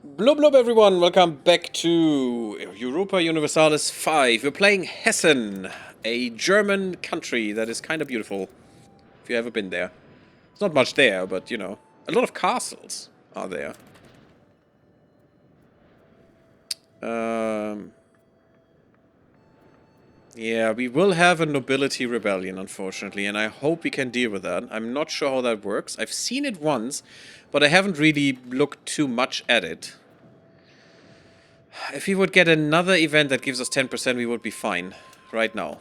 Blub blub everyone, welcome back to Europa Universalis 5. We're playing Hessen, a German country that is kind of beautiful, if you've ever been there. It's not much there, but you know, a lot of castles are there. Yeah, we will have a nobility rebellion, unfortunately, and I hope we can deal with that. I'm not sure how that works. I've seen it once, but I haven't really looked too much at it. If we would get another event that gives us 10%, we would be fine right now.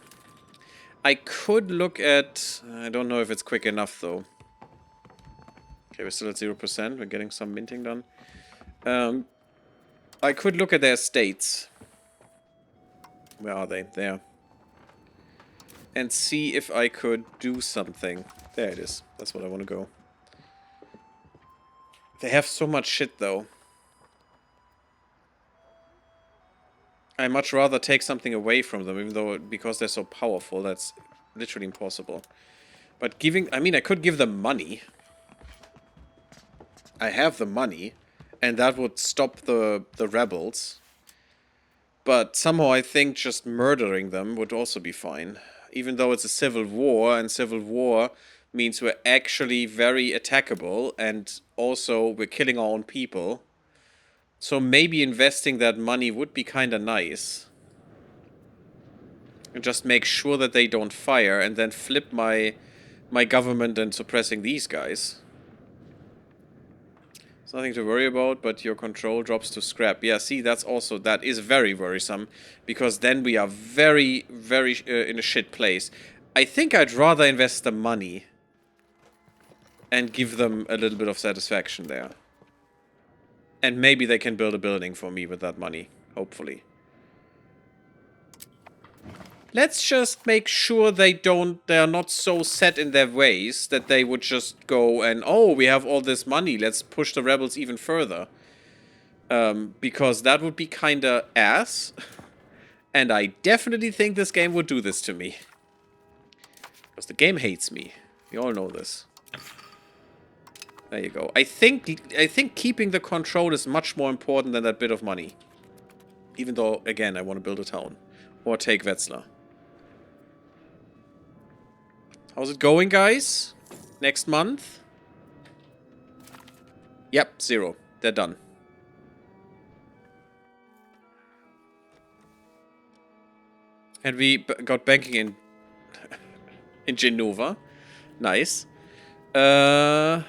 I could look at... I don't know if it's quick enough, though. Okay, we're still at 0%. We're getting some minting done. I could look at their estates. Where are they? There. And see if I could do something. There it is. That's what I want to go. They have so much shit, though. I much rather take something away from them, even though because they're so powerful, that's literally impossible. But giving... I mean, I could give them money. I have the money, and that would stop the rebels. But somehow I think just murdering them would also be fine. Even though it's a civil war, and civil war means we're actually very attackable, and also we're killing our own people. So maybe investing that money would be kinda nice. And just make sure that they don't fire, and then flip my government and suppressing these guys. It's nothing to worry about, but your control drops to scrap. Yeah, see, that is very worrisome, because then we are very, very in a shit place. I think I'd rather invest the money and give them a little bit of satisfaction there. And maybe they can build a building for me with that money, hopefully. Let's just make sure they are not so set in their ways that they would just go and, oh, we have all this money, let's push the rebels even further. Because that would be kinda ass. And I definitely think this game would do this to me. Because the game hates me. We all know this. There you go. I think keeping the control is much more important than that bit of money. Even though, again, I want to build a town. Or take Wetzlar. How's it going, guys? Next month? Yep, 0. They're done. And we got banking in in Genova. Nice. And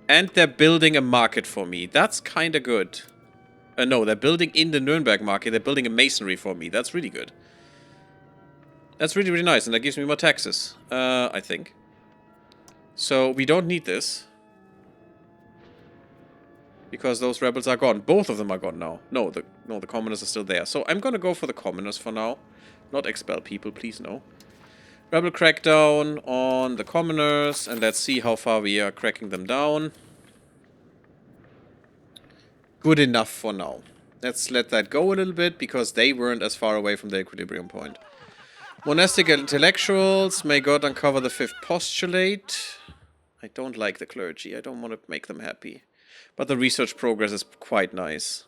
they're building a market for me. That's kind of good. No, they're building in the Nuremberg market. They're building a masonry for me. That's really good. That's really, really nice. And that gives me more taxes, I think. So we don't need this. Because those rebels are gone. Both of them are gone now. No, the commoners are still there. So I'm gonna go for the commoners for now. Not expel people, please no. Rebel crackdown on the commoners. And let's see how far we are cracking them down. Good enough for now. Let's let that go a little bit, because they weren't as far away from the equilibrium point. Monastic intellectuals, may God uncover the fifth postulate. I don't like the clergy, I don't want to make them happy. But the research progress is quite nice.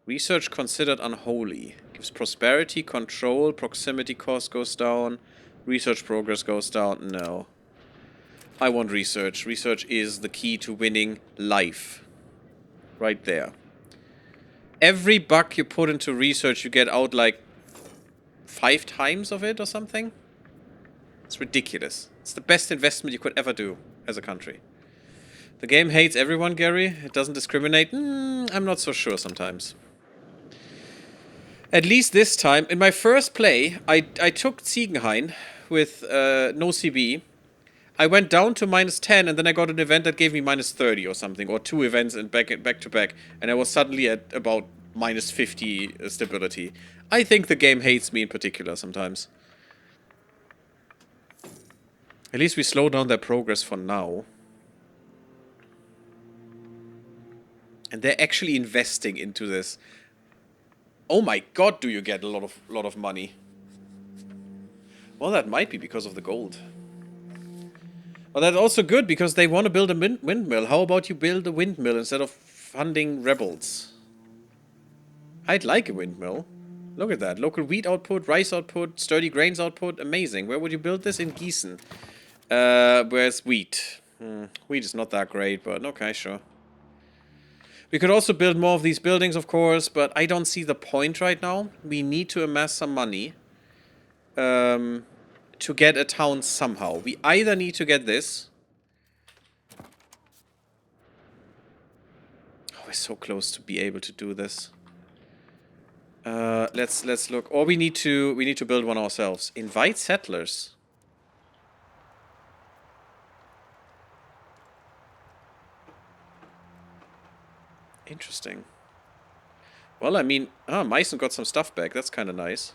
Research considered unholy. Gives prosperity, control, proximity cost goes down. Research progress goes down, no. I want research. Research is the key to winning life. Right there. Every buck you put into research, you get out like 5 times of it or something. It's ridiculous. It's the best investment you could ever do as a country. The game hates everyone, Gary. It doesn't discriminate. I'm not so sure sometimes. At least this time. In my first play, I took Ziegenhain with no CB. I went down to -10, and then I got an event that gave me -30 or something, or 2 events and back to back, and I was suddenly at about -50 stability. I think the game hates me in particular sometimes. At least we slow down their progress for now. And they're actually investing into this. Oh my god, do you get a lot of money. Well, that might be because of the gold. Well, that's also good because they want to build a windmill. How about you build a windmill instead of funding rebels? I'd like a windmill. Look at that. Local wheat output, rice output, sturdy grains output. Amazing. Where would you build this? In Gießen. Where's wheat? Wheat is not that great, but okay, sure. We could also build more of these buildings, of course, but I don't see the point right now. We need to amass some money to get a town somehow. We either need to get this. Oh, we're so close to be able to do this. Let's look. Or we need to build one ourselves. Invite settlers. Interesting. Well, I mean, Meissen got some stuff back. That's kind of nice.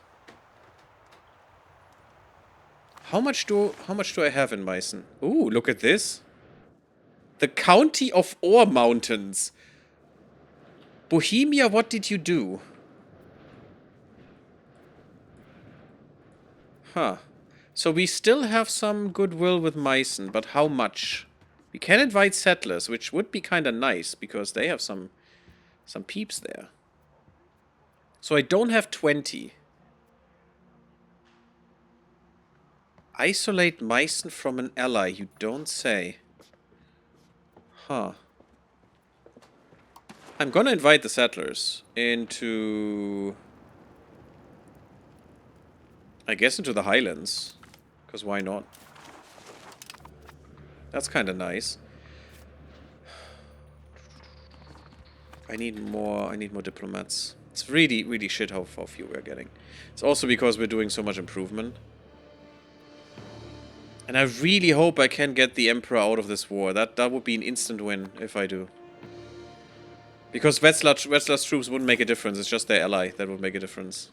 How much do I have in Meissen? Ooh, look at this. The County of Ore Mountains. Bohemia, what did you do? Huh. So we still have some goodwill with Meissen, but how much? We can invite settlers, which would be kind of nice, because they have some peeps there. So I don't have 20. Isolate Meissen from an ally, you don't say. Huh. I'm gonna invite the settlers into... I guess into the Highlands. Because why not? That's kind of nice. I need more diplomats. It's really, really shit how few we're getting. It's also because we're doing so much improvement. And I really hope I can get the Emperor out of this war. That would be an instant win if I do. Because Wetzlar's troops wouldn't make a difference. It's just their ally that would make a difference.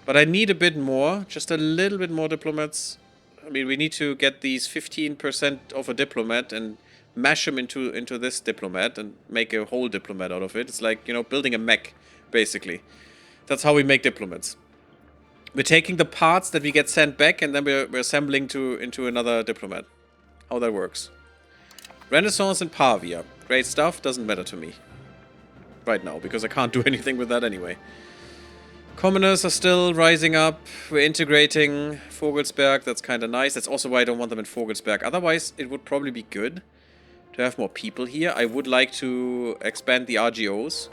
But I need a bit more. Just a little bit more diplomats. I mean, we need to get these 15% of a diplomat and mash them into this diplomat and make a whole diplomat out of it. It's like, you know, building a mech, basically. That's how we make diplomats. We're taking the parts that we get sent back and then we're assembling into another diplomat. How that works. Renaissance and Pavia. Great stuff, doesn't matter to me. Right now, because I can't do anything with that anyway. Commoners are still rising up. We're integrating Vogelsberg. That's kind of nice. That's also why I don't want them in Vogelsberg. Otherwise, it would probably be good to have more people here. I would like to expand the RGOs.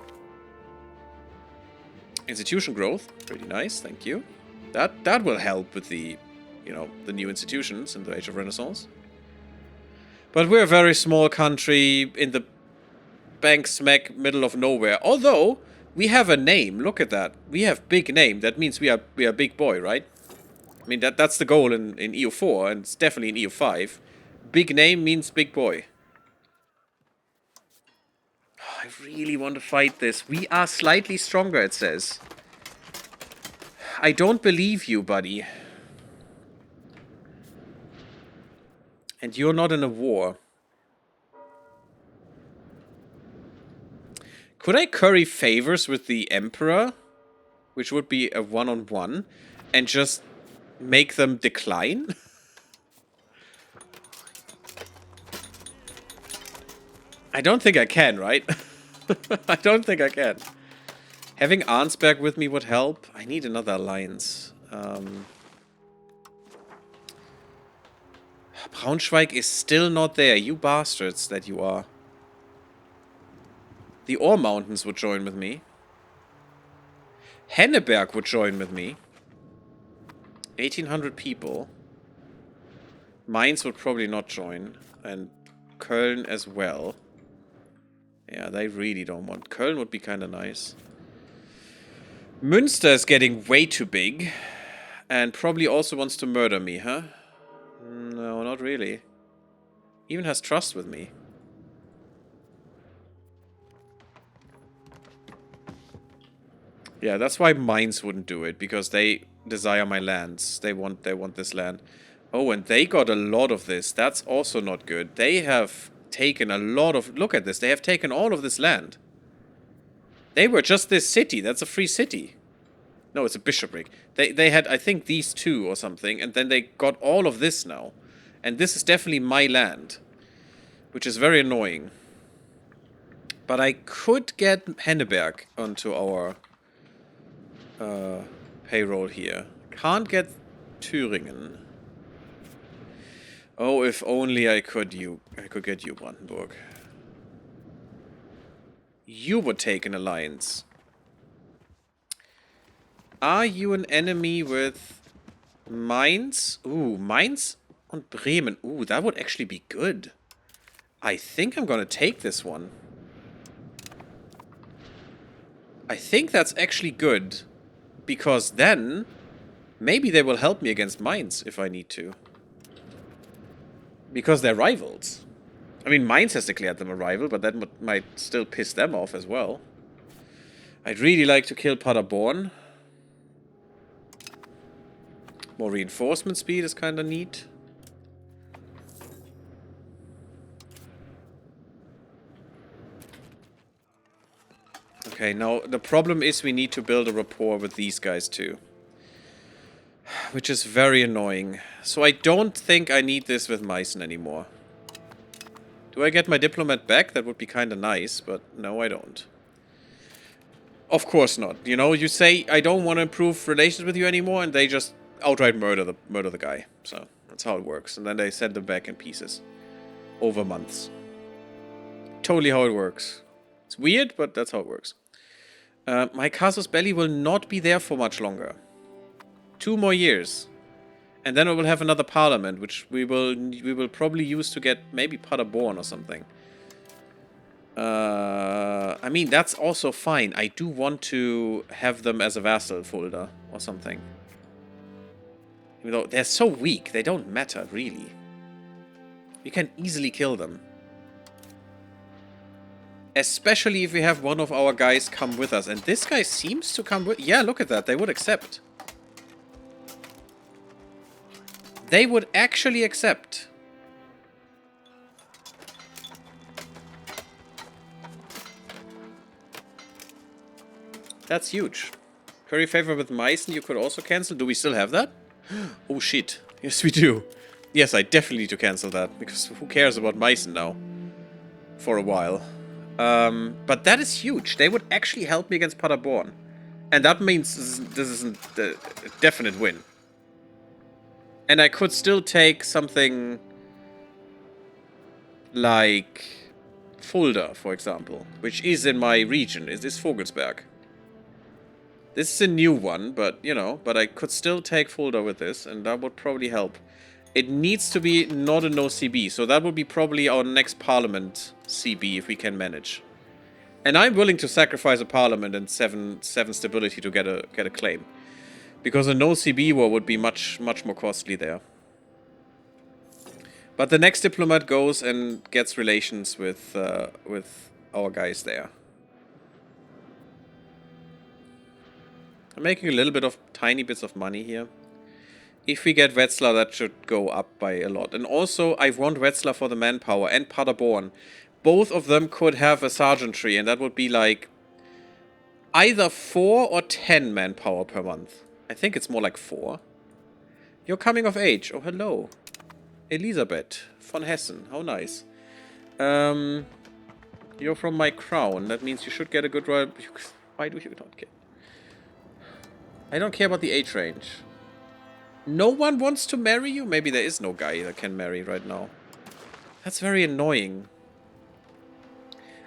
Institution growth. Pretty nice, thank you. That will help with the, you know, the new institutions in the Age of Renaissance. But we're a very small country in the bang smack middle of nowhere. Although we have a name. Look at that. We have big name. That means we are big boy, right? I mean that's the goal in EU4 and it's definitely in EU5. Big name means big boy. Oh, I really want to fight this. We are slightly stronger, it says. I don't believe you, buddy. And you're not in a war. Could I curry favors with the Emperor? Which would be a one-on-one. And just make them decline? I don't think I can, right? I don't think I can. Having Arnsberg with me would help. I need another alliance. Braunschweig is still not there. You bastards that you are. The Ore Mountains would join with me. Henneberg would join with me. 1,800 people. Mainz would probably not join. And Köln as well. Yeah, they really don't want. Köln would be kind of nice. Münster is getting way too big. And probably also wants to murder me, huh? No, not really. Even has trust with me. Yeah, that's why Mainz wouldn't do it, because they desire my lands. They want this land. Oh, and they got a lot of this. That's also not good. They have taken a lot of... Look at this. They have taken all of this land. They were just this city. That's a free city. No, it's a bishopric. They had, I think, these two or something, and then they got all of this now. And this is definitely my land, which is very annoying. But I could get Henneberg onto our payroll here. Can't get Thüringen. Oh, if only I could get you, Brandenburg. You would take an alliance. Are you an enemy with Mainz? Ooh, Mainz and Bremen. Ooh, that would actually be good. I think I'm gonna take this one. I think that's actually good. Because then, maybe they will help me against Mainz if I need to. Because they're rivals. I mean, Mainz has declared them a rival, but that might still piss them off as well. I'd really like to kill Paderborn. More reinforcement speed is kind of neat. Okay, now the problem is we need to build a rapport with these guys too. Which is very annoying. So I don't think I need this with Meissen anymore. Do I get my diplomat back? That would be kind of nice, but no, I don't. Of course not. You know, you say, I don't want to improve relations with you anymore, and they just outright murder the guy. So, that's how it works. And then they send them back in pieces. Over months. Totally how it works. It's weird, but that's how it works. My casus belli will not be there for much longer. 2 more years. And then we will have another parliament, which we will probably use to get maybe Paderborn or something. I mean, that's also fine. I do want to have them as a vassal folder or something. Even though they're so weak, they don't matter, really. We can easily kill them. Especially if we have one of our guys come with us. And this guy seems to come with... Yeah, look at that. They would accept. They would actually accept. That's huge. Curry favor with Meissen you could also cancel. Do we still have that? Oh shit. Yes, we do. Yes, I definitely need to cancel that. Because who cares about Meissen now? For a while. But that is huge. They would actually help me against Paderborn. And that means this isn't a definite win. And I could still take something like Fulda, for example, which is in my region. Is this Vogelsberg? This is a new one, but, you know, but I could still take Fulda with this, and that would probably help. It needs to be not a no CB, so that would be probably our next parliament CB if we can manage. And I'm willing to sacrifice a parliament and 7 stability to get a claim. Because a no CB war would be much more costly there. But the next diplomat goes and gets relations with our guys there. I'm making a little bit of tiny bits of money here. If we get Wetzlar, that should go up by a lot. And also, I want Wetzlar for the manpower and Paderborn. Both of them could have a sergeantry, and that would be like either 4 or 10 manpower per month. I think it's more like 4. You're coming of age. Oh, hello. Elisabeth von Hessen. How nice. You're from my crown. That means you should get a good royal... Why do you not get... I don't care about the age range. No one wants to marry you? Maybe there is no guy that can marry right now. That's very annoying.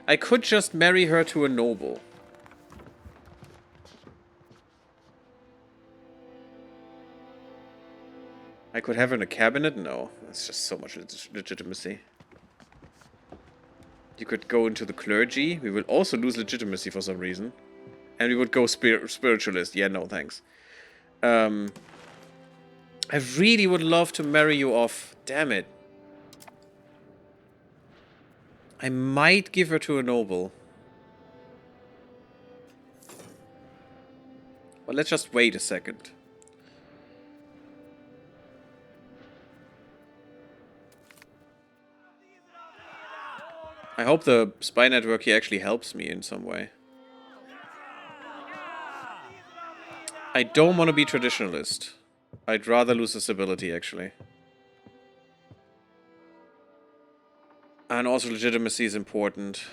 I could just marry her to a noble. I could have her in a cabinet? No. That's just so much legitimacy. You could go into the clergy. We will also lose legitimacy for some reason. And we would go spiritualist. Yeah, no, thanks. I really would love to marry you off. Damn it. I might give her to a noble. Well, let's just wait a second. I hope the spy network here actually helps me in some way. I don't want to be traditionalist. I'd rather lose the stability, actually. And also legitimacy is important.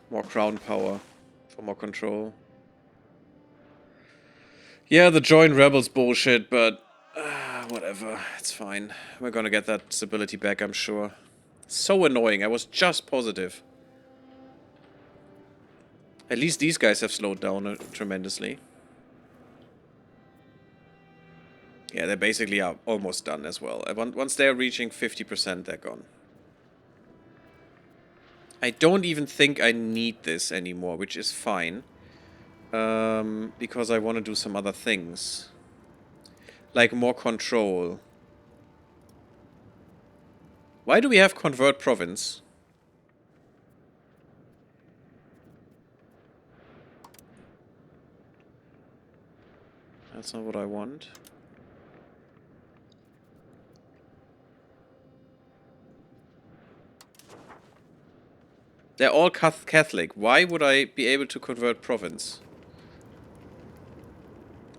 More crown power for more control. Yeah, the join rebels bullshit, but whatever, it's fine. We're gonna get that stability back, I'm sure. So annoying, I was just positive. At least these guys have slowed down tremendously. Yeah, they basically are almost done as well. Once they're reaching 50%, they're gone. I don't even think I need this anymore, which is fine. Because I want to do some other things. Like more control. Why do we have convert province? That's not what I want. They're all Catholic. Why would I be able to convert province?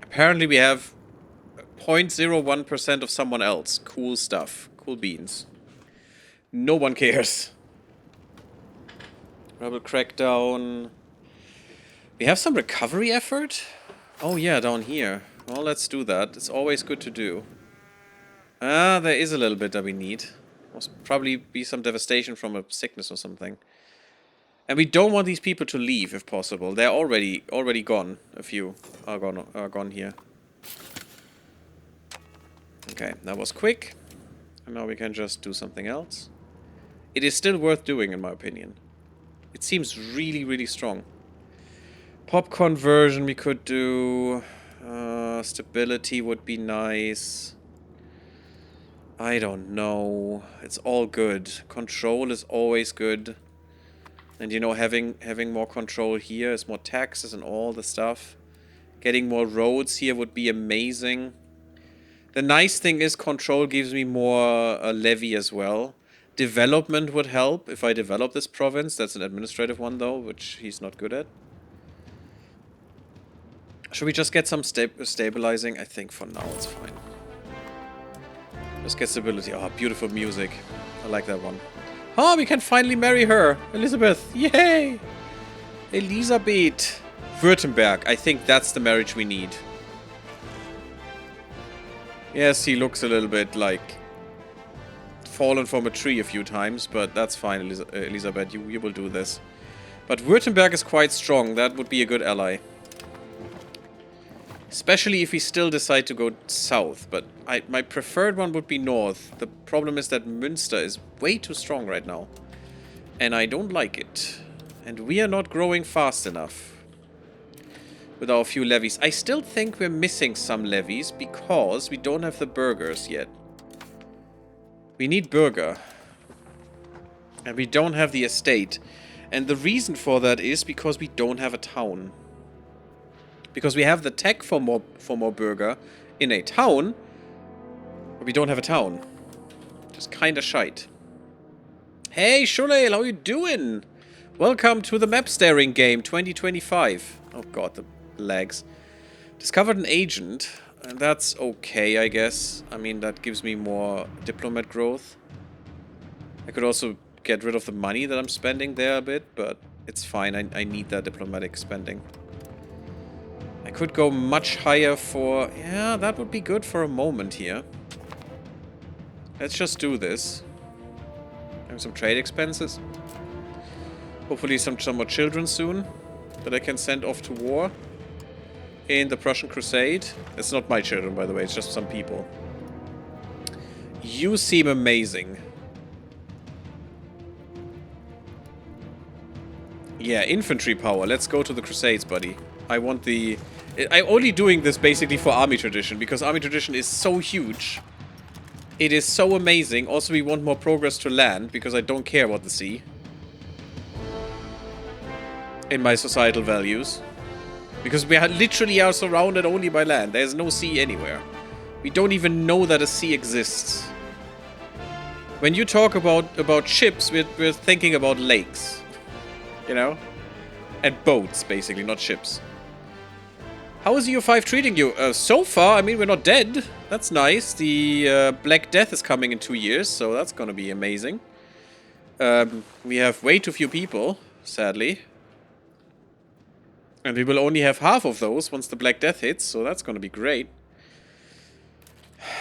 Apparently we have 0.01% of someone else. Cool stuff. Cool beans. No one cares. Rebel crackdown. We have some recovery effort? Oh yeah, down here. Well, let's do that. It's always good to do. Ah, there is a little bit that we need. Must probably be some devastation from a sickness or something. And we don't want these people to leave, if possible. They're already gone. A few are gone here. Okay, that was quick. And now we can just do something else. It is still worth doing, in my opinion. It seems really, really strong. Pop conversion we could do. Stability would be nice. I don't know. It's all good. Control is always good. And you know, having more control here is more taxes and all the stuff. Getting more roads here would be amazing. The nice thing is control gives me more levy as well. Development would help if I develop this province. That's an administrative one though, which he's not good at. Should we just get some stabilizing? I think for now it's fine. Let's get stability. Oh, beautiful music. I like that one. Oh, we can finally marry her. Elizabeth. Yay! Elisabeth. Württemberg. I think that's the marriage we need. Yes, he looks a little bit like fallen from a tree a few times, but that's fine, Elisabeth. You will do this. But Württemberg is quite strong. That would be a good ally. Especially if we still decide to go south. But my preferred one would be north. The problem is that Münster is way too strong right now. And I don't like it. And we are not growing fast enough. With our few levies. I still think we're missing some levies because we don't have the burghers yet. We need burgher. And we don't have the estate. And the reason for that is because we don't have a town. Because we have the tech for more burger in a town, but we don't have a town. Just kinda shite. Hey, Shulail, how you doing? Welcome to the map staring game 2025. Oh god, the lags. Discovered an agent, and that's okay, I guess. I mean, that gives me more diplomat growth. I could also get rid of the money that I'm spending there a bit, but it's fine. I need that diplomatic spending. I could go much higher for... Yeah, that would be good for a moment here. Let's just do this. Have some trade expenses. Hopefully some more children soon that I can send off to war in the Prussian Crusade. It's not my children, by the way. It's just some people. You seem amazing. Yeah, infantry power. Let's go to the Crusades, buddy. I want the... I'm only doing this basically for army tradition, because army tradition is so huge. It is so amazing. Also, we want more progress to land, because I don't care about the sea. In my societal values. Because we literally are surrounded only by land. There's no sea anywhere. We don't even know that a sea exists. When you talk about ships, we're thinking about lakes. You know? And boats, basically, not ships. How is EU5 treating you? So far, I mean, we're not dead. That's nice. The Black Death is coming in 2 years, so that's gonna be amazing. We have way too few people, sadly. And we will only have half of those once the Black Death hits, so that's gonna be great.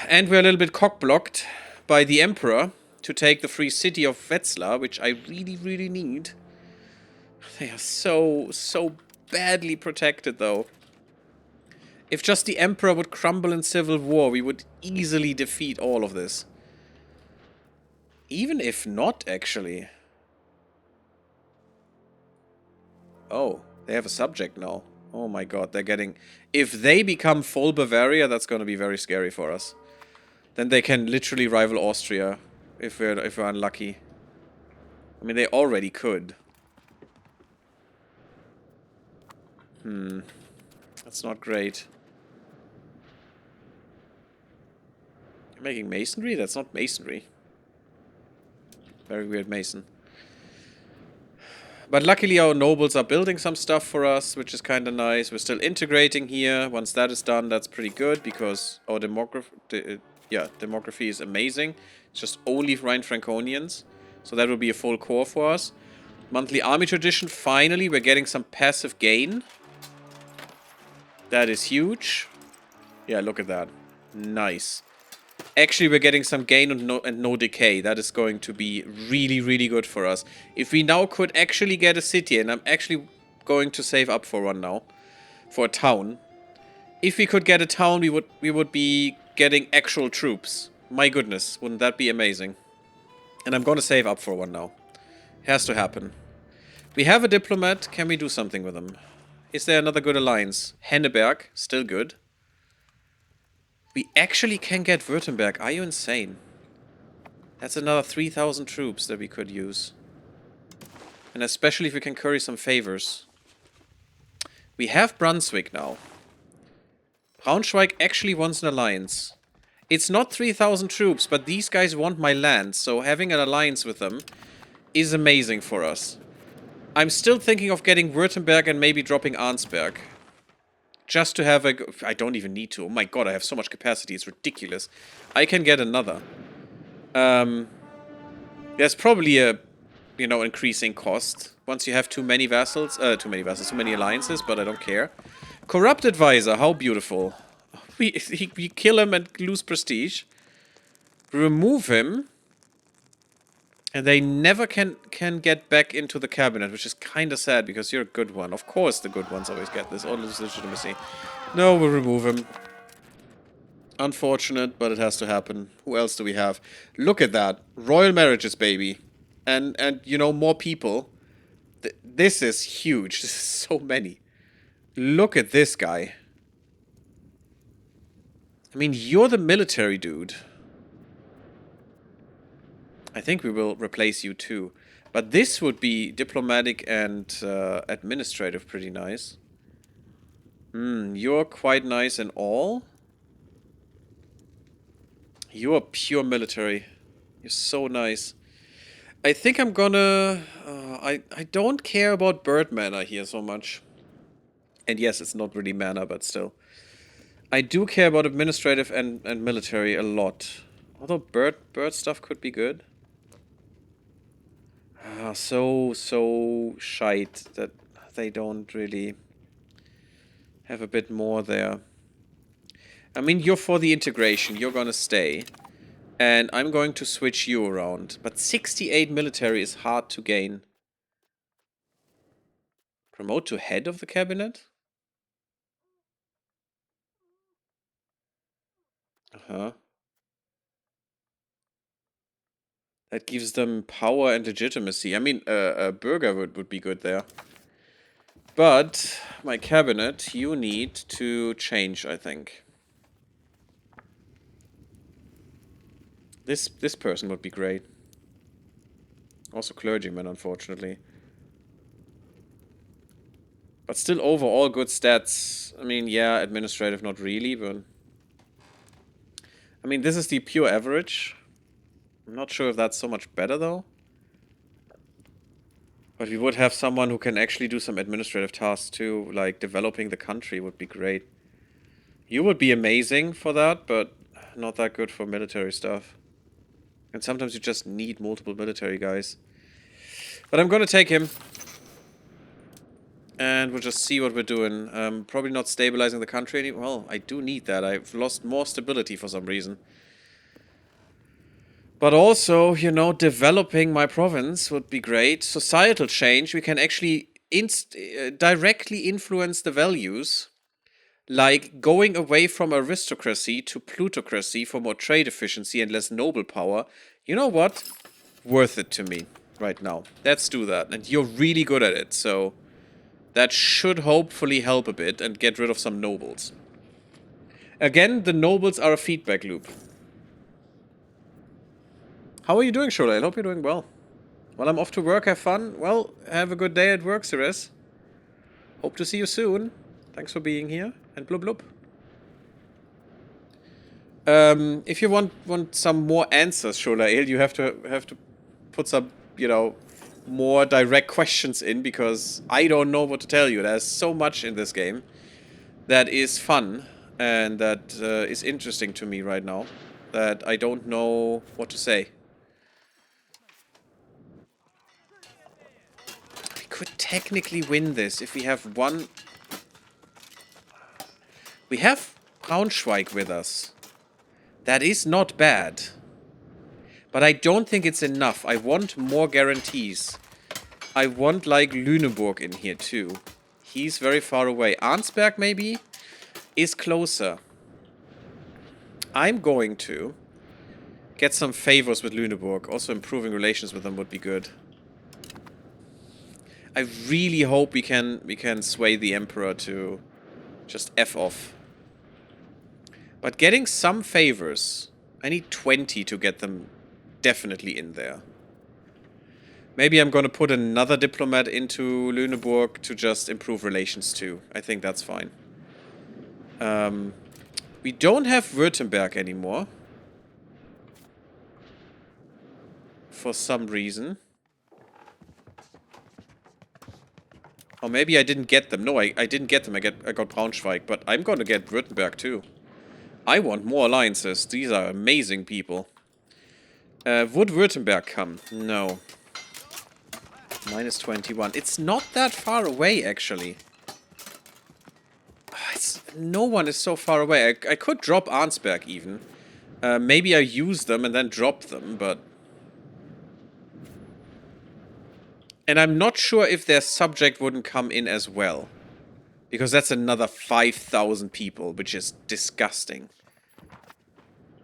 And we're a little bit cock-blocked by the Emperor to take the free city of Wetzlar, which I really, really need. They are so badly protected, though. If just the Emperor would crumble in civil war, we would easily defeat all of this. Even if not, actually. Oh, they have a subject now. Oh my god, they're getting... If they become full Bavaria, that's gonna be very scary for us. Then they can literally rival Austria, if we're unlucky. I mean, they already could. That's not great. You're making masonry? That's not masonry. Very weird mason. But luckily our nobles are building some stuff for us, which is kind of nice. We're still integrating here. Once that is done, that's pretty good, because our demography is amazing. It's just only Rhine-Franconians. So that will be a full core for us. Monthly army tradition. Finally, we're getting some passive gain. That is huge. Yeah, look at that. Nice. Actually, we're getting some gain and no decay. That is going to be really, really good for us. If we now could actually get a city, and I'm actually going to save up for one now, for a town. If we could get a town, we would be getting actual troops. My goodness, wouldn't that be amazing? And I'm going to save up for one now. It has to happen. We have a diplomat. Can we do something with him? Is there another good alliance? Henneberg, still good. We actually can get Württemberg. Are you insane? That's another 3,000 troops that we could use. And especially if we can curry some favors. We have Brunswick now. Braunschweig actually wants an alliance. It's not 3,000 troops, but these guys want my land, so having an alliance with them is amazing for us. I'm still thinking of getting Württemberg and maybe dropping Arnsberg. Just to have a... I don't even need to. Oh my god, I have so much capacity. It's ridiculous. I can get another. There's probably a, increasing cost. Once you have too many too many alliances, but I don't care. Corrupt Advisor, how beautiful. We kill him and lose prestige. Remove him. And they never can get back into the cabinet, which is kind of sad, because you're a good one. Of course the good ones always get this. All this legitimacy. No, we'll remove him. Unfortunate, but it has to happen. Who else do we have? Look at that. Royal marriages, baby. And more people. This is huge. This is so many. Look at this guy. I mean, you're the military dude. I think we will replace you too. But this would be diplomatic and administrative pretty nice. You're quite nice and all. You're pure military. You're so nice. I think I'm gonna... I don't care about bird mana here so much. And yes, it's not really mana, but still. I do care about administrative and military a lot. Although bird stuff could be good. So shite that they don't really have a bit more there. I mean, you're for the integration. You're gonna stay. And I'm going to switch you around. But 68 military is hard to gain. Promote to head of the cabinet? Uh-huh. That gives them power and legitimacy. I mean, a burger would be good there. But my cabinet, you need to change, I think. This person would be great. Also clergyman, unfortunately. But still overall good stats. I mean, yeah, administrative not really, but... I mean, this is the pure average. I'm not sure if that's so much better, though. But we would have someone who can actually do some administrative tasks, too. Like, developing the country would be great. You would be amazing for that, but not that good for military stuff. And sometimes you just need multiple military guys. But I'm gonna take him. And we'll just see what we're doing. Probably not stabilizing the country anymore. Well, I do need that. I've lost more stability for some reason. But also, you know, developing my province would be great. Societal change, we can actually directly influence the values. Like going away from aristocracy to plutocracy for more trade efficiency and less noble power. You know what? Worth it to me right now. Let's do that. And you're really good at it, so that should hopefully help a bit and get rid of some nobles. Again, the nobles are a feedback loop. How are you doing, Shola? I hope you're doing well. Well, I'm off to work. Have fun. Well, have a good day at work, Ceres. Hope to see you soon. Thanks for being here. And blub blub. If you want some more answers, Shola, you have to put some, you know, more direct questions in, because I don't know what to tell you. There's so much in this game that is fun and that is interesting to me right now that I don't know what to say. We could technically win this if we have one. We have Braunschweig with us. That is not bad. But I don't think it's enough. I want more guarantees. I want, like, Lüneburg in here, too. He's very far away. Arnsberg, maybe, is closer. I'm going to get some favors with Lüneburg. Also, improving relations with them would be good. I really hope we can sway the Emperor to just F off. But getting some favors... I need 20 to get them definitely in there. Maybe I'm gonna put another diplomat into Lüneburg to just improve relations too. I think that's fine. We don't have Württemberg anymore. For some reason. Or maybe I didn't get them. No, I didn't get them. I got Braunschweig, but I'm gonna get Württemberg too. I want more alliances. These are amazing people. Would Württemberg come? No. Minus 21. It's not that far away, actually. No one is so far away. I could drop Arnsberg, even. Maybe I use them and then drop them, but... And I'm not sure if their subject wouldn't come in as well. Because that's another 5,000 people, which is disgusting.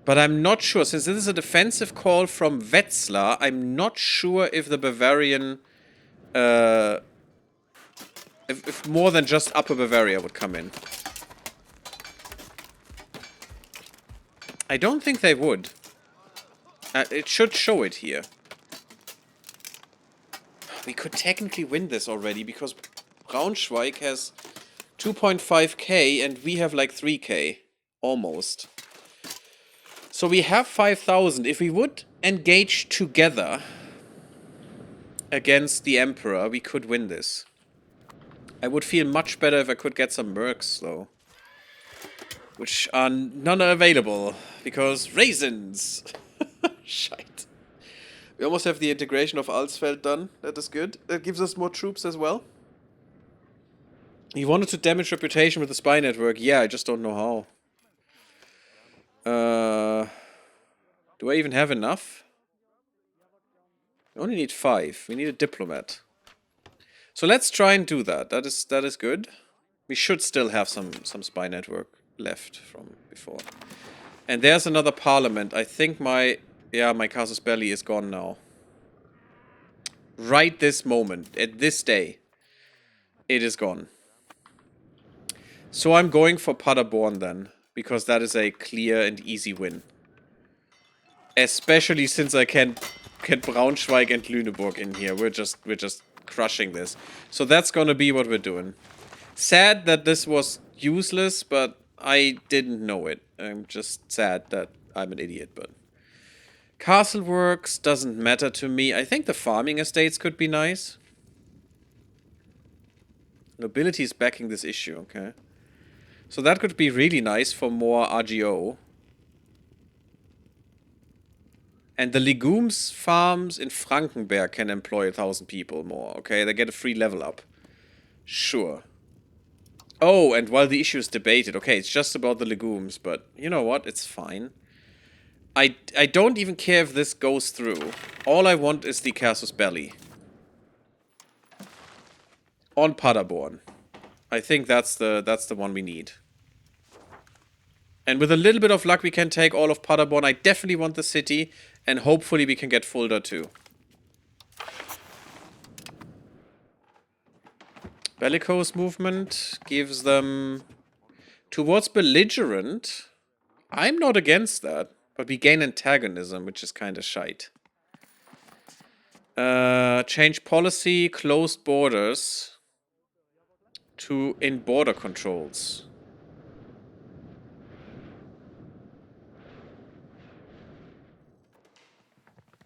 But I'm not sure, since this is a defensive call from Wetzlar, I'm not sure if the Bavarian... If more than just Upper Bavaria would come in. I don't think they would. It should show it here. We could technically win this already, because Braunschweig has 2.5k and we have like 3k. Almost. So we have 5,000. If we would engage together against the Emperor, we could win this. I would feel much better if I could get some mercs, though. Which are none available, because raisins! Shite. We almost have the integration of Alsfeld done. That is good. That gives us more troops as well. He wanted to damage reputation with the spy network. Yeah, I just don't know how. Do I even have enough? We only need 5. We need a diplomat. So let's try and do that. That is good. We should still have some spy network left from before. And there's another parliament. I think my casus belli is gone now. Right this moment, at this day, it is gone. So I'm going for Paderborn then, because that is a clear and easy win. Especially since I can get Braunschweig and Lüneburg in here. We're just crushing this. So that's gonna be what we're doing. Sad that this was useless, but I didn't know it. I'm just sad that I'm an idiot, but... Castle works doesn't matter to me. I think the farming estates could be nice. Nobility is backing this issue, okay. So that could be really nice for more RGO. And the legumes farms in Frankenberg can employ 1,000 people more, okay? They get a free level up. Sure. Oh, and while the issue is debated, okay, it's just about the legumes, but you know what? It's fine. I don't even care if this goes through. All I want is the casus belli. On Paderborn. I think that's the one we need. And with a little bit of luck, we can take all of Paderborn. I definitely want the city, and hopefully we can get Fulda too. Bellicose movement gives them towards belligerent. I'm not against that, but we gain antagonism, which is kind of shite. Change policy, closed borders to in border controls.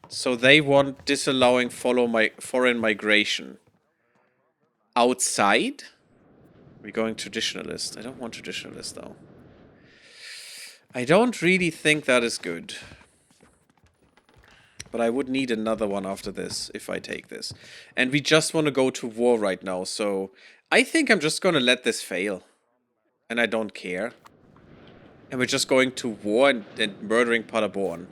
So they want disallowing foreign migration. Outside? We're going traditionalist. I don't want traditionalist though. I don't really think that is good. But I would need another one after this if I take this. And we just want to go to war right now, so I think I'm just going to let this fail. And I don't care. And we're just going to war and murdering Paderborn.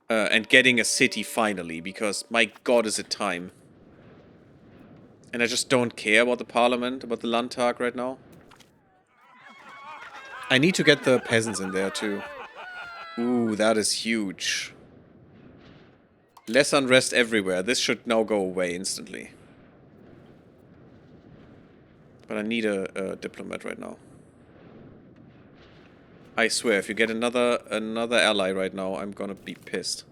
And getting a city finally, because my god is it time. And I just don't care about the parliament, about the Landtag right now. I need to get the peasants in there too. Ooh, that is huge. Less unrest everywhere. This should now go away instantly. But I need a diplomat right now. I swear, if you get another ally right now, I'm gonna be pissed.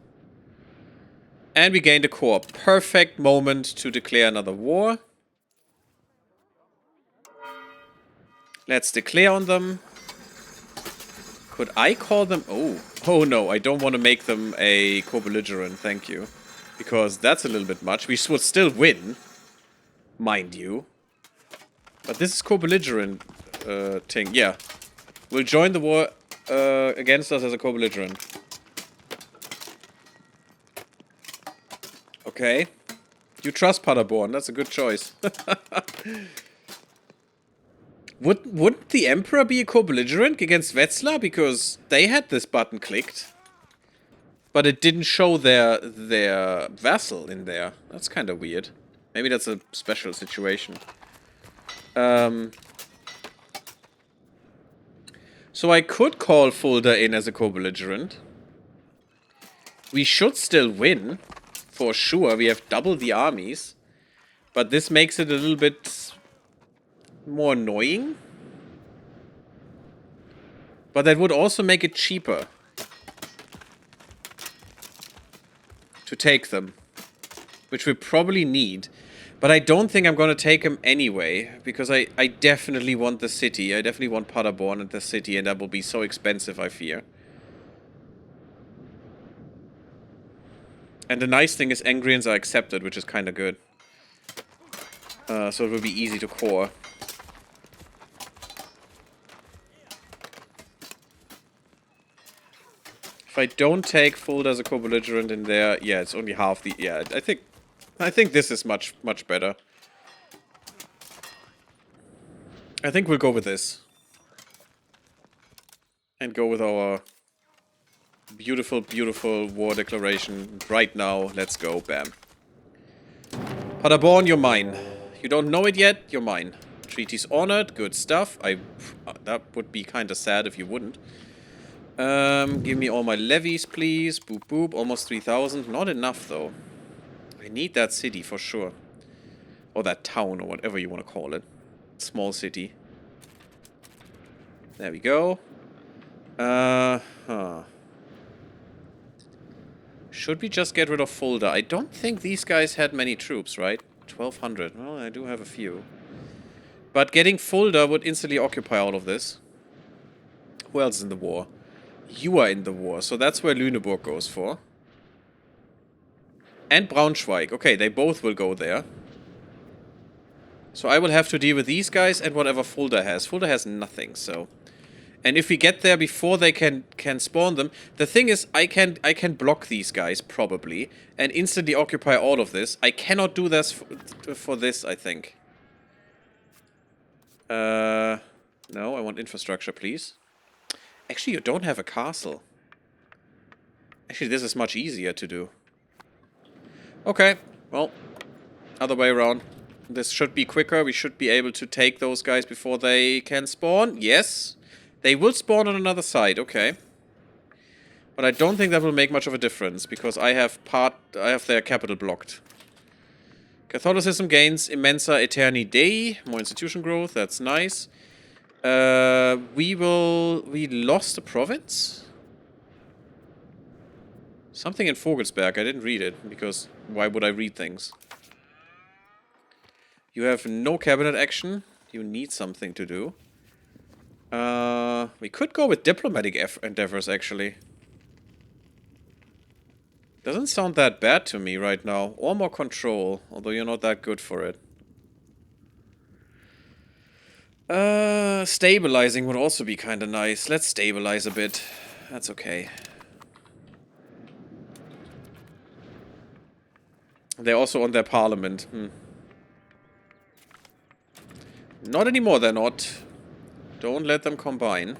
And we gained a core. Perfect moment to declare another war. Let's declare on them. Could I call them... Oh no, I don't want to make them a co-belligerent, thank you. Because that's a little bit much. We would still win, mind you. But this is co-belligerent thing, yeah. Will join the war against us as a co-belligerent. Okay. You trust Paderborn, that's a good choice. Wouldn't the Emperor be a co-belligerent against Wetzlar? Because they had this button clicked. But it didn't show their vassal in there. That's kind of weird. Maybe that's a special situation. So I could call Fulda in as a co-belligerent. We should still win. For sure. We have double the armies. But this makes it a little bit more annoying. But that would also make it cheaper to take them. Which we probably need. But I don't think I'm going to take them anyway. Because I definitely want the city. I definitely want Paderborn and the city. And that will be so expensive, I fear. And the nice thing is Angrians are accepted, which is kind of good. So it will be easy to core. If I don't take Fulda as a co-belligerent in there, yeah, it's only half the... Yeah, I think this is much better. I think we'll go with this. And go with our beautiful, beautiful war declaration right now. Let's go, bam. Paderborn, you're mine. You don't know it yet, you're mine. Treaties honored, good stuff. That would be kind of sad if you wouldn't. Give me all my levies, please. Boop, boop. Almost 3,000. Not enough, though. I need that city for sure. Or that town, or whatever you want to call it. Small city. There we go. Should we just get rid of Fulda? I don't think these guys had many troops, right? 1,200. Well, I do have a few. But getting Fulda would instantly occupy all of this. Who else is in the war? You are in the war, so that's where Lüneburg goes for. And Braunschweig. Okay, they both will go there. So I will have to deal with these guys and whatever Fulda has. Fulda has nothing, so... And if we get there before they can spawn them, the thing is, I can block these guys probably and instantly occupy all of this. I cannot do this for this, I think. No, I want infrastructure, please. Actually, you don't have a castle. Actually, this is much easier to do. Okay, well, other way around. This should be quicker. We should be able to take those guys before they can spawn. Yes. They will spawn on another side, okay. But I don't think that will make much of a difference, because I have their capital blocked. Catholicism gains Immensa Eterni Dei, more institution growth, that's nice. We lost a province? Something in Vogelsberg, I didn't read it, because why would I read things? You have no cabinet action, you need something to do. We could go with diplomatic endeavors, actually. Doesn't sound that bad to me right now. Or more control, although you're not that good for it. Stabilizing would also be kind of nice. Let's stabilize a bit. That's okay. They're also on their parliament. Not anymore, they're not. Don't let them combine.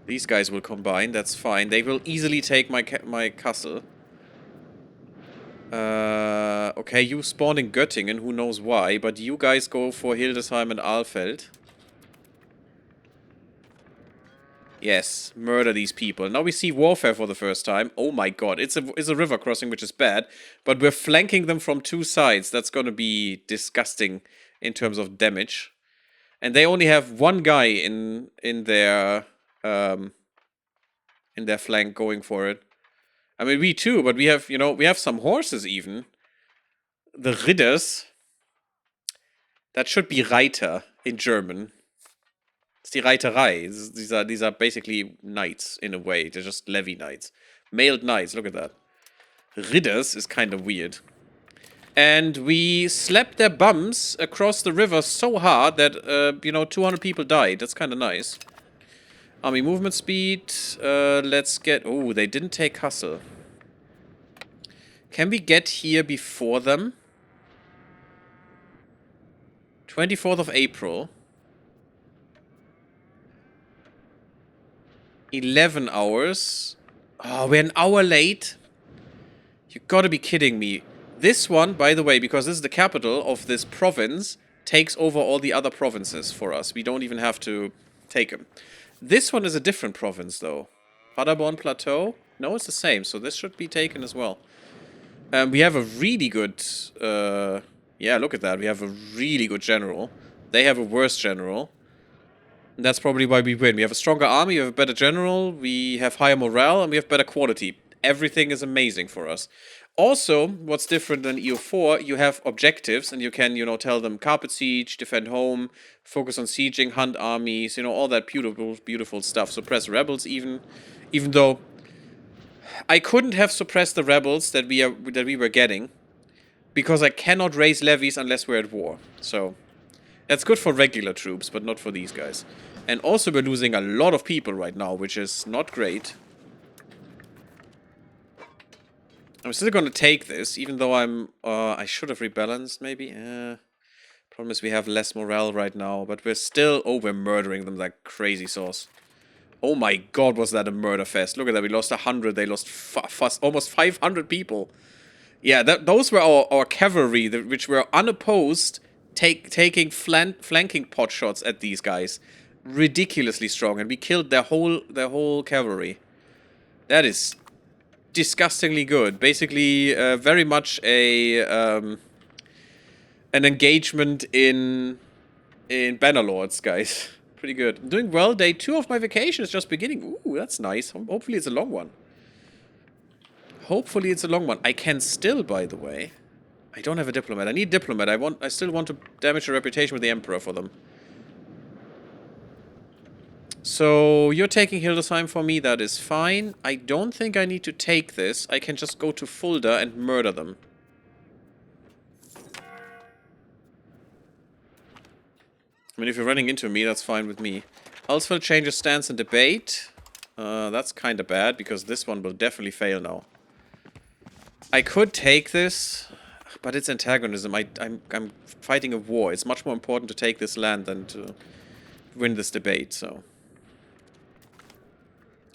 These guys will combine, that's fine. They will easily take my castle. Okay, you spawned in Göttingen, who knows why, but you guys go for Hildesheim and Alfeld. Yes, murder these people. Now we see warfare for the first time. Oh my god, it's a river crossing, which is bad, but we're flanking them from two sides. That's gonna be disgusting in terms of damage. And they only have one guy in their flank going for it. I mean, we too, but we have, we have some horses even. The Ridders. That should be Reiter in German. It's die Reiterei. These are basically knights in a way. They're just levy knights. Mailed knights, look at that. Ridders is kind of weird. And we slapped their bums across the river so hard that, 200 people died. That's kind of nice. Army movement speed. Let's get... Oh, they didn't take Kassel. Can we get here before them? 24th of April. 11 hours. Oh, we're an hour late? You gotta be kidding me. This one, by the way, because this is the capital of this province, takes over all the other provinces for us. We don't even have to take them. This one is a different province, though. Paderborn Plateau? No, it's the same, so this should be taken as well. We have a really good... yeah, look at that. We have a really good general. They have a worse general. And that's probably why we win. We have a stronger army, we have a better general, we have higher morale, and we have better quality. Everything is amazing for us. Also, what's different than EU4, you have objectives, and you can, tell them carpet siege, defend home, focus on sieging, hunt armies, all that beautiful, beautiful stuff. Suppress rebels even though I couldn't have suppressed the rebels that we were getting, because I cannot raise levies unless we're at war. So, that's good for regular troops, but not for these guys. And also we're losing a lot of people right now, which is not great. I'm still gonna take this, even though I should have rebalanced, maybe. Problem is we have less morale right now, but we're still... Oh, we're murdering them like crazy sauce. Oh my god, was that a murder fest. Look at that, we lost 100, they lost almost 500 people. Yeah, those were our cavalry, which were unopposed, taking flanking pot shots at these guys. Ridiculously strong, and we killed their whole cavalry. That is disgustingly good. Basically, very much an engagement in Bannerlords, guys. Pretty good. I'm doing well. Day 2 of my vacation is just beginning. Ooh, that's nice. Hopefully it's a long one. Hopefully it's a long one. I can still, by the way... I don't have a diplomat. I need a diplomat. I still want to damage the reputation with the Emperor for them. So, you're taking Hildesheim for me. That is fine. I don't think I need to take this. I can just go to Fulda and murder them. I mean, if you're running into me, that's fine with me. Ulsfeld changes stance and debate. That's kind of bad, because this one will definitely fail now. I could take this, but it's antagonism. I'm fighting a war. It's much more important to take this land than to win this debate, so...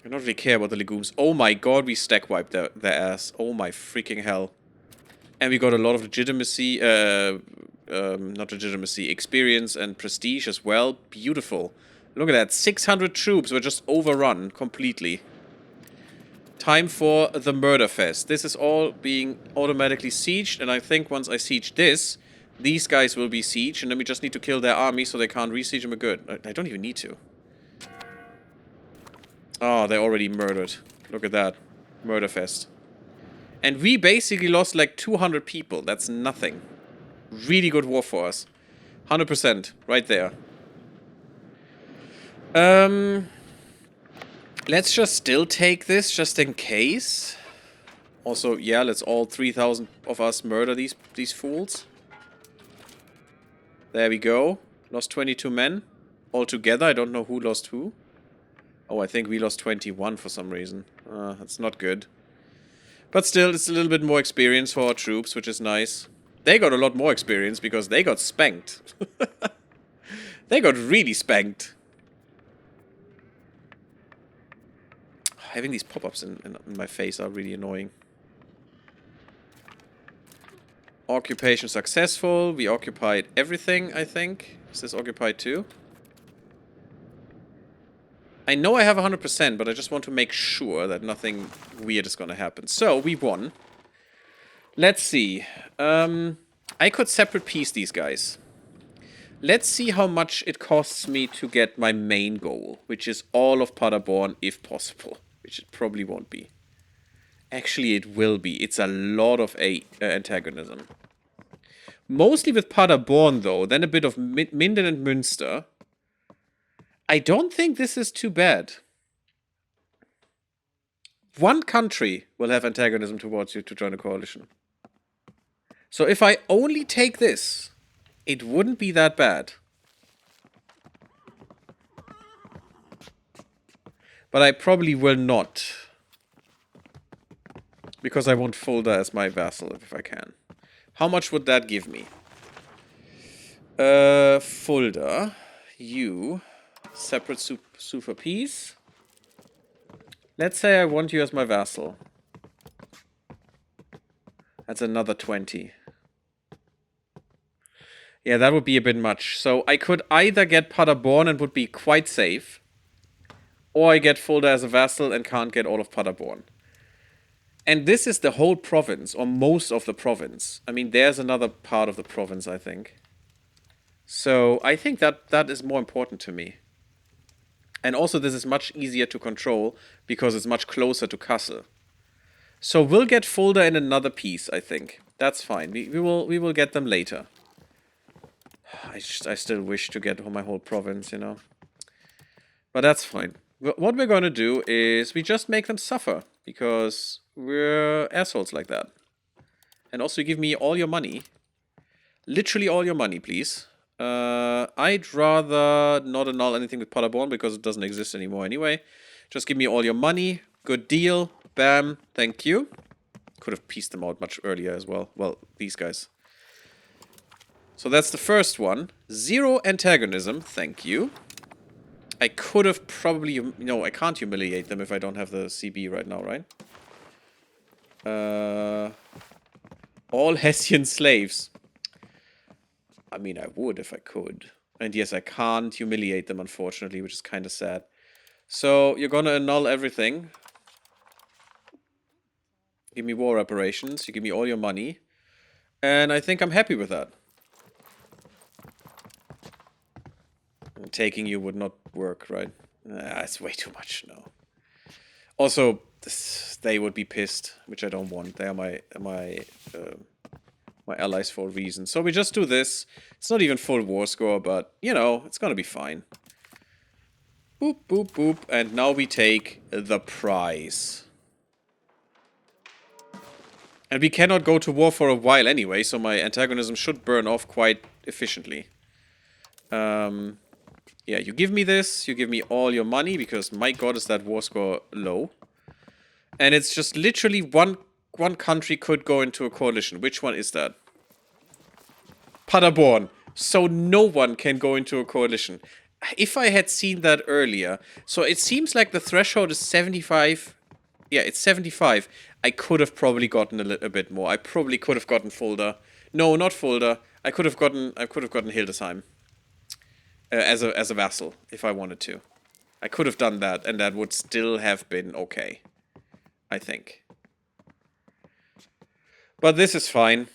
I don't really care about the legumes. Oh my god, we stack wiped their ass. Oh my freaking hell. And we got a lot of legitimacy, not legitimacy, experience and prestige as well. Beautiful. Look at that, 600 troops were just overrun completely. Time for the murder fest. This is all being automatically sieged, and I think once I siege this, these guys will be sieged, and then we just need to kill their army so they can't re-siege them good. I don't even need to. Oh, they already murdered. Look at that. Murder fest. And we basically lost like 200 people. That's nothing. Really good war for us. 100%. Right there. Let's just still take this, just in case. Also, yeah, let's all 3,000 of us murder these fools. There we go. Lost 22 men. Altogether, I don't know who lost who. Oh, I think we lost 21 for some reason. That's not good. But still, it's a little bit more experience for our troops, which is nice. They got a lot more experience because they got spanked. They got really spanked. Having these pop-ups in my face are really annoying. Occupation successful. We occupied everything, I think. Is this occupied too? I know I have 100%, but I just want to make sure that nothing weird is going to happen. So, we won. Let's see. I could separate piece these guys. Let's see how much it costs me to get my main goal, which is all of Paderborn, if possible. Which it probably won't be. Actually, it will be. It's a lot of antagonism. Mostly with Paderborn, though. Then a bit of Minden and Münster. I don't think this is too bad. One country will have antagonism towards you to join a coalition. So if I only take this, it wouldn't be that bad. But I probably will not. Because I want Fulda as my vassal, if I can. How much would that give me? Fulda. You... Separate super piece. Let's say I want you as my vassal. That's another 20. Yeah, that would be a bit much. So I could either get Paderborn and would be quite safe. Or I get Fulda as a vassal and can't get all of Paderborn. And this is the whole province, or most of the province. I mean, there's another part of the province, I think. So I think that is more important to me. And also this is much easier to control because it's much closer to Kassel. So we'll get Fulda in another piece, I think. That's fine. We will get them later. I still wish to get my whole province, you know. But that's fine. What we're going to do is we just make them suffer because we're assholes like that. And also give me all your money. Literally all your money, please. I'd rather not annul anything with Paderborn because it doesn't exist anymore anyway. Just give me all your money. Good deal. Bam. Thank you. Could have pieced them out much earlier as well. Well, these guys. So that's the first one. 0 antagonism. Thank you. I could have probably... No, I can't humiliate them if I don't have the CB right now, right? All Hessian slaves. I mean, I would if I could. And yes, I can't humiliate them, unfortunately, which is kind of sad. So, you're gonna annul everything. Give me war reparations. You give me all your money. And I think I'm happy with that. And taking you would not work, right? It's way too much, no. Also, they would be pissed, which I don't want. They are my allies for a reason. So we just do this. It's not even full war score, but, you know, it's gonna be fine. Boop, boop, boop. And now we take the prize. And we cannot go to war for a while anyway, so my antagonism should burn off quite efficiently. Yeah, you give me this, you give me all your money, because my god is that war score low. And it's just literally one country could go into a coalition. Which one is that? Paderborn. So no one can go into a coalition. If I had seen that earlier, so it seems like the threshold is 75. Yeah, it's 75. I could have probably gotten a bit more. I probably could have gotten Fulda. No, not Fulda. I could have gotten Hildesheim as a vassal if I wanted to. I could have done that, and that would still have been okay, I think. But this is fine.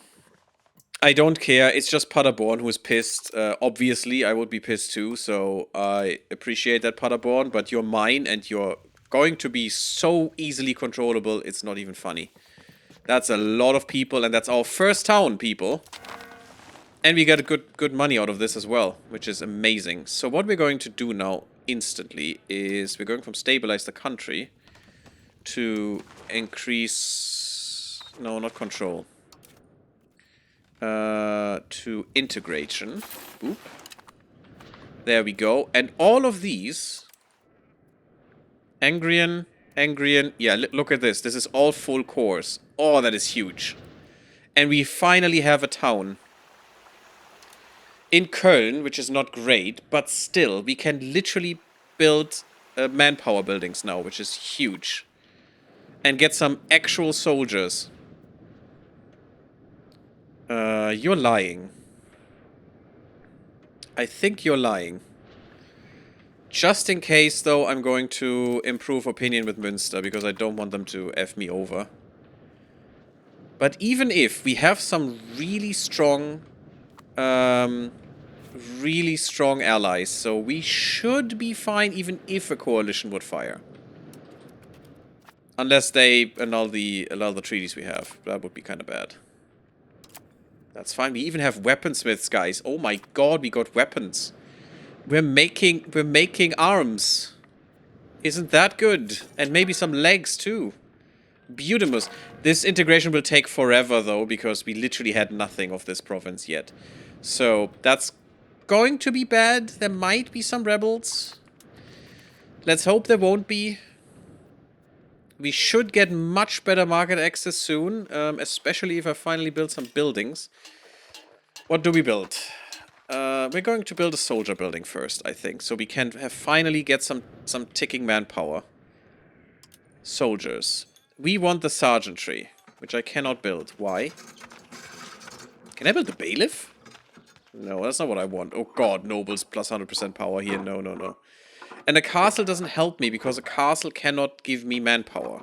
I don't care. It's just Paderborn who is pissed. Obviously, I would be pissed too, so I appreciate that, Paderborn, but you're mine and you're going to be so easily controllable, it's not even funny. That's a lot of people, and that's our first town, people. And we get good money out of this as well, which is amazing. So what we're going to do now instantly is we're going from stabilize the country to increase... No, not control. To integration. Oop. There we go. And all of these... Angrian. Yeah, look at this. This is all full cores. Oh, that is huge. And we finally have a town. In Köln, which is not great, but still, we can literally build manpower buildings now, which is huge. And get some actual soldiers. You're lying. I think you're lying. Just in case, though, I'm going to improve opinion with Münster, because I don't want them to F me over. But even if we have some really strong allies, so we should be fine even if a coalition would fire. Unless they annul the treaties we have. That would be kind of bad. That's fine. We even have weaponsmiths, guys. Oh my god, we got weapons. We're making arms. Isn't that good? And maybe some legs too. Beautiful. This integration will take forever though, because we literally had nothing of this province yet. So that's going to be bad. There might be some rebels. Let's hope there won't be. We should get much better market access soon, especially if I finally build some buildings. What do we build? We're going to build a soldier building first, I think, so we can finally get some ticking manpower. Soldiers. We want the sergeantry, which I cannot build. Why? Can I build the bailiff? No, that's not what I want. Oh god, nobles plus 100% power here. No, no, no. And a castle doesn't help me, because a castle cannot give me manpower.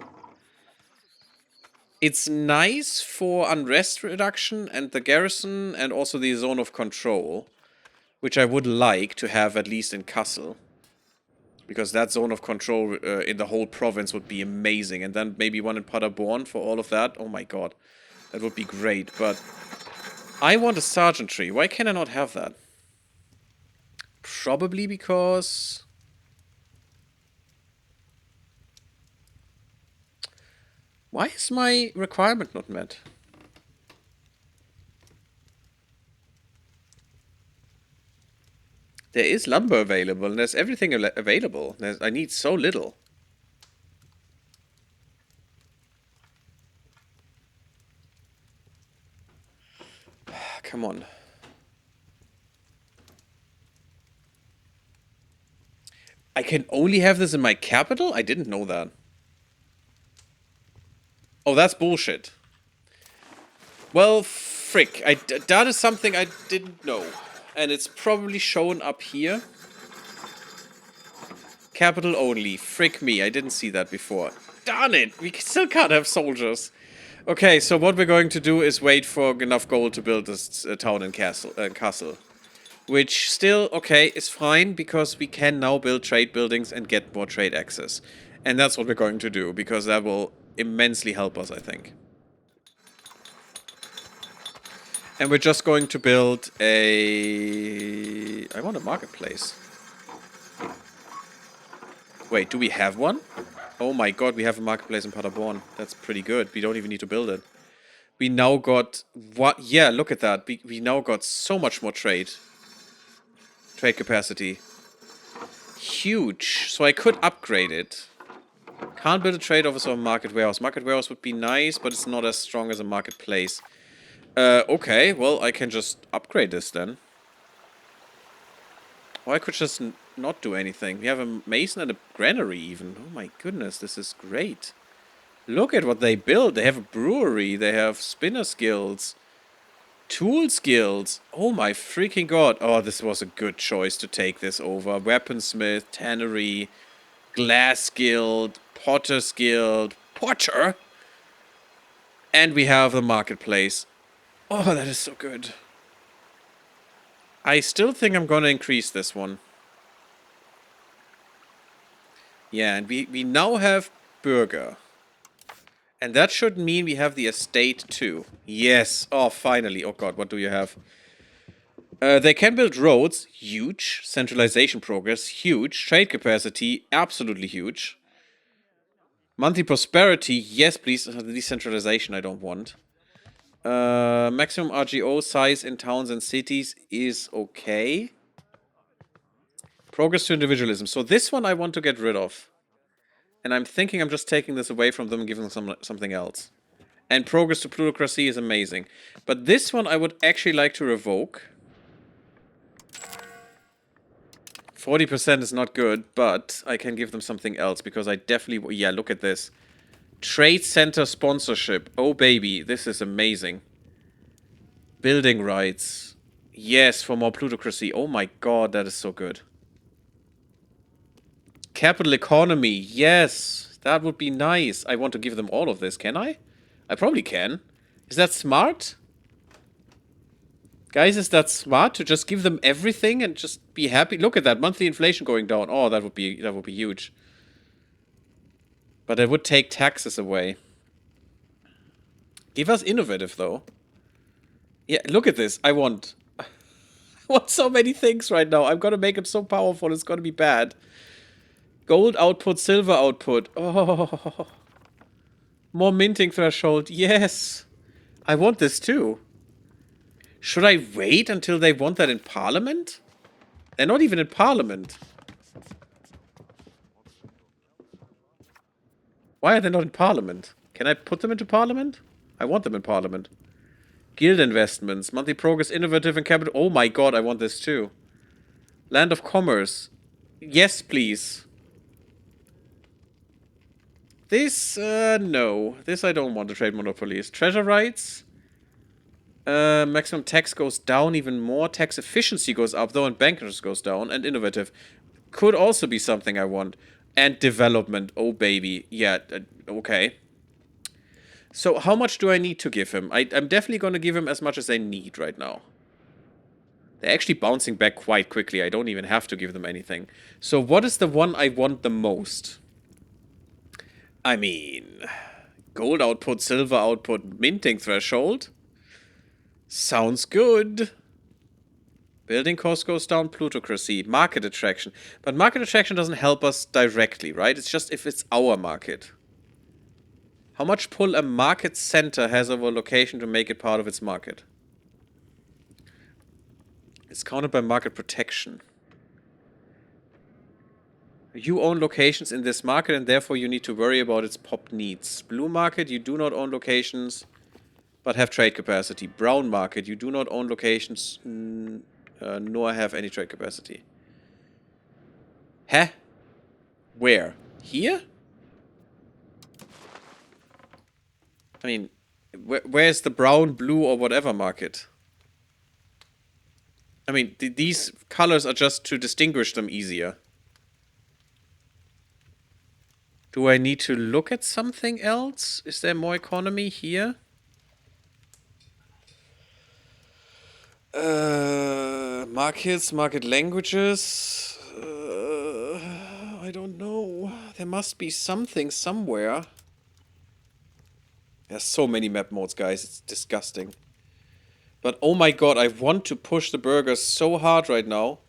It's nice for unrest reduction and the garrison and also the zone of control, which I would like to have at least in Kassel. Because that zone of control in the whole province would be amazing. And then maybe one in Paderborn for all of that. Oh my god. That would be great. But I want a sergeantry. Why can I not have that? Probably because... Why is my requirement not met? There is lumber available, and there's everything available. I need so little. Come on. I can only have this in my capital? I didn't know that. Oh, that's bullshit. Well, frick. That is something I didn't know. And it's probably shown up here. Capital only. Frick me. I didn't see that before. Darn it. We still can't have soldiers. Okay, so what we're going to do is wait for enough gold to build this town and castle. Which still, okay, is fine, because we can now build trade buildings and get more trade access. And that's what we're going to do, because that will immensely help us, I think. And we're just going to build a... I want a marketplace. Wait, do we have one? Oh my god, we have a marketplace in Paderborn. That's pretty good. We don't even need to build it. We now got... What? Yeah, look at that. We now got so much more trade. Trade capacity. Huge. So I could upgrade it. Can't build a trade office or a market warehouse. Market warehouse would be nice, but it's not as strong as a marketplace. Okay, well, I can just upgrade this then. Or I could just not do anything. We have a mason and a granary even. Oh my goodness, this is great. Look at what they build. They have a brewery. They have spinner skills. Tool skills. Oh my freaking god. Oh, this was a good choice to take this over. Weaponsmith, tannery, glass guild, potter's guild. Potter? And we have the marketplace. Oh, that is so good. I still think I'm gonna increase this one. Yeah, and we now have Bürger. And that should mean we have the estate too. Yes. Oh, finally. Oh god, what do you have? They can build roads. Huge. Centralization progress. Huge. Trade capacity. Absolutely huge. Monthly prosperity. Yes, please. Decentralization I don't want. Maximum RGO size in towns and cities is okay. Progress to individualism. So this one I want to get rid of. And I'm thinking I'm just taking this away from them and giving them something else. And progress to plutocracy is amazing. But this one I would actually like to revoke. 40% is not good, but I can give them something else because I definitely... Yeah, look at this. Trade center sponsorship. Oh, baby. This is amazing. Building rights. Yes, for more plutocracy. Oh my god, that is so good. Capital economy. Yes, that would be nice. I want to give them all of this. Can I? I probably can. Is that smart? Guys, is that smart to just give them everything and just be happy? Look at that. Monthly inflation going down. Oh, that would be huge. But it would take taxes away. Give us innovative, though. Yeah, look at this. I want so many things right now. I'm gonna make them so powerful. It's gonna be bad. Gold output, silver output. Oh. More minting threshold. Yes. I want this too. Should I wait until they want that in Parliament? They're not even in Parliament. Why are they not in Parliament? Can I put them into Parliament? I want them in Parliament. Guild investments. Monthly progress, innovative and capital. Oh my god, I want this too. Land of commerce. Yes, please. This, no. This I don't want to trade monopolies. Treasure rights. Maximum tax goes down even more. Tax efficiency goes up, though, and bankers goes down. And innovative. Could also be something I want. And development. Oh, baby. Yeah, okay. So, how much do I need to give him? I'm definitely going to give him as much as I need right now. They're actually bouncing back quite quickly. I don't even have to give them anything. So, what is the one I want the most? I mean, gold output, silver output, minting threshold. Sounds good. Building cost goes down, plutocracy, market attraction. But market attraction doesn't help us directly, right? It's just if it's our market. How much pull a market center has over a location to make it part of its market? It's counted by market protection. You own locations in this market and therefore you need to worry about its pop needs. Blue market, you do not own locations but have trade capacity. Brown market, you do not own locations nor have any trade capacity. Huh? Where? Here? I mean, where's the brown, blue or whatever market? I mean, these colors are just to distinguish them easier. Do I need to look at something else? Is there more economy here? Markets, market languages. I don't know. There must be something somewhere. There's so many map modes, guys. It's disgusting. But oh my god, I want to push the burgers so hard right now.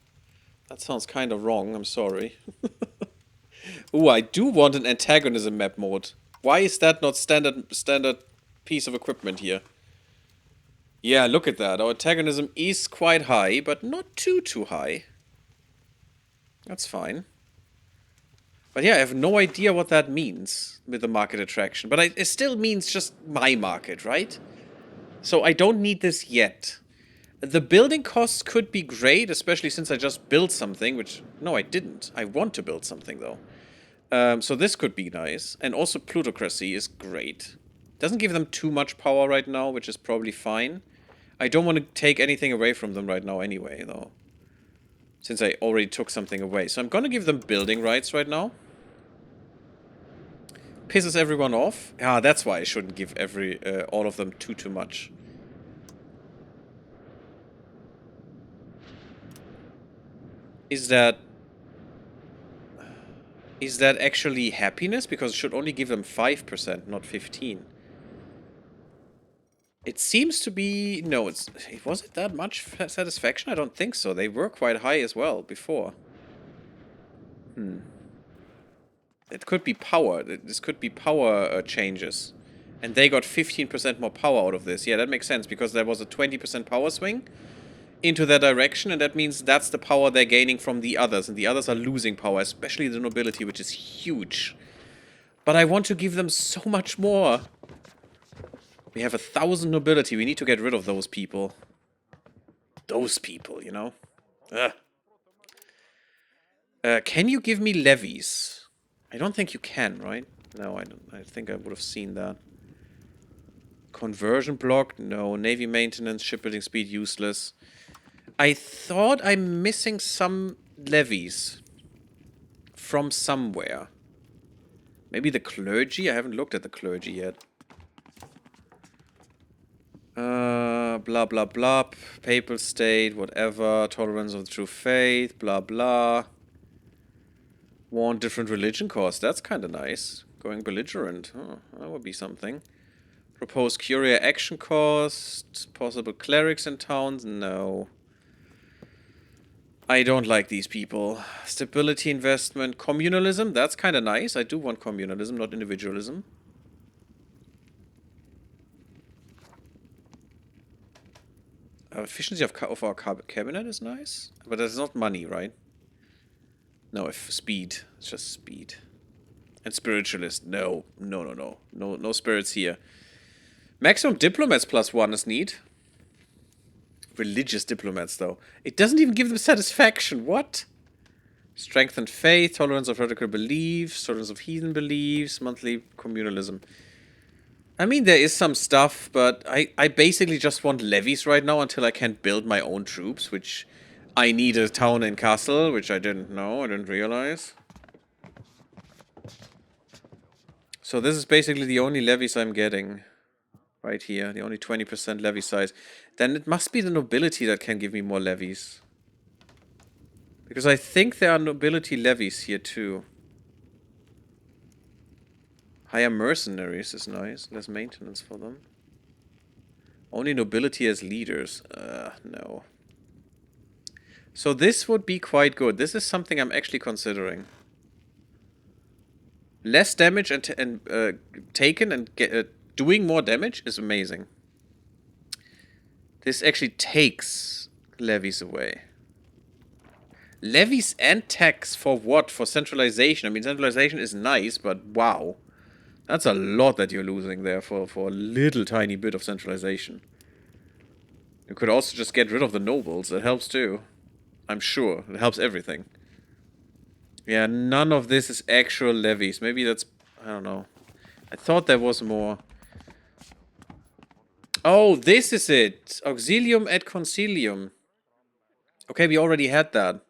That sounds kind of wrong. I'm sorry. Ooh, I do want an antagonism map mode. Why is that not standard piece of equipment here? Yeah, look at that. Our antagonism is quite high, but not too high. That's fine. But yeah, I have no idea what that means with the market attraction. But it still means just my market, right? So I don't need this yet. The building costs could be great, especially since I just built something, which... No, I didn't. I want to build something, though. So this could be nice. And also plutocracy is great. Doesn't give them too much power right now, which is probably fine. I don't want to take anything away from them right now anyway, though. Since I already took something away. So I'm gonna give them building rights right now. Pisses everyone off. Ah, that's why I shouldn't give all of them too much. Is that actually happiness? Because it should only give them 5%, not 15. It seems to be... No, was it that much satisfaction? I don't think so. They were quite high as well before. It could be power. This could be power changes. And they got 15% more power out of this. Yeah, that makes sense, because there was a 20% power swing into that direction, and that means that's the power they're gaining from the others, and the others are losing power, especially the nobility, which is huge. But I want to give them so much more. We have 1,000 nobility. We need to get rid of those people. Those people, you know? Ugh. Can you give me levies? I don't think you can, right? No, I don't. I think I would have seen that. Conversion block? No. Navy maintenance, shipbuilding speed, useless. I thought I'm missing some levies from somewhere. Maybe the clergy? I haven't looked at the clergy yet. Blah, blah, blah. Papal state, whatever. Tolerance of the true faith, blah, blah. Want different religion cost. That's kind of nice. Going belligerent. Oh, that would be something. Proposed courier action cost. Possible clerics in towns? No. I don't like these people. Stability investment. Communalism? That's kind of nice. I do want communalism, not individualism. Efficiency of our cabinet is nice. But that's not money, right? No, speed. It's just speed. And spiritualist. No. No spirits here. Maximum diplomats +1 is neat. Religious diplomats, though. It doesn't even give them satisfaction. What? Strengthened faith, tolerance of heretical beliefs, tolerance of heathen beliefs, monthly communalism. I mean, there is some stuff, but I basically just want levies right now until I can build my own troops, which I need a town and castle, which I didn't know, I didn't realize. So this is basically the only levies I'm getting. Right here, the only 20% levy size. Then it must be the nobility that can give me more levies. Because I think there are nobility levies here too. Hire mercenaries is nice. Less maintenance for them. Only nobility as leaders. No. So this would be quite good. This is something I'm actually considering. Less damage and taken and doing more damage is amazing. This actually takes levies away. Levies and tax for what? For centralization. I mean, centralization is nice, but wow. That's a lot that you're losing there for a little tiny bit of centralization. You could also just get rid of the nobles. That helps too. I'm sure. It helps everything. Yeah, none of this is actual levies. Maybe that's... I don't know. I thought there was more. Oh, this is it. Auxilium et concilium. Okay, we already had that.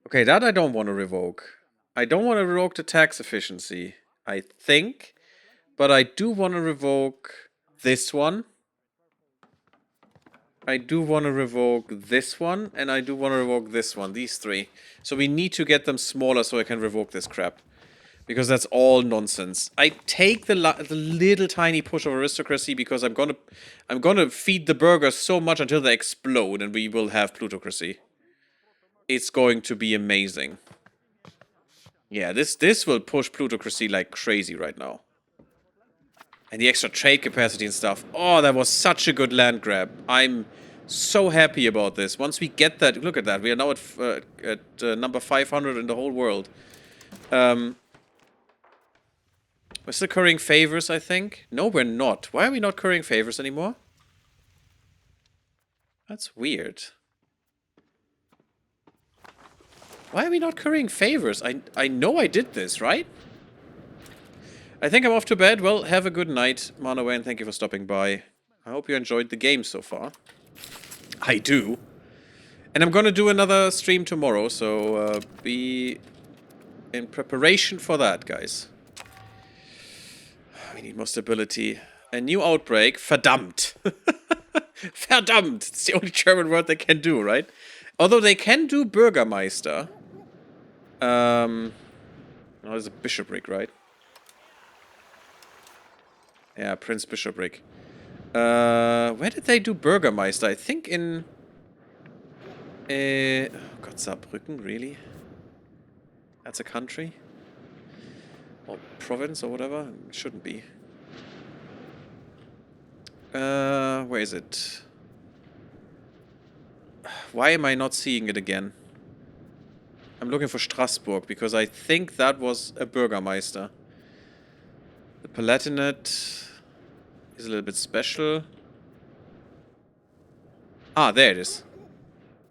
Okay, that I don't want to revoke. I don't want to revoke the tax efficiency, I think. But I do want to revoke this one. I do want to revoke this one. And I do want to revoke this one. These three. So we need to get them smaller so I can revoke this crap. Because that's all nonsense. I take the little tiny push of aristocracy because I'm gonna feed the burgers so much until they explode and we will have plutocracy. It's going to be amazing. Yeah, this will push plutocracy like crazy right now. And the extra trade capacity and stuff. Oh, that was such a good land grab. I'm So happy about this. Once we get that, look at that. We are now at number 500 in the whole world. We're still currying favors, I think. No, we're not. Why are we not currying favors anymore? That's weird. Why are we not currying favors? I know I did this, right? I think I'm off to bed. Well, have a good night, Manoe, and thank you for stopping by. I hope you enjoyed the game so far. I do. And I'm gonna do another stream tomorrow, so be in preparation for that, guys. We need more stability. A new outbreak. Verdammt. Verdammt. It's the only German word they can do, right? Although they can do Bürgermeister. Oh, there's a bishopric, right? Yeah, Prince Bishopric. Where did they do Bürgermeister? I think in... oh God, Saarbrücken, really? That's a country? Or province or whatever? It shouldn't be. Where is it? Why am I not seeing it again? I'm looking for Strasbourg, because I think that was a Bürgermeister. The Palatinate is a little bit special. Ah, there it is.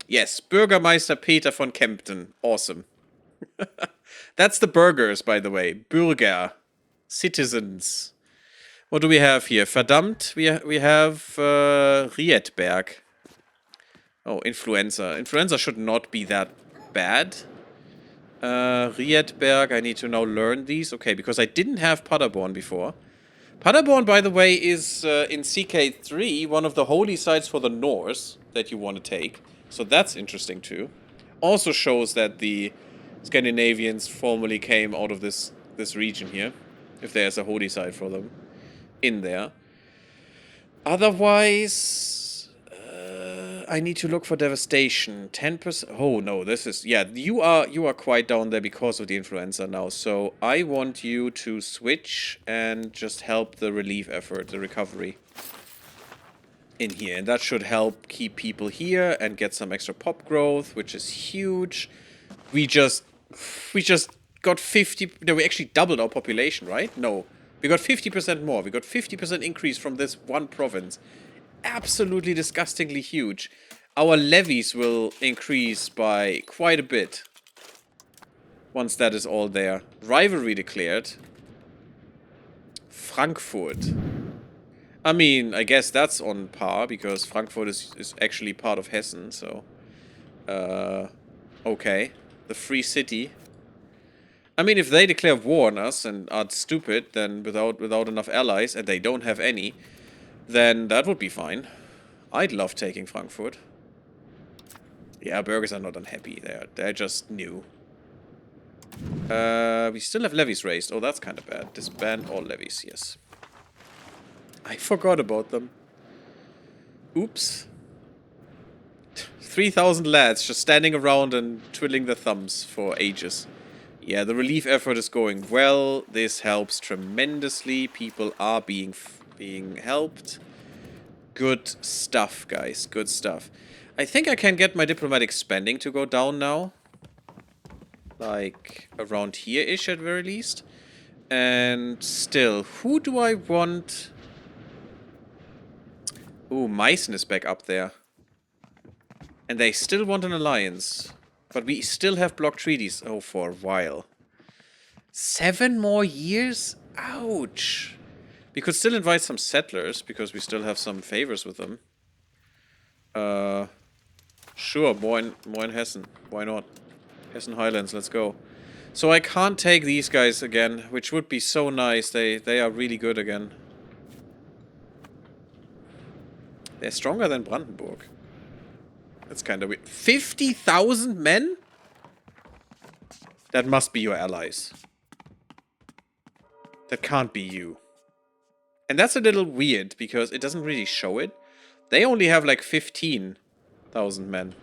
Yes, Bürgermeister Peter von Kempten. Awesome. That's the burgers, by the way. Bürger. Citizens. What do we have here? Verdammt, we have Rietberg. Oh, Influenza. Influenza should not be that bad. Rietberg, I need to now learn these. Okay, because I didn't have Paderborn before. Paderborn, by the way, is in CK3 one of the holy sites for the Norse that you want to take. So that's interesting too. Also shows that the Scandinavians formerly came out of this region here. If there's a holy site for them in there. Otherwise, I need to look for devastation. 10%. Oh no, this is, yeah. You are quite down there because of the influenza now. So I want you to switch and just help the relief effort, the recovery in here, and that should help keep people here and get some extra pop growth, which is huge. We just got 50. No, we actually doubled our population, right? No. We got 50% more. We got 50% increase from this one province. Absolutely disgustingly huge. Our levies will increase by quite a bit once that is all there. Rivalry declared. Frankfurt. I mean, I guess that's on par, because Frankfurt is actually part of Hessen, so... okay. The free city. I mean, if they declare war on us and are stupid, then without enough allies, and they don't have any, then that would be fine. I'd love taking Frankfurt. Yeah, burghers are not unhappy. They're just new. We still have levies raised. Oh, that's kind of bad. Disband all levies, yes. I forgot about them. Oops. 3,000 lads just standing around and twiddling their thumbs for ages. Yeah, the relief effort is going well. This helps tremendously. People are being helped. Good stuff, guys. Good stuff. I think I can get my diplomatic spending to go down now. Like, around here-ish at very least. And still, who do I want? Ooh, Meissen is back up there. And they still want an alliance. But we still have blocked treaties. Oh, for a while. 7 more years? Ouch. We could still invite some settlers, because we still have some favors with them. Sure, more in Hessen. Why not? Hessen Highlands, let's go. So I can't take these guys again, which would be so nice. They are really good again. They're stronger than Brandenburg. That's kind of weird. 50,000 men? That must be your allies. That can't be you. And that's a little weird, because it doesn't really show it. They only have like 15,000 men.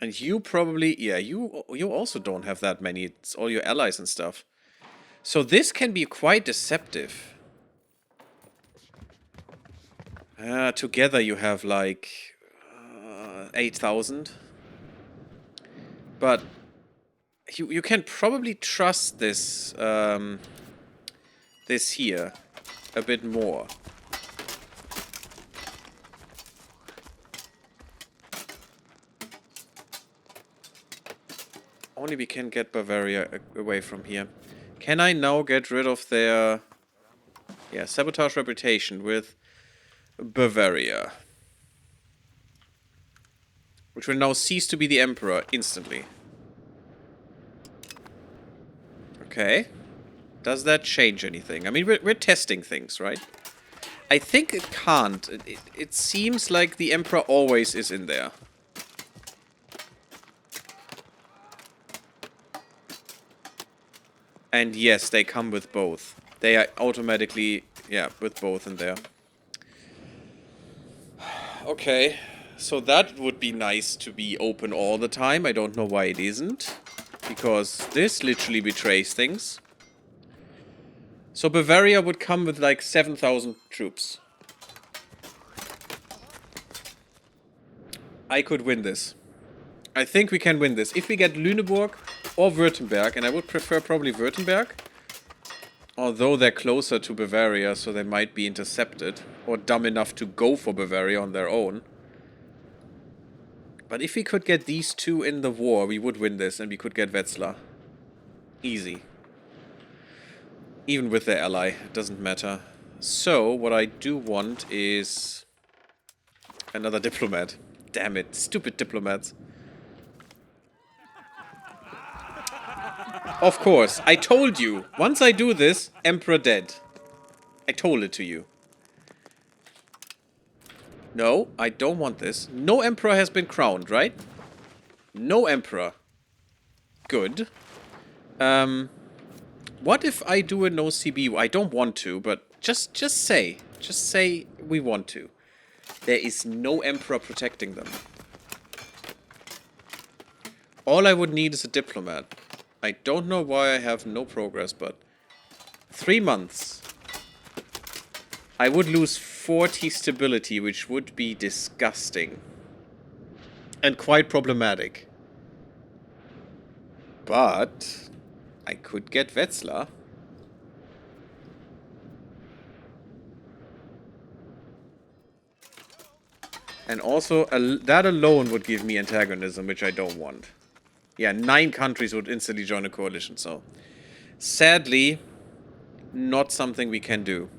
And you probably... Yeah, you also don't have that many. It's all your allies and stuff. So this can be quite deceptive. Together you have like 8,000. But you can probably trust this this here a bit more. Only we can get Bavaria away from here. Can I now get rid of their sabotage reputation with Bavaria? Which will now cease to be the Emperor instantly. Okay. Does that change anything? I mean, we're testing things, right? I think it can't. It seems like the Emperor always is in there. And yes, they come with both. They are automatically, with both in there. Okay, so that would be nice to be open all the time. I don't know why it isn't. Because this literally betrays things. So Bavaria would come with like 7,000 troops. I could win this. I think we can win this. If we get Lüneburg or Württemberg, and I would prefer probably Württemberg. Although they're closer to Bavaria, so they might be intercepted. Or dumb enough to go for Bavaria on their own. But if we could get these two in the war, we would win this, and we could get Wetzlar. Easy. Even with their ally, it doesn't matter. So, what I do want is another diplomat. Damn it, stupid diplomats. Of course, I told you. Once I do this, Emperor dead. I told it to you. No, I don't want this. No Emperor has been crowned, right? No Emperor. Good. What if I do a no CB? I don't want to, but just say. Just say we want to. There is no Emperor protecting them. All I would need is a diplomat. I don't know why I have no progress, but 3 months. I would lose 40 stability, which would be disgusting. And quite problematic. But I could get Wetzlar. And also, that alone would give me antagonism, which I don't want. Yeah, 9 countries would instantly join a coalition, so... Sadly, not something we can do.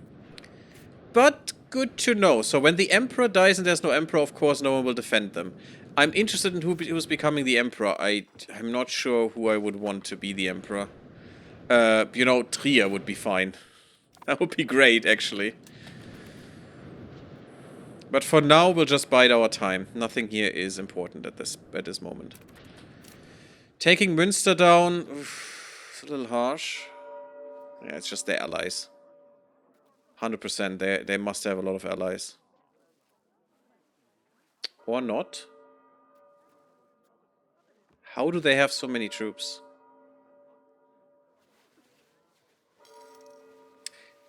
But good to know. So when the Emperor dies and there's no Emperor, of course no one will defend them. I'm interested in who's becoming the Emperor. I'm not sure who I would want to be the Emperor. You know, Trier would be fine. That would be great, actually. But for now, we'll just bide our time. Nothing here is important at this moment. Taking Münster down... It's a little harsh. Yeah, it's just their allies. 100%. They must have a lot of allies. Or not. How do they have so many troops?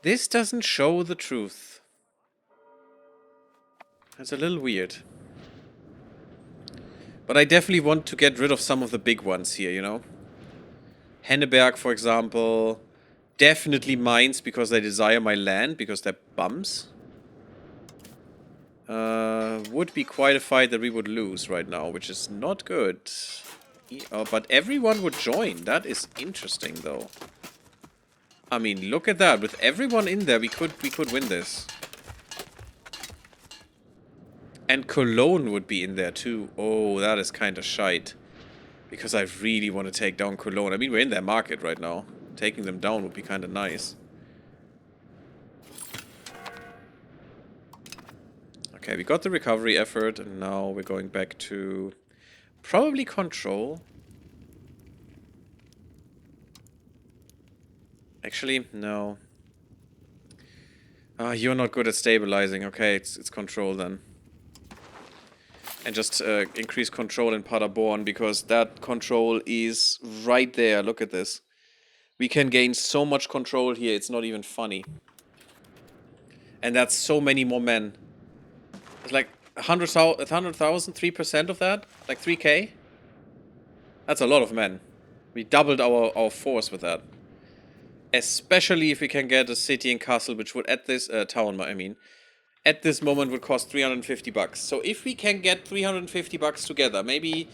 This doesn't show the truth. That's a little weird. But I definitely want to get rid of some of the big ones here, you know? Henneberg, for example. Definitely Mainz, because they desire my land, because they're bums. Would be quite a fight that we would lose right now, which is not good. But everyone would join. That is interesting, though. I mean, look at that. With everyone in there, we could win this. And Cologne would be in there, too. Oh, that is kind of shite. Because I really want to take down Cologne. I mean, we're in their market right now. Taking them down would be kind of nice. Okay, we got the recovery effort, and now we're going back to probably control. Actually, no. You're not good at stabilizing. Okay, it's control then. And just increase control in Paderborn, because that control is right there. Look at this. We can gain so much control here, it's not even funny. And that's so many more men. It's like 100,000, 3% of that? Like 3k? That's a lot of men. We doubled our force with that. Especially if we can get a city and castle, which would at this town, I mean, at this moment would cost 350 bucks. So if we can get 350 bucks together, maybe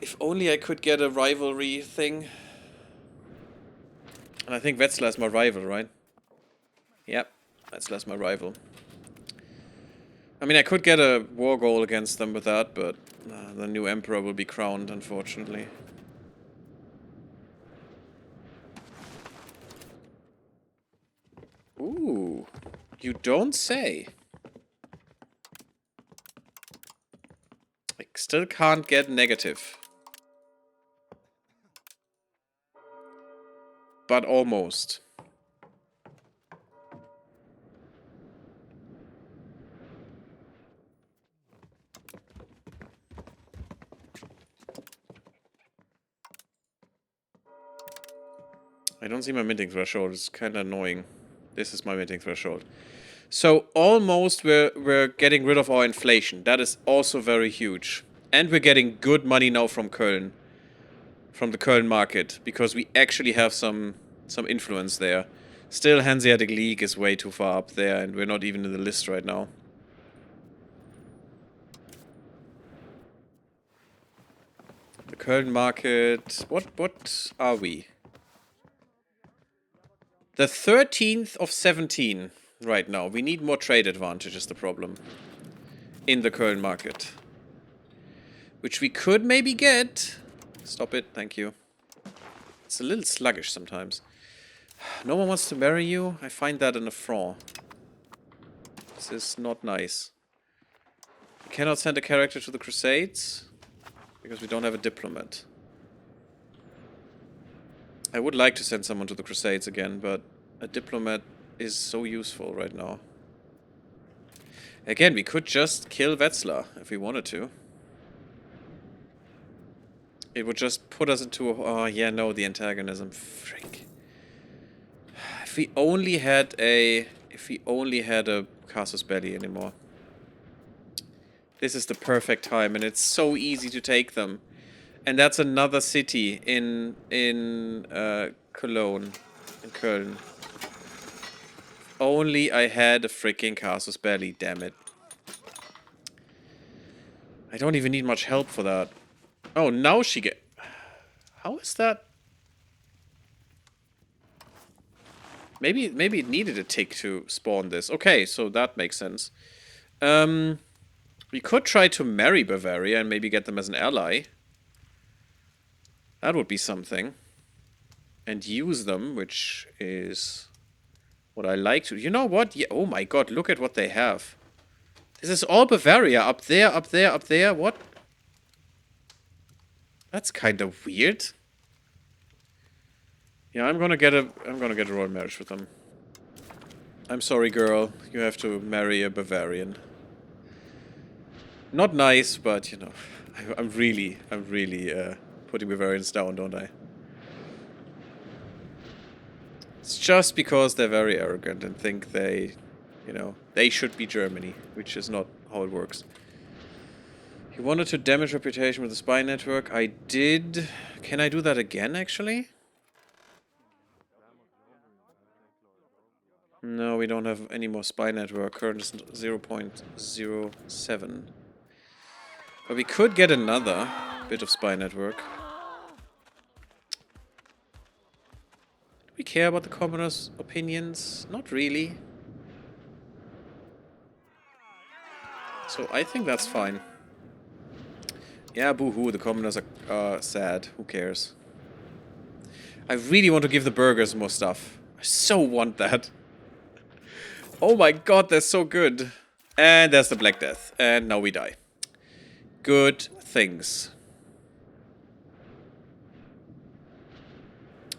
if only I could get a rivalry thing. And I think Wetzlar is my rival, right? Yep, Wetzlar is my rival. I mean, I could get a war goal against them with that, but the new emperor will be crowned, unfortunately. Ooh, you don't say. I still can't get negative. But almost. I don't see my minting threshold. It's kind of annoying. This is my minting threshold. So almost we're getting rid of our inflation. That is also very huge. And we're getting good money now from Köln. From the Köln market. Because we actually have some influence there. Still, Hanseatic League is way too far up there. And we're not even in the list right now. The Köln market... What are we? The 13th of 17 right now. We need more trade advantage is the problem. In the Köln market. Which we could maybe get. Stop it, thank you. It's a little sluggish sometimes. No one wants to marry you? I find that an affront. This is not nice. We cannot send a character to the Crusades. Because we don't have a diplomat. I would like to send someone to the Crusades again, but a diplomat is so useful right now. Again, we could just kill Wetzlar if we wanted to. It would just put us into a... Oh, yeah, no, the antagonism. Frick. If we only had a... If we only had a Casus Belli anymore. This is the perfect time, and it's so easy to take them. And that's another city in Cologne. In Köln. Only I had a freaking Casus Belli, damn it. I don't even need much help for that. Oh, now she get... How is that? Maybe it needed a tick to spawn this. Okay, so that makes sense. We could try to marry Bavaria and maybe get them as an ally. That would be something. And use them, which is what I like to... You know what? Yeah, oh my god, look at what they have. This is all Bavaria. Up there, up there, up there. What? That's kind of weird. Yeah, I'm gonna get a royal marriage with them. I'm sorry, girl. You have to marry a Bavarian. Not nice, but, you know, I'm really putting Bavarians down, don't I? It's just because they're very arrogant and think they, you know, they should be Germany, which is not how it works. You wanted to damage reputation with the spy network. I did. Can I do that again, actually? No, we don't have any more spy network. Current is 0.07. But we could get another bit of spy network. Do we care about the commoners' opinions? Not really. So I think that's fine. Yeah, boo-hoo, the commoners are sad. Who cares? I really want to give the burghers more stuff. I so want that. Oh my god, they're so good. And there's the Black Death. And now we die. Good things.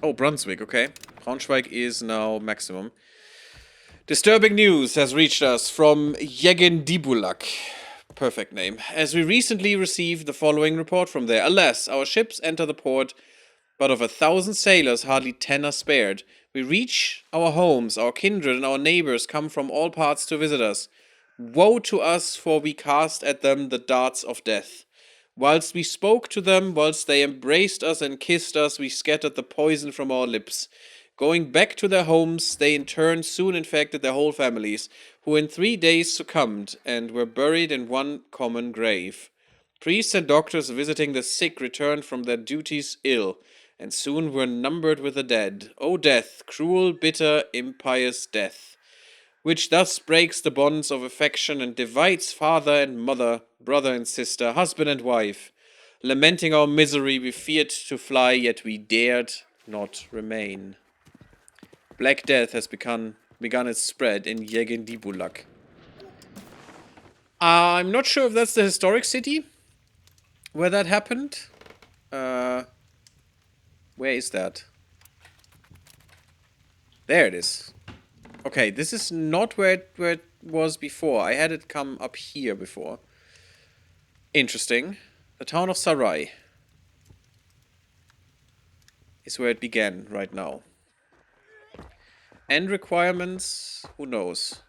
Oh, Brunswick, okay. Braunschweig is now maximum. Disturbing news has reached us from Yegin Dibulak. Perfect name. As we recently received the following report from there. Alas, our ships enter the port, but of 1,000 sailors, hardly 10 are spared. We reach our homes, our kindred and our neighbors come from all parts to visit us. Woe to us, for we cast at them the darts of death. Whilst we spoke to them, whilst they embraced us and kissed us, we scattered the poison from our lips. Going back to their homes, they in turn soon infected their whole families, who in 3 days succumbed and were buried in one common grave. Priests and doctors visiting the sick returned from their duties ill, and soon were numbered with the dead. O death, cruel, bitter, impious death, which thus breaks the bonds of affection and divides father and mother, brother and sister, husband and wife. Lamenting our misery, we feared to fly, yet we dared not remain. Black Death has begun its spread in Yegendibulak. I'm not sure if that's the historic city where that happened. Where is that? There it is. Okay, this is not where it was before. I had it come up here before. Interesting. The town of Sarai is where it began right now. End requirements, who knows?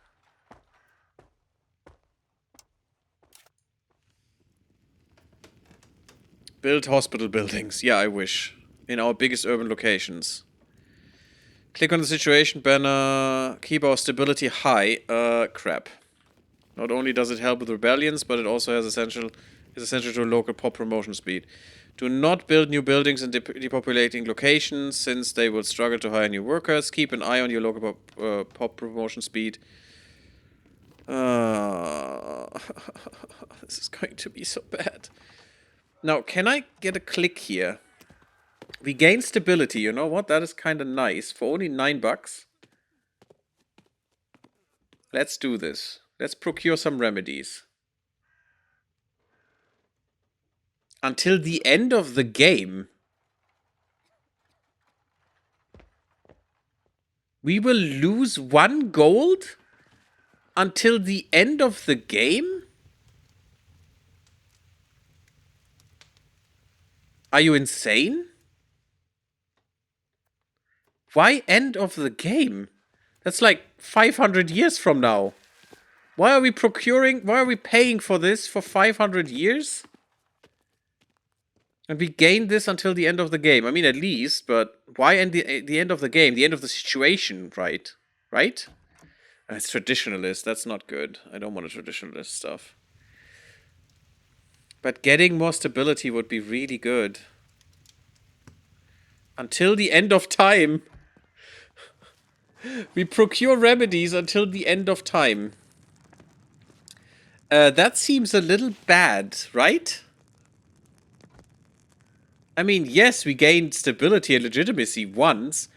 Build hospital buildings. Yeah, I wish. In our biggest urban locations. Click on the situation banner. Keep our stability high. Crap. Not only does it help with rebellions, but it also is essential to local pop promotion speed. Do not build new buildings in depopulating locations, since they will struggle to hire new workers. Keep an eye on your local pop promotion speed. This is going to be so bad. Now, can I get a click here? We gain stability, you know what? That is kind of nice. For only $9. Let's do this. Let's procure some remedies. Until the end of the game. We will lose 1 gold? Until the end of the game? Are you insane? Why end of the game? That's like 500 years from now. Why are we paying for this for 500 years? And we gain this until the end of the game. I mean, at least, but why end the end of the game? The end of the situation, right? Right? It's traditionalist. That's not good. I don't want a traditionalist stuff. But getting more stability would be really good. Until the end of time. We procure remedies until the end of time. That seems a little bad, right? I mean, yes, we gained stability and legitimacy once,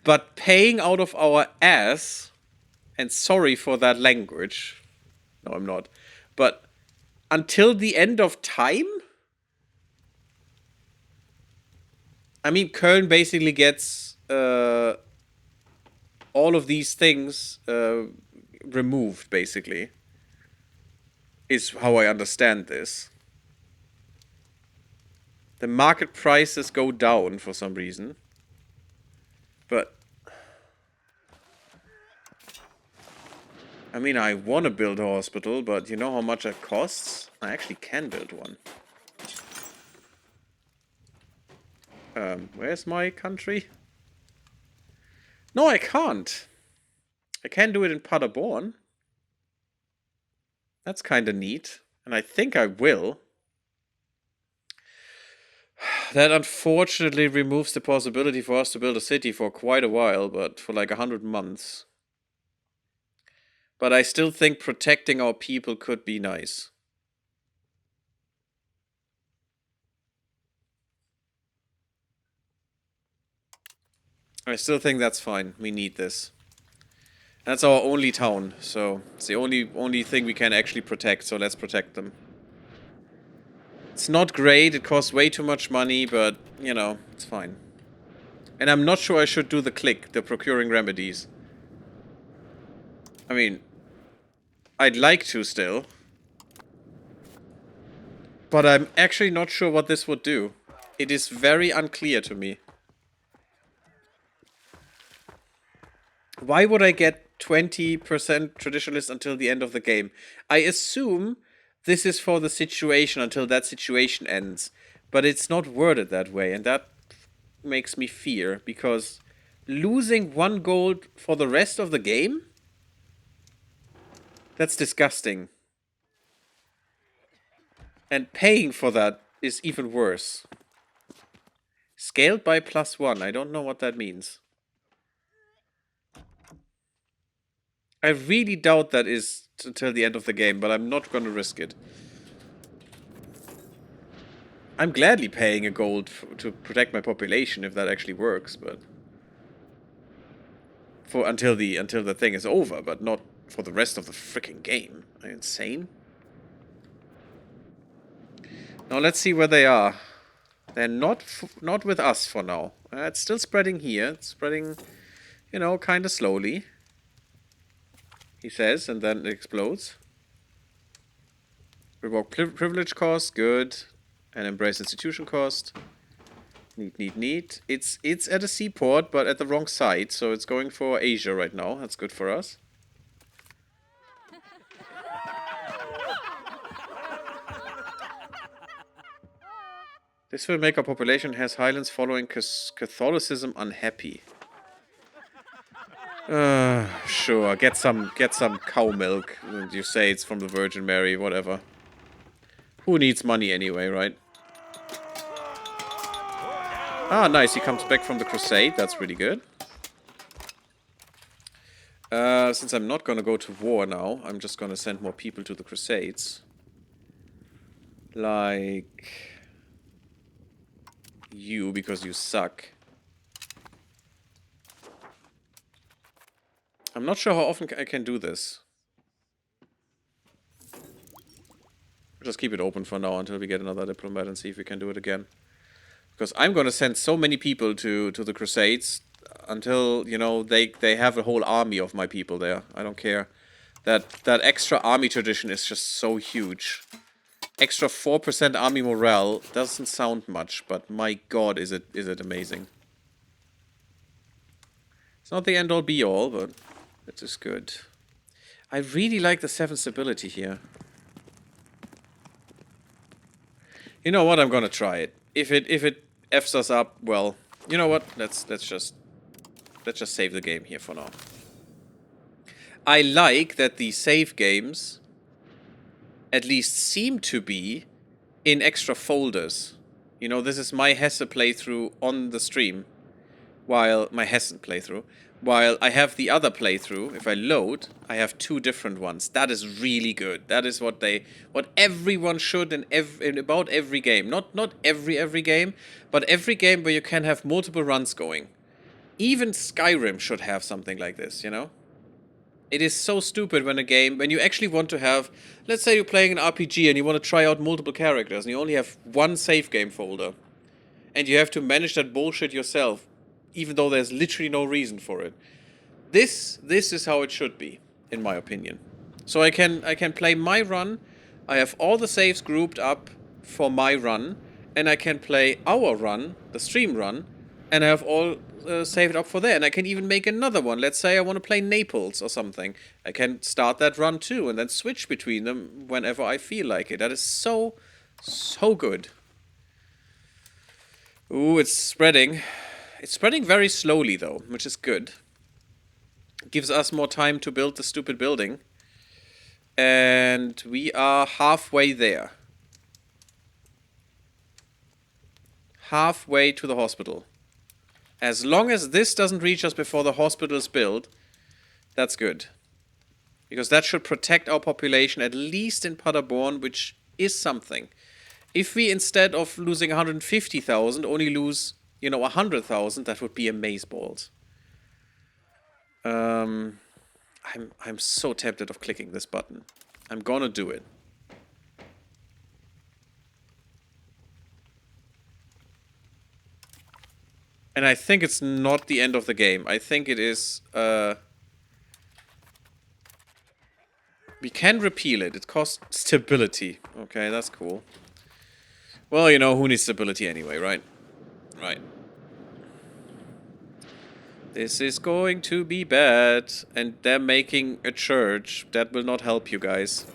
but paying out of our ass, and sorry for that language. No, I'm not. But until the end of time? I mean, Köln basically gets all of these things removed, basically. Is how I understand this. The market prices go down for some reason. But I mean, I want to build a hospital, but you know how much it costs? I actually can build one. Where's my country? No, I can't. I can do it in Paderborn. That's kind of neat. And I think I will. That unfortunately removes the possibility for us to build a city for quite a while, but for like 100 months. But I still think protecting our people could be nice. I still think that's fine. We need this. That's our only town, so it's the only thing we can actually protect, so let's protect them. It's not great, it costs way too much money, but, you know, it's fine. And I'm not sure I should do the procuring remedies. I mean, I'd like to still. But I'm actually not sure what this would do. It is very unclear to me. Why would I get 20% traditionalist until the end of the game? I assume this is for the situation until that situation ends. But it's not worded that way, and that makes me fear, because losing 1 gold for the rest of the game? That's disgusting. And paying for that is even worse. Scaled by +1. I don't know what that means. I really doubt that is until the end of the game, but I'm not gonna risk it. I'm gladly paying a gold to protect my population if that actually works, but for until the thing is over, but not for the rest of the freaking game. Are you insane? Now let's see where they are. They're not with us for now. It's still spreading here. It's spreading, you know, kind of slowly. He says, and then it explodes. Revoke privilege cost, good. And embrace institution cost. Neat. It's at a seaport, but at the wrong side, so it's going for Asia right now. That's good for us. This will make our population has Highlands following Catholicism unhappy. Sure. Get some cow milk. You say it's from the Virgin Mary, whatever. Who needs money anyway, right? Ah, nice. He comes back from the crusade. That's really good. Since I'm not gonna go to war now, I'm just gonna send more people to the crusades. Like you, because you suck. I'm not sure how often I can do this. Just keep it open for now until we get another diplomat and see if we can do it again. Because I'm gonna send so many people to the crusades until, you know, they have a whole army of my people there. I don't care. That extra army tradition is just so huge. Extra 4% army morale doesn't sound much, but my god, is it amazing. It's not the end-all be-all, but it is good. I really like the 7 stability here. You know what? I'm gonna try it. If it F's us up, well, you know what? Let's just save the game here for now. I like that the save games at least seem to be in extra folders. You know, this is my Hesse playthrough on the stream, while my Hessen playthrough, while I have the other playthrough. If I load, I have 2 different ones. That is really good. That is what everyone should in about every game. Not every game, but every game where you can have multiple runs going. Even Skyrim should have something like this, you know? It is so stupid when when you actually want to have, let's say you're playing an RPG and you want to try out multiple characters and you only have one save game folder. And you have to manage that bullshit yourself, even though there's literally no reason for it. This is how it should be, in my opinion. So I can play my run, I have all the saves grouped up for my run, and I can play our run, the stream run, and I have all saved up for there. And I can even make another one. Let's say I want to play Naples or something. I can start that run too, and then switch between them whenever I feel like it. That is so good. Ooh, it's spreading. It's spreading very slowly, though, which is good. It gives us more time to build the stupid building. And we are halfway there. Halfway to the hospital. As long as this doesn't reach us before the hospital is built, that's good. Because that should protect our population, at least in Paderborn, which is something. If we, instead of losing 150,000, only lose, you know, 100,000, that would be amazeballs. I'm so tempted of clicking this button. I'm gonna do it. And I think it's not the end of the game. I think it is, we can repeal it. It costs stability. Okay, that's cool. Well, you know, who needs stability anyway, right? Right. This is going to be bad. And they're making a church. That will not help you guys.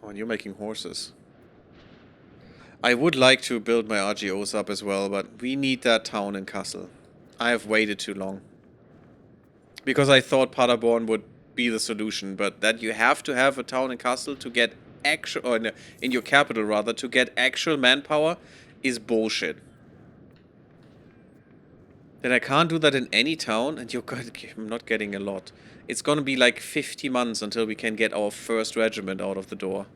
Oh, and you're making horses. I would like to build my RGOs up as well, but we need that town in Kassel. I have waited too long. Because I thought Paderborn would be the solution, but that you have to have a town in Kassel to get actual, or in your capital rather, to get actual manpower is bullshit. That I can't do that in any town, and I'm not getting a lot. It's gonna be like 50 months until we can get our first regiment out of the door.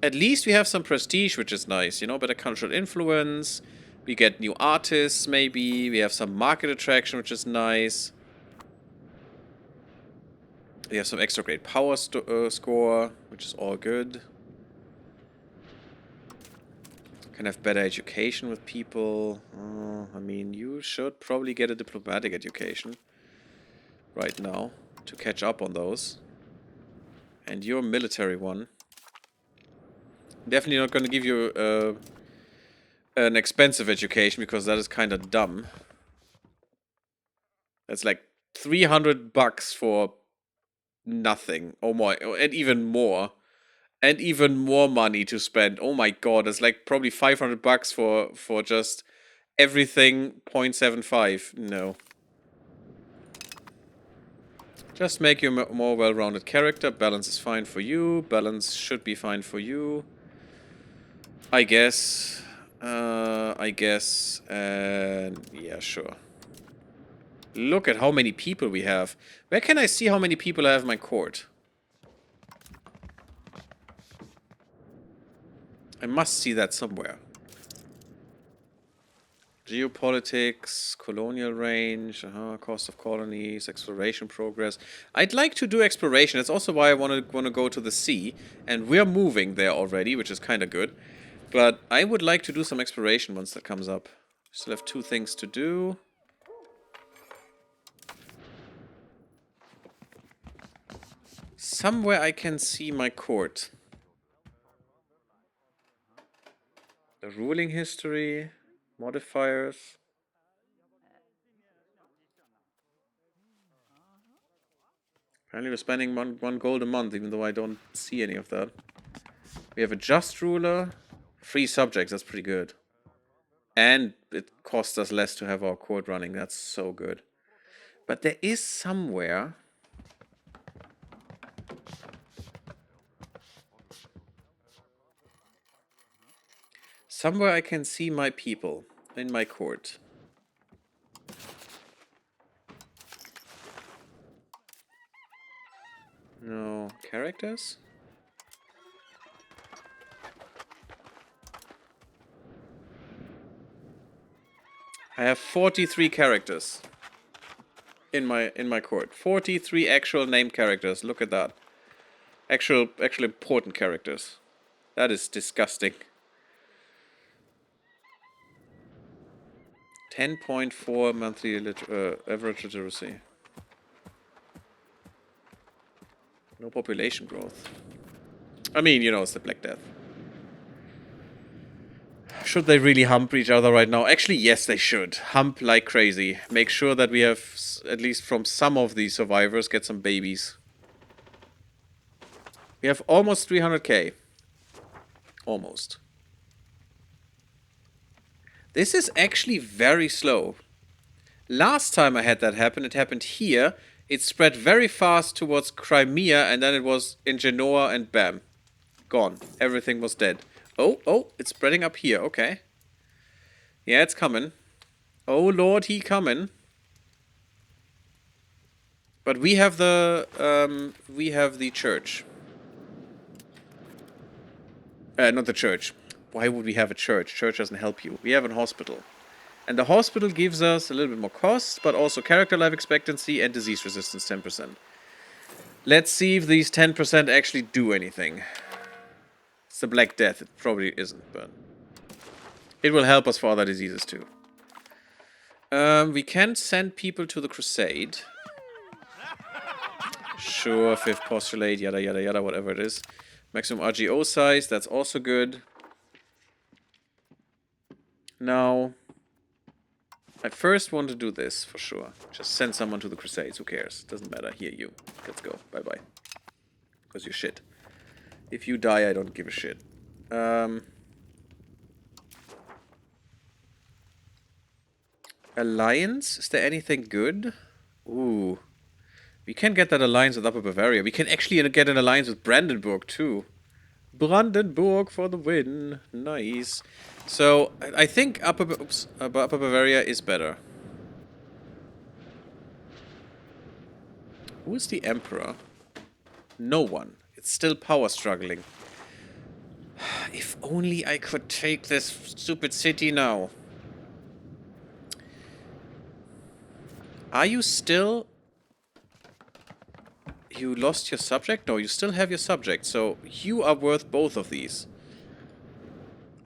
At least we have some prestige, which is nice, you know, better cultural influence. We get new artists, maybe. We have some market attraction, which is nice. We have some extra great power score, which is all good. Can have better education with people. I mean, you should probably get a diplomatic education right now to catch up on those. And your military one. Definitely not going to give you an expensive education because that is kind of dumb. That's like $300 for nothing. Oh my, and even more. And even more money to spend. Oh my god, it's like probably $500 for just everything 0.75. No. Just make you a more well-rounded character. Balance is fine for you. Balance should be fine for you. I guess. And yeah, sure. Look at how many people we have. Where can I see how many people I have in my court? I must see that somewhere. Geopolitics, colonial range, cost of colonies, exploration progress. I'd like to do exploration. That's also why I want to go to the sea. And we're moving there already, which is kind of good. But I would like to do some exploration once that comes up. Still have 2 things to do. Somewhere I can see my court. The ruling history, modifiers. Apparently we're spending one gold a month, even though I don't see any of that. We have a just ruler. 3 subjects, that's pretty good. And it costs us less to have our court running, that's so good. But there is somewhere... Somewhere I can see my people in my court. No, characters? I have 43 characters in my court. 43 actual named characters. Look at that. Actual important characters. That is disgusting. 10.4 monthly average literacy. No population growth. I mean, you know, it's the Black Death. Should they really hump each other right now? Actually, yes, they should. Hump like crazy. Make sure that we have, at least from some of these survivors, get some babies. We have almost 300k. Almost. This is actually very slow. Last time I had that happen, it happened here. It spread very fast towards Crimea, and then it was in Genoa, and bam. Gone. Everything was dead. Oh, it's spreading up here. Okay. Yeah, it's coming. Oh, Lord, he coming. But we have the church. Not the church. Why would we have a church? Church doesn't help you. We have a hospital. And the hospital gives us a little bit more cost, but also character life expectancy and disease resistance 10%. Let's see if these 10% actually do anything. It's the Black Death. It probably isn't, but it will help us for other diseases too. We can send people to the crusade. Sure, 5th postulate, yada yada yada, whatever it is. Maximum RGO size, that's also good. Now, I first want to do this, for sure. Just send someone to the Crusades, who cares? Doesn't matter. Here, you. Let's go. Bye-bye. Because you're shit. If you die, I don't give a shit. Alliance? Is there anything good? Ooh. We can get that alliance with Upper Bavaria. We can actually get an alliance with Brandenburg, too. Brandenburg for the win. Nice. So, I think Upper Bavaria is better. Who is the Emperor? No one. It's still power struggling. If only I could take this stupid city now. Are you still... You lost your subject? No, you still have your subject, so you are worth both of these.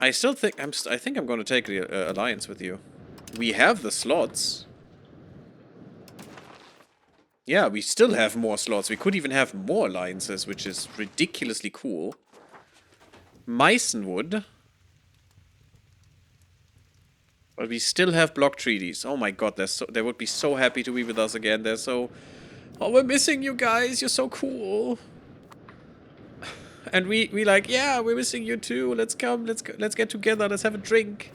I still think I think I'm going to take the alliance with you. We have the slots. Yeah, we still have more slots. We could even have more alliances, which is ridiculously cool. Meissen would. But we still have block treaties. Oh my god, they would be so happy to be with us again. They're so... Oh, we're missing you guys. You're so cool. And we like, yeah, we're missing you too. Let's come. Let's get together. Let's have a drink.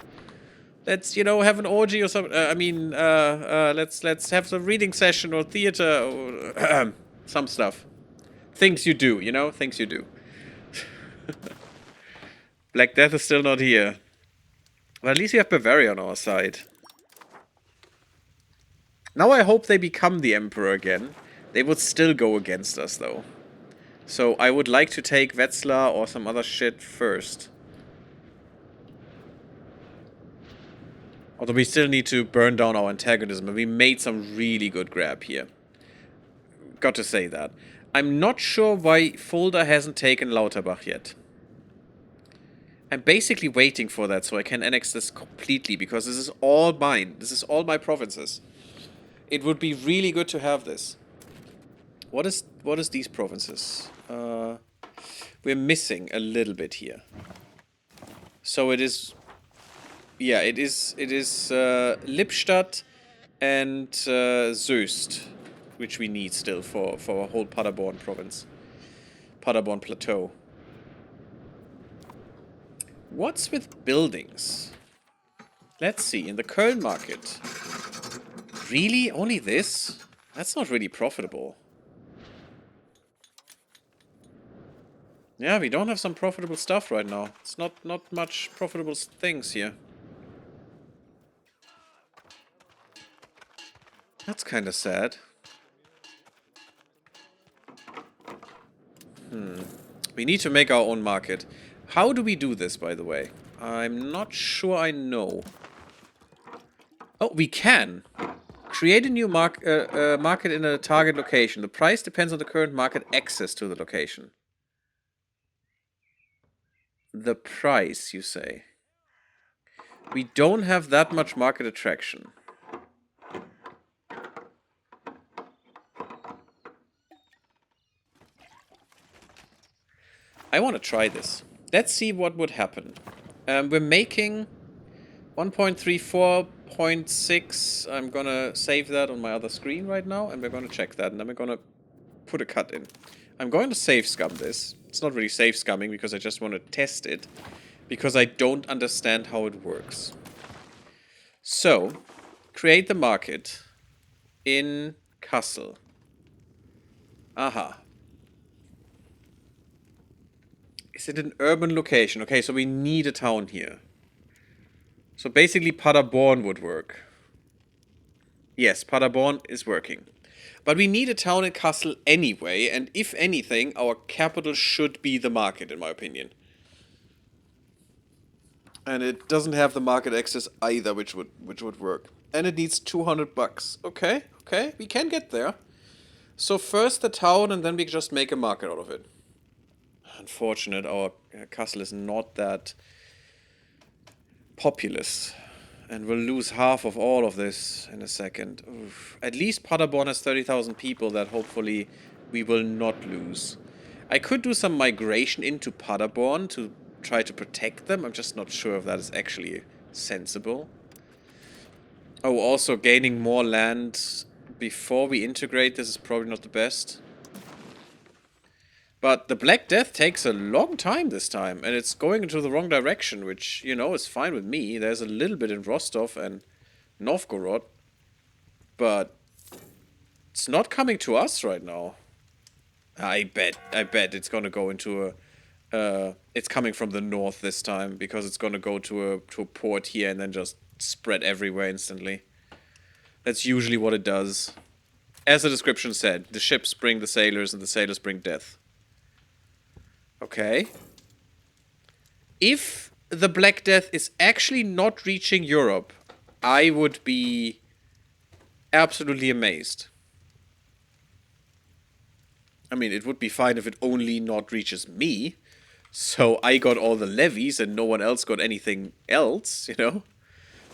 Let's, you know, have an orgy or something. Let's have some reading session or theater or some stuff. Things you do, you know? Things you do. Black Death is still not here. Well, at least we have Bavaria on our side. Now I hope they become the Emperor again. They would still go against us, though. So I would like to take Wetzlar or some other shit first. Although we still need to burn down our antagonism, and we made some really good grab here. Got to say that. I'm not sure why Fulda hasn't taken Lauterbach yet. I'm basically waiting for that so I can annex this completely, because this is all mine. This is all my provinces. It would be really good to have this. What is these provinces? We're missing a little bit here. So it is... Yeah, it is Lippstadt and Soest, which we need still for our whole Paderborn province. Paderborn Plateau. What's with buildings? Let's see, in the Köln market. Really? Only this? That's not really profitable. Yeah, we don't have some profitable stuff right now. It's not much profitable things here. That's kind of sad. We need to make our own market. How do we do this, by the way? I'm not sure I know. Oh, we can. Create a new market in a target location. The price depends on the current market access to the location. The price, you say? We don't have that much market attraction. I want to try this. Let's see what would happen. We're making 1.34.6. I'm gonna save that on my other screen right now, and we're gonna check that, and then we're gonna put a cut in. I'm going to save scum this. It's not really save scumming because I just want to test it, because I don't understand how it works. So, create the market in Kassel. Aha. Is it an urban location? Okay, so we need a town here. So basically Paderborn would work. Yes, Paderborn is working. But we need a town in Kassel anyway, and if anything, our capital should be the market, in my opinion. And it doesn't have the market access either, which would work. And it needs 200 bucks. Okay, we can get there. So first the town, and then we just make a market out of it. Unfortunate, our castle is not that populous. And we'll lose half of all of this in a second. Oof. At least Paderborn has 30,000 people that hopefully we will not lose. I could do some migration into Paderborn to try to protect them. I'm just not sure if that is actually Sensible. Oh, also gaining more land before we integrate this is probably not the best. But the Black Death takes a long time this time, and it's going into the wrong direction, which, you know, is fine with me. There's a little bit in Rostov and Novgorod, but it's not coming to us right now. I bet it's gonna go into a... it's coming from the north this time, because it's gonna go to a port here and then just spread everywhere instantly. That's usually what it does. As the description said, the ships bring the sailors and the sailors bring death. Okay. If the Black Death is actually not reaching Europe, I would be absolutely amazed. I mean, it would be fine if it only not reaches me. So I got all the levies and no one else got anything else, you know?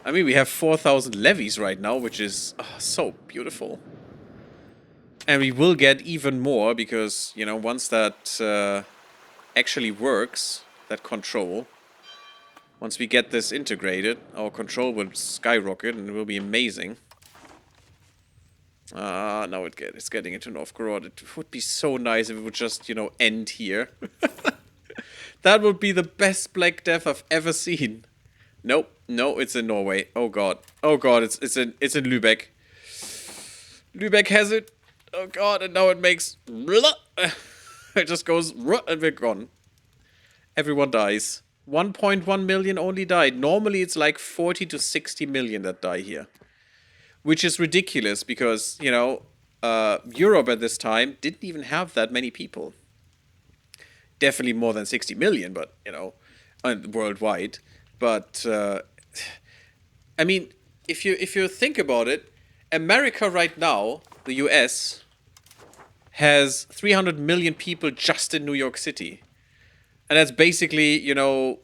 I mean, we have 4,000 levies right now, which is so beautiful. And we will get even more because, you know, once that actually works, that control, once we get this integrated, our control will skyrocket and it will be amazing. Now it's getting into Novgorod. It would be so nice if it would just, you know, end here. That would be the best Black Death I've ever seen. Nope, no, it's in Norway. Oh god, it's in Lübeck. Lübeck has it. Oh god, and now it makes... It just goes... and we're gone. Everyone dies. 1.1 million only died. Normally it's like 40 to 60 million that die here. Which is ridiculous because, you know, Europe at this time didn't even have that many people. Definitely more than 60 million, but, you know, worldwide. But, I mean, if you think about it, America right now, the US, has 300 million people just in New York City. And that's basically, you know,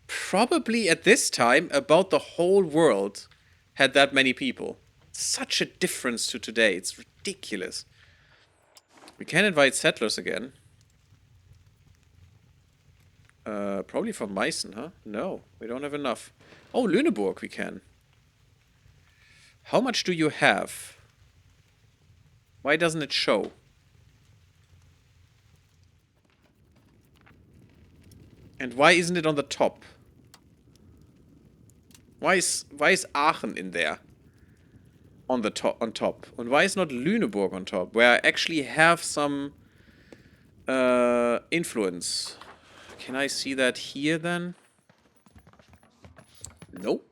probably at this time, about the whole world had that many people. Such a difference to today. It's ridiculous. We can invite settlers again. Probably from Meissen, huh? No, we don't have enough. Oh, Lüneburg we can. How much do you have? Why doesn't it show? And why isn't it on the top? Why is Aachen in there? On top. And why is not Lüneburg on top? Where I actually have some influence. Can I see that here then? Nope.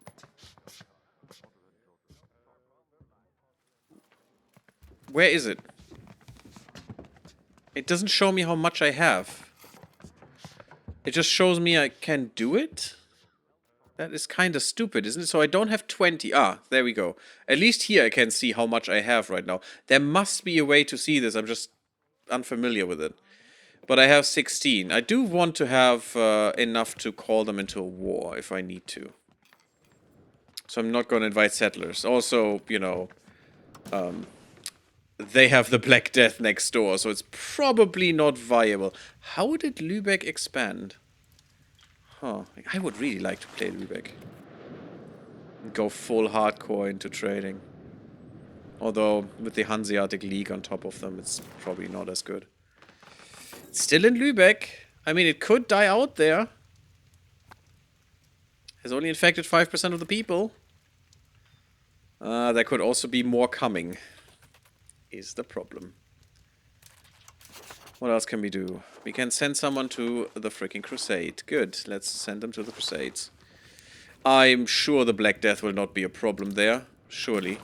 Where is it? It doesn't show me how much I have. It just shows me I can do it? That is kind of stupid, isn't it? So I don't have 20. Ah, there we go. At least here I can see how much I have right now. There must be a way to see this. I'm just unfamiliar with it. But I have 16. I do want to have enough to call them into a war if I need to. So I'm not going to invite settlers. Also, you know, they have the Black Death next door, so it's probably not viable. How did Lübeck expand? Huh. I would really like to play Lübeck. And go full hardcore into trading. Although, with the Hanseatic League on top of them, it's probably not as good. It's still in Lübeck. I mean, it could die out there. Has only infected 5% of the people. There could also be more coming. Is the problem. What else can we do? We can send someone to the freaking crusade. Good, let's send them to the crusades. I'm sure the Black Death will not be a problem there. Surely.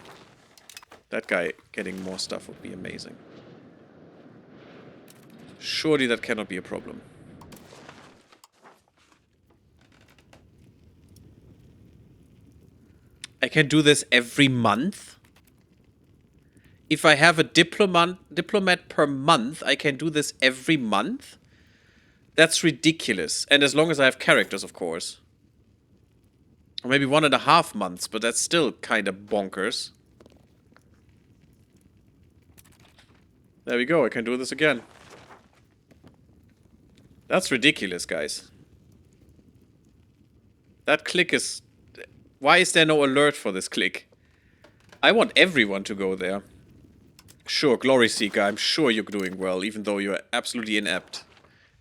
That guy getting more stuff would be amazing. Surely that cannot be a problem. I can do this every month? If I have a diplomat per month, I can do this every month? That's ridiculous. And as long as I have characters, of course. Or maybe 1.5 months, but that's still kind of bonkers. There we go, I can do this again. That's ridiculous, guys. That click is... Why is there no alert for this click? I want everyone to go there. Sure, Glory Seeker, I'm sure you're doing well, even though you're absolutely inept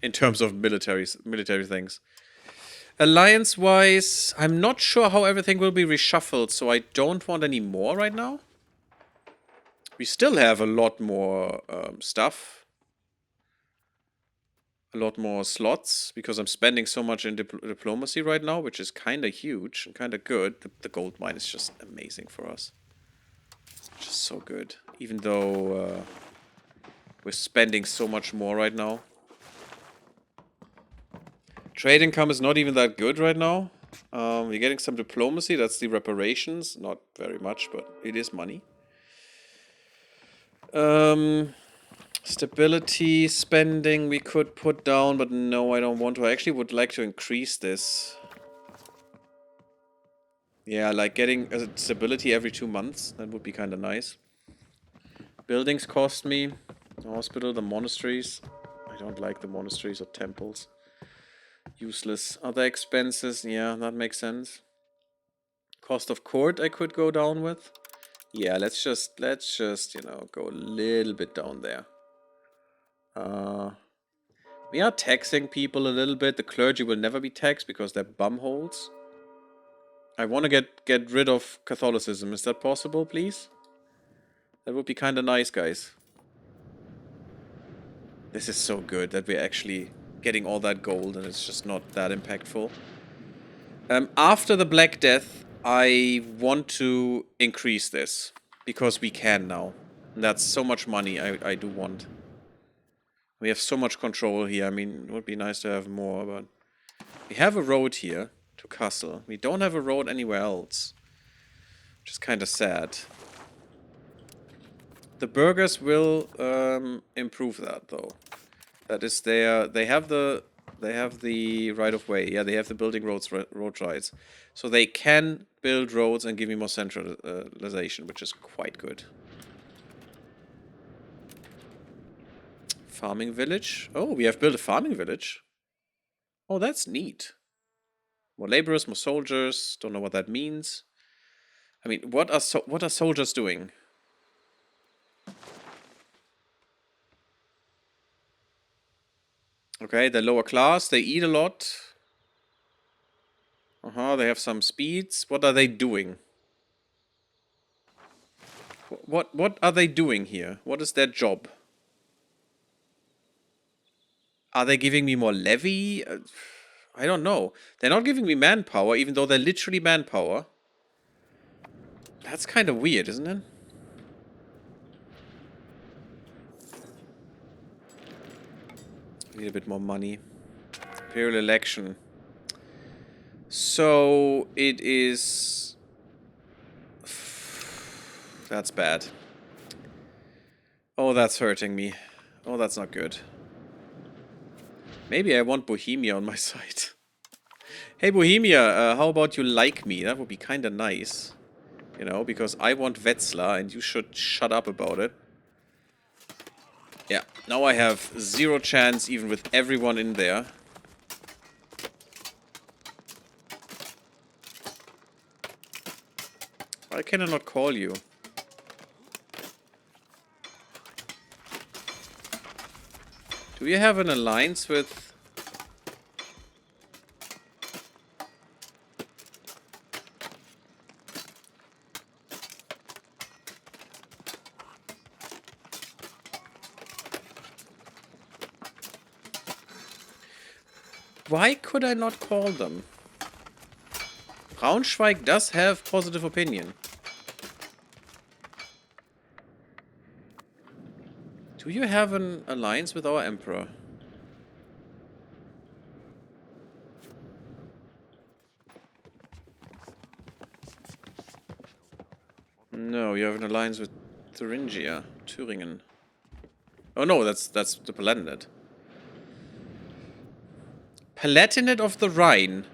in terms of military things. Alliance-wise, I'm not sure how everything will be reshuffled, so I don't want any more right now. We still have a lot more stuff. A lot more slots, because I'm spending so much in diplomacy right now, which is kind of huge and kind of good. The gold mine is just amazing for us. Just so good. Even though we're spending so much more right now. Trade income is not even that good right now. We're getting some diplomacy. That's the reparations. Not very much, but it is money. Stability, spending we could put down, but no, I don't want to. I actually would like to increase this. Yeah, like getting stability every 2 months. That would be kind of nice. Buildings cost me. The hospital, the monasteries. I don't like the monasteries or temples. Useless. Other expenses, yeah, that makes sense. Cost of court I could go down with. Yeah, let's just, you know, go a little bit down there. We are taxing people a little bit. The clergy will never be taxed because they're bumholes. I want to get rid of Catholicism. Is that possible, please? That would be kind of nice, guys. This is so good that we're actually getting all that gold and it's just not that impactful. After the Black Death, I want to increase this because we can now. And that's so much money I do want. We have so much control here. I mean, it would be nice to have more, but we have a road here to Kassel. We don't have a road anywhere else, which is kind of sad. The burghers will improve that, though. That is their... They have the right of way. Yeah, they have the building road rights. So they can build roads and give me more centralization, which is quite good. Farming village. Oh, we have built a farming village. Oh, that's neat. More laborers, more soldiers. Don't know what that means. I mean, what are soldiers doing? Okay, they're lower class. They eat a lot. They have some speeds. What are they doing? What are they doing here? What is their job? Are they giving me more levy? I don't know. They're not giving me manpower, even though they're literally manpower. That's kind of weird, isn't it? Need a bit more money. Imperial election. So, it is... That's bad. Oh, that's hurting me. Oh, that's not good. Maybe I want Bohemia on my side. Hey, Bohemia, how about you like me? That would be kind of nice. You know, because I want Wetzlar and you should shut up about it. Yeah, now I have 0 chance even with everyone in there. Why can I not call you? Do you have an alliance with... Why could I not call them? Braunschweig does have positive opinion. Do you have an alliance with our emperor? No, you have an alliance with Thuringia, Thüringen. Oh no, that's the Palatinate. Palatinate of the Rhine.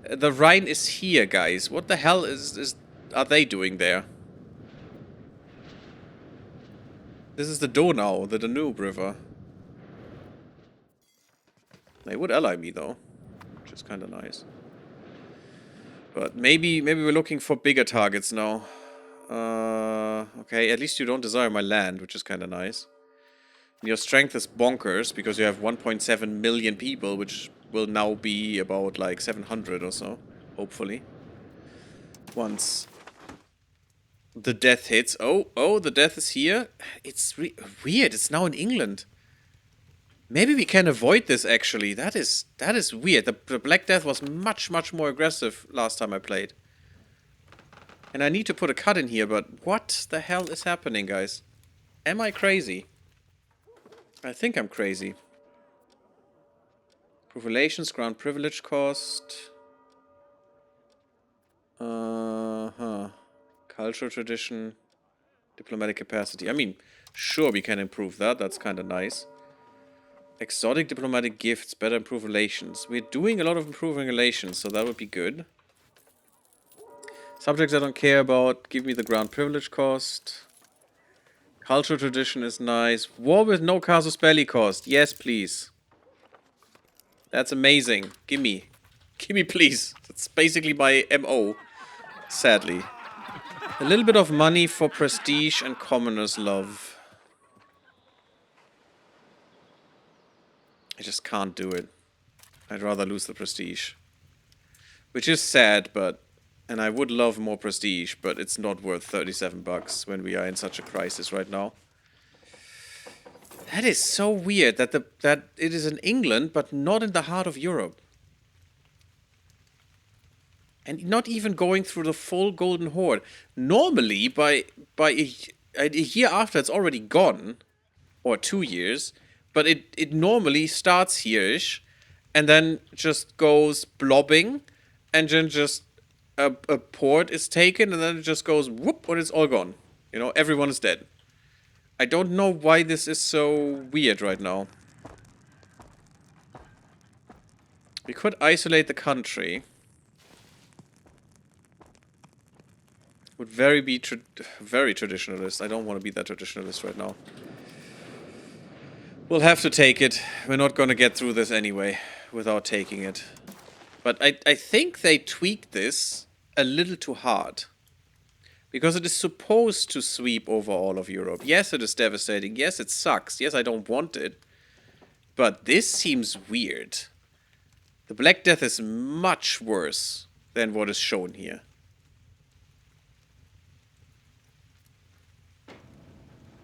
The Rhine is here, guys. What the hell are they doing there? This is the Donau, the Danube River. They would ally me, though, which is kind of nice. But maybe we're looking for bigger targets now. Okay, at least you don't desire my land, which is kind of nice. And your strength is bonkers, because you have 1.7 million people, which will now be about, like, 700 or so, hopefully. Once the death hits. Oh, the death is here. It's weird, it's now in England. Maybe we can avoid this, actually. That is weird. The Black Death was much more aggressive last time I played. And I need to put a cut in here, but what the hell is happening, guys? Am I crazy? I think I'm crazy. Relations, ground privilege cost. Cultural tradition. Diplomatic capacity. I mean, sure, we can improve that. That's kind of nice. Exotic diplomatic gifts. Better improve relations. We're doing a lot of improving relations, so that would be good. Subjects I don't care about. Give me the ground privilege cost. Cultural tradition is nice. War with no casus belli cost. Yes, please. That's amazing. Gimme. Gimme, please. That's basically my MO. Sadly. A little bit of money for prestige and commoner's love. I just can't do it. I'd rather lose the prestige. Which is sad, but... And I would love more prestige, but it's not worth 37 bucks when we are in such a crisis right now. That is so weird that it is in England, but not in the heart of Europe. And not even going through the full Golden Horde. Normally, by a year after, it's already gone. Or 2 years. But it normally starts here-ish. And then just goes blobbing. And then just a port is taken. And then it just goes whoop, and it's all gone. You know, everyone is dead. I don't know why this is so weird right now. We could isolate the country. Would very traditionalist. I don't want to be that traditionalist right now. We'll have to take it. We're not going to get through this anyway without taking it. But I think they tweaked this a little too hard. Because it is supposed to sweep over all of Europe. Yes, it is devastating. Yes, it sucks. Yes, I don't want it. But this seems weird. The Black Death is much worse than what is shown here.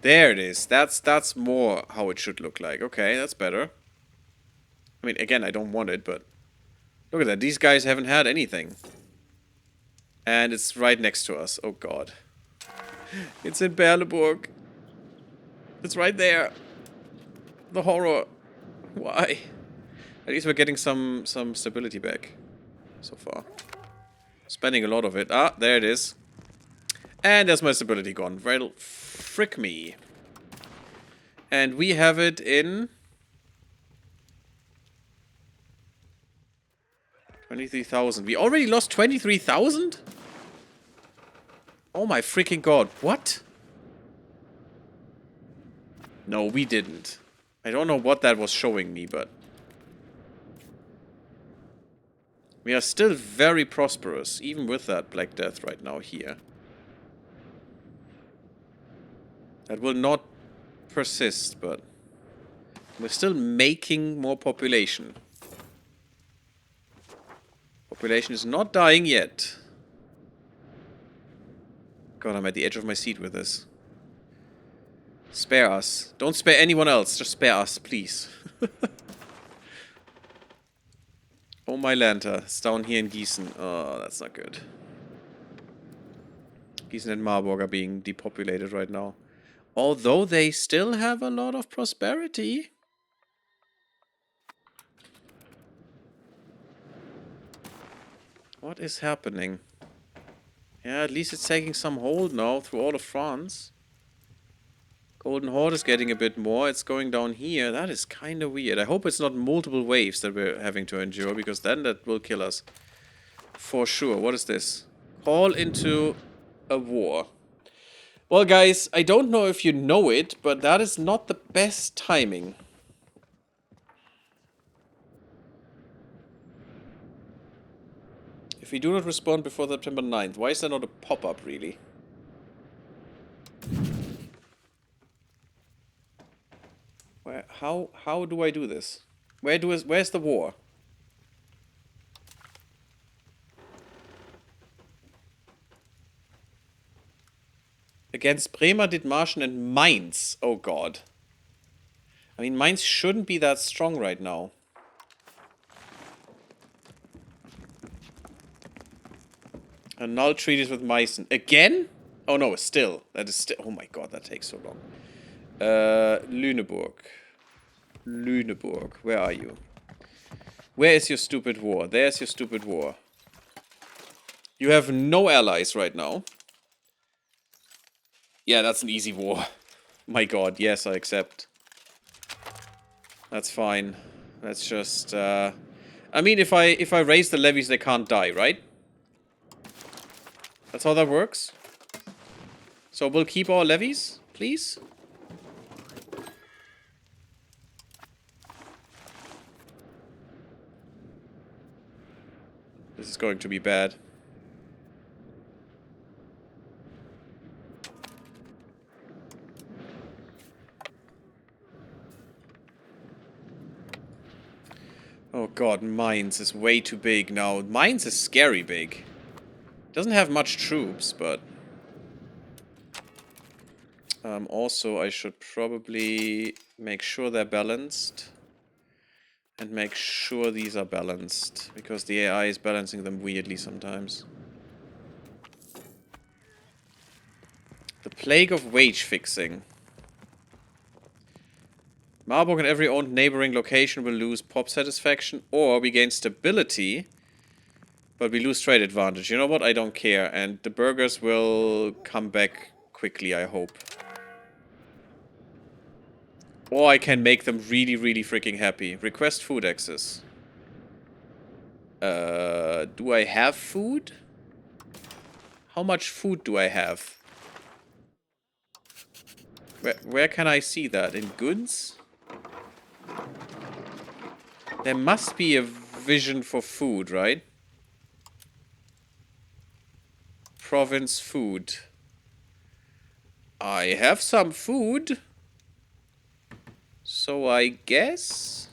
There it is. That's more how it should look like. Okay, that's better. I mean, again, I don't want it, but... Look at that. These guys haven't had anything. And it's right next to us. Oh, God. It's in Berleburg. It's right there. The horror. Why? At least we're getting some stability back. So far. Spending a lot of it. Ah, there it is. And there's my stability gone. Well, frick me. And we have it in... 23,000. We already lost 23,000? Oh my freaking god. What? No, we didn't. I don't know what that was showing me, but... We are still very prosperous, even with that Black Death right now here. That will not persist, but... We're still making more population. Population is not dying yet. God, I'm at the edge of my seat with this. Spare us. Don't spare anyone else. Just spare us, please. Oh, my Lanta. It's down here in Gießen. Oh, that's not good. Gießen and Marburg are being depopulated right now. Although they still have a lot of prosperity. What is happening? Yeah, at least it's taking some hold now through all of France. Golden Horde is getting a bit more. It's going down here. That is kind of weird. I hope it's not multiple waves that we're having to endure, because then that will kill us. For sure. What is this? Call into a war. Well, guys, I don't know if you know it, but that is not the best timing. If we do not respond before September 9th, why is there not a pop-up, really? How do I do this? Where's the war? Against Bremer, Dithmarschen, and Mainz. Oh god. I mean, Mainz shouldn't be that strong right now. Annul treaties with Meissen. Again? Oh no, still. That is still. Oh my god, that takes so long. Lüneburg. Lüneburg. Where are you? Where is your stupid war? There's your stupid war. You have no allies right now. Yeah, that's an easy war. My god, yes, I accept. That's fine. Let's just, I mean, if I raise the levies, they can't die, right? That's how that works. So we'll keep our levies, please. This is going to be bad. Oh god, Mainz is way too big now. Mainz is scary big. Doesn't have much troops, but... also, I should probably make sure they're balanced. And make sure these are balanced. Because the AI is balancing them weirdly sometimes. The plague of wage fixing. Marburg and every owned neighboring location will lose pop satisfaction, or we gain stability, but we lose trade advantage. You know what? I don't care. And the burgers will come back quickly, I hope. Or I can make them really, really freaking happy. Request food access. Do I have food? How much food do I have? Where can I see that? In goods? There must be a vision for food, right? Province food. I have some food. So I guess...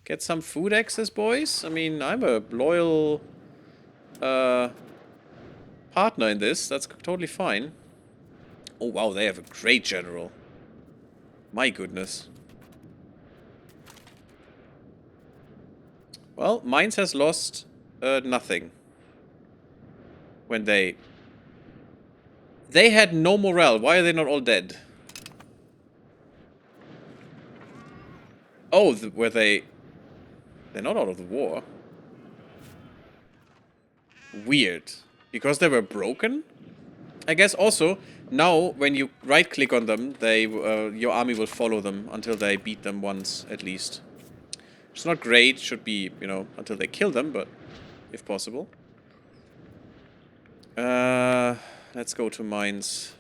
Get some food access, boys? I mean, I'm a loyal partner in this. That's totally fine. Oh wow, they have a great general. My goodness. Well, Mainz has lost nothing. When they had no morale. Why are they not all dead? Oh, were they... They're not out of the war. Weird. Because they were broken? I guess also, now, when you right-click on them, they your army will follow them until they beat them once, at least. It's not great. Should be, you know, until they kill them, but if possible. Let's go to Mainz.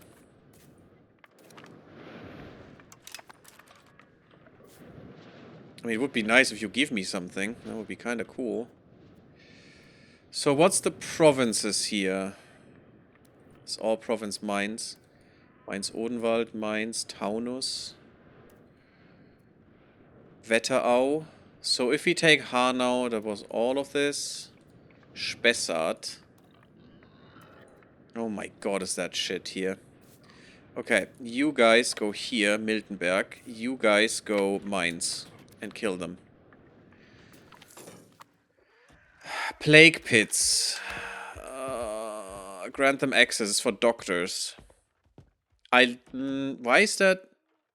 I mean, it would be nice if you give me something. That would be kind of cool. So what's the provinces here? It's all province Mainz. Mainz-Odenwald, Mainz, Taunus. Wetterau. So if we take Hanau, that was all of this. Spessart. Oh my god, is that shit here. Okay, you guys go here, Miltenberg. You guys go Mainz. And kill them. Plague pits. Grant them access for doctors. Why is that?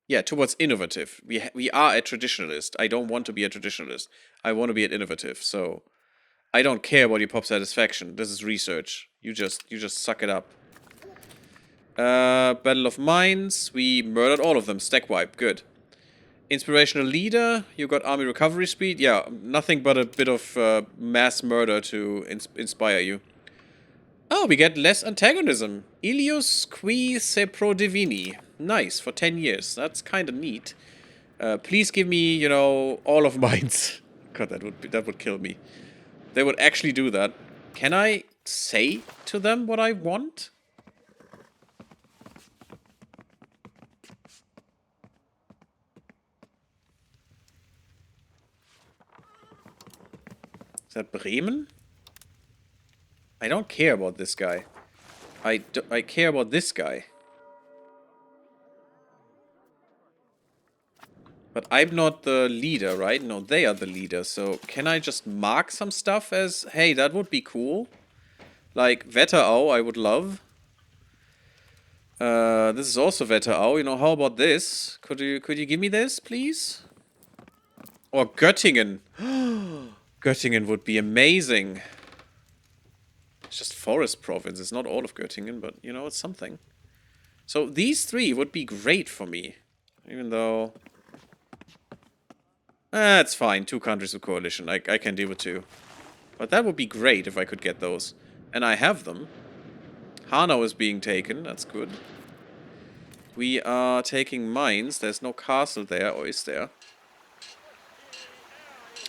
Yeah, towards innovative. We are a traditionalist. I don't want to be a traditionalist. I want to be an innovative. So I don't care about your pop satisfaction. This is research. You just suck it up. Battle of Mainz. We murdered all of them. Stack wipe. Good. Inspirational leader, you got army recovery speed. Yeah, nothing but a bit of mass murder to inspire you. Oh, we get less antagonism. Ilius qui se pro divini. Nice, for 10 years. That's kind of neat. Please give me, you know, all of Mainz. God, that would kill me. They would actually do that. Can I say to them what I want? Is that Bremen? I don't care about this guy. I care about this guy. But I'm not the leader, right? No, they are the leader. So can I just mark some stuff as, hey, that would be cool? Like Wetterau, I would love. This is also Wetterau. You know, how about this? Could you give me this, please? Or Göttingen. Göttingen would be amazing. It's just forest province. It's not all of Göttingen, but, you know, it's something. So these three would be great for me. Even though... it's fine. 2 countries of coalition. I can deal with 2. But that would be great if I could get those. And I have them. Hanau is being taken. That's good. We are taking mines. There's no castle there, or is there?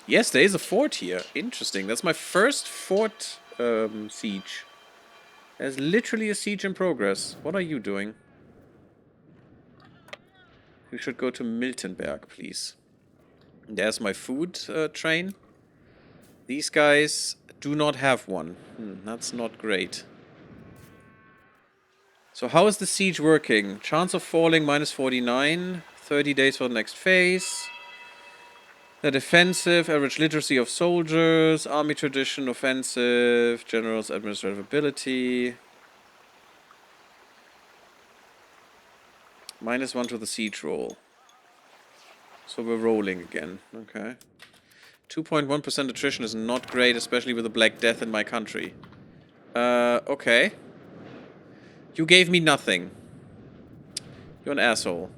Yes, there is a fort here. Interesting. That's my first fort siege. There's literally a siege in progress. What are you doing? We should go to Miltenberg, please. There's my food train. These guys do not have one. That's not great. So how is the siege working? Chance of falling minus 49. 30 days for the next phase. The defensive, average literacy of soldiers, army tradition, offensive, general's administrative ability. -1 to the siege roll. So we're rolling again. Okay. 2.1% attrition is not great, especially with the Black Death in my country. Okay. You gave me nothing. You're an asshole.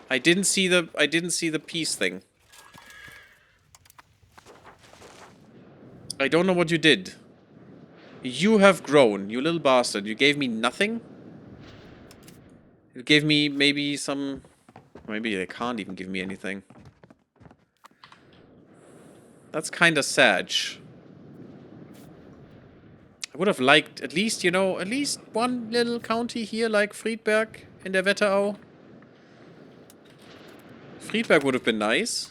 I didn't see the peace thing. I don't know what you did. You have grown, you little bastard. You gave me nothing? You gave me maybe some... Maybe they can't even give me anything. That's kinda sad. I would have liked at least, you know, at least one little county here like Friedberg in der Wetterau. Friedberg would have been nice.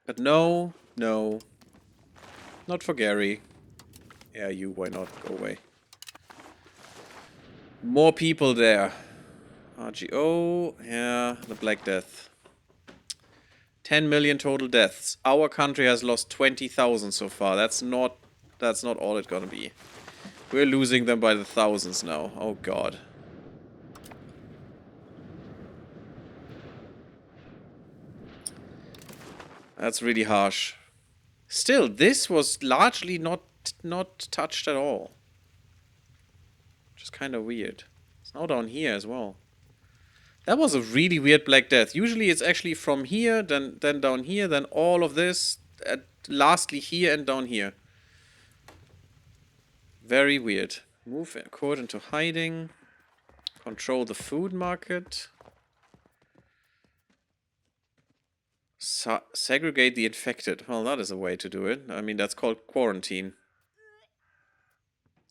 But no, no. Not for Gary. Yeah, you, why not? Go away. More people there. RGO, yeah, the Black Death. 10 million total deaths. Our country has lost 20,000 so far. That's not all it's gonna be. We're losing them by the thousands now. Oh god. That's really harsh. Still, this was largely not touched at all. Which is kind of weird. It's now down here as well. That was a really weird Black Death. Usually it's actually from here, then down here, then all of this, lastly here and down here. Very weird. Move court into hiding. Control the food market. Segregate the infected. Well, that is a way to do it. I mean, that's called quarantine.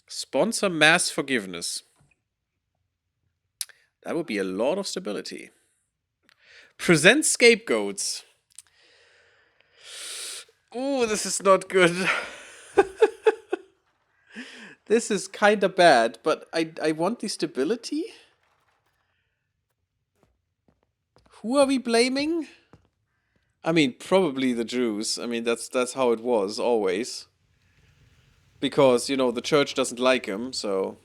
Sponsor mass forgiveness. That would be a lot of stability. Present scapegoats. Ooh, this is not good. This is kind of bad, but I want the stability. Who are we blaming? I mean, probably the Jews. I mean, that's how it was always. Because, you know, the church doesn't like him, so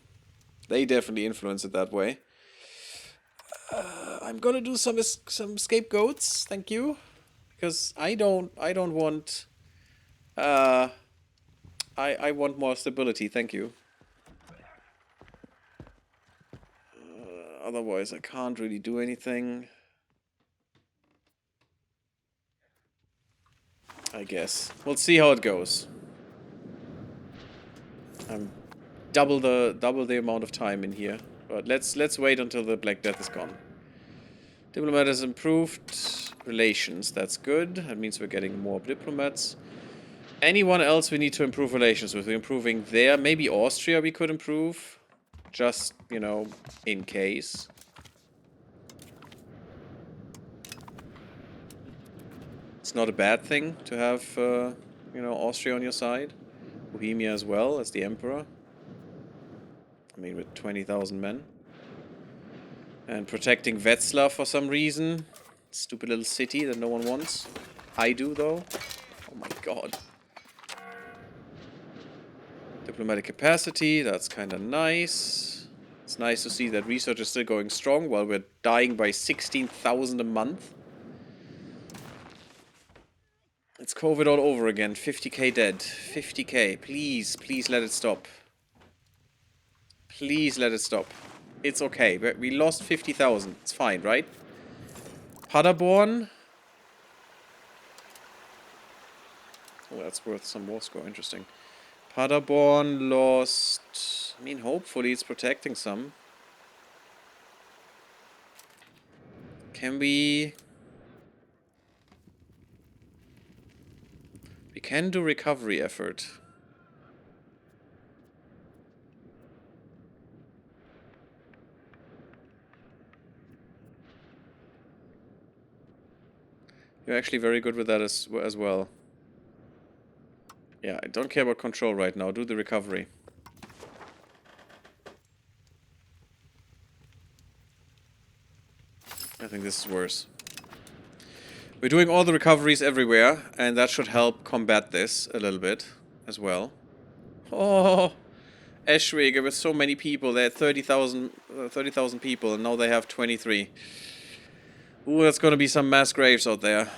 they definitely influence it that way. I'm gonna do some scapegoats, thank you, because I don't want. I want more stability, thank you. Otherwise, I can't really do anything. I guess we'll see how it goes. Double the amount of time in here, but let's wait until the Black Death is gone. Diplomat has improved. relations. That's good. That means we're getting more diplomats. Anyone else we need to improve relations with? We're improving there. Maybe Austria we could improve. Just, you know, in case. It's not a bad thing to have, you know, Austria on your side. Bohemia as well as the emperor. I mean, with 20,000 men. And protecting Wetzlar for some reason. Stupid little city that no one wants. I do, though. Oh my god. Diplomatic capacity, that's kind of nice. It's nice to see that research is still going strong while we're dying by 16,000 a month. It's COVID all over again. 50k dead. 50k. Please, please let it stop. Please let it stop. It's okay. We lost 50,000. It's fine, right? Paderborn. Oh, that's worth some war score. Interesting. Paderborn lost... I mean, hopefully it's protecting some. Can we... We can do recovery effort. You're actually very good with that as well. Yeah, I don't care about control right now. Do the recovery. I think this is worse. We're doing all the recoveries everywhere, and that should help combat this a little bit as well. Oh, Eschwege with so many people. They had 30,000 people, and now they have 23. Ooh, that's gonna be some mass graves out there.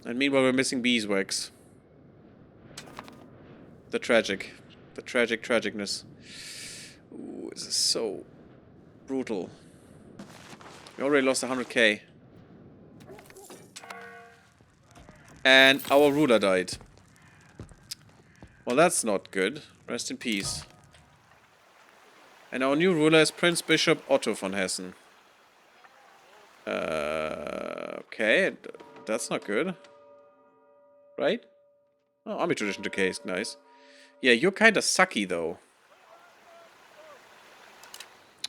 And meanwhile, we're missing beeswax. The tragic. The tragic tragicness. Ooh, this is so brutal. We already lost 100k. And our ruler died. Well, that's not good. Rest in peace. And our new ruler is Prince Bishop Otto von Hessen. Okay. That's not good. Right? Oh, army tradition decay is nice. Yeah, you're kind of sucky, though.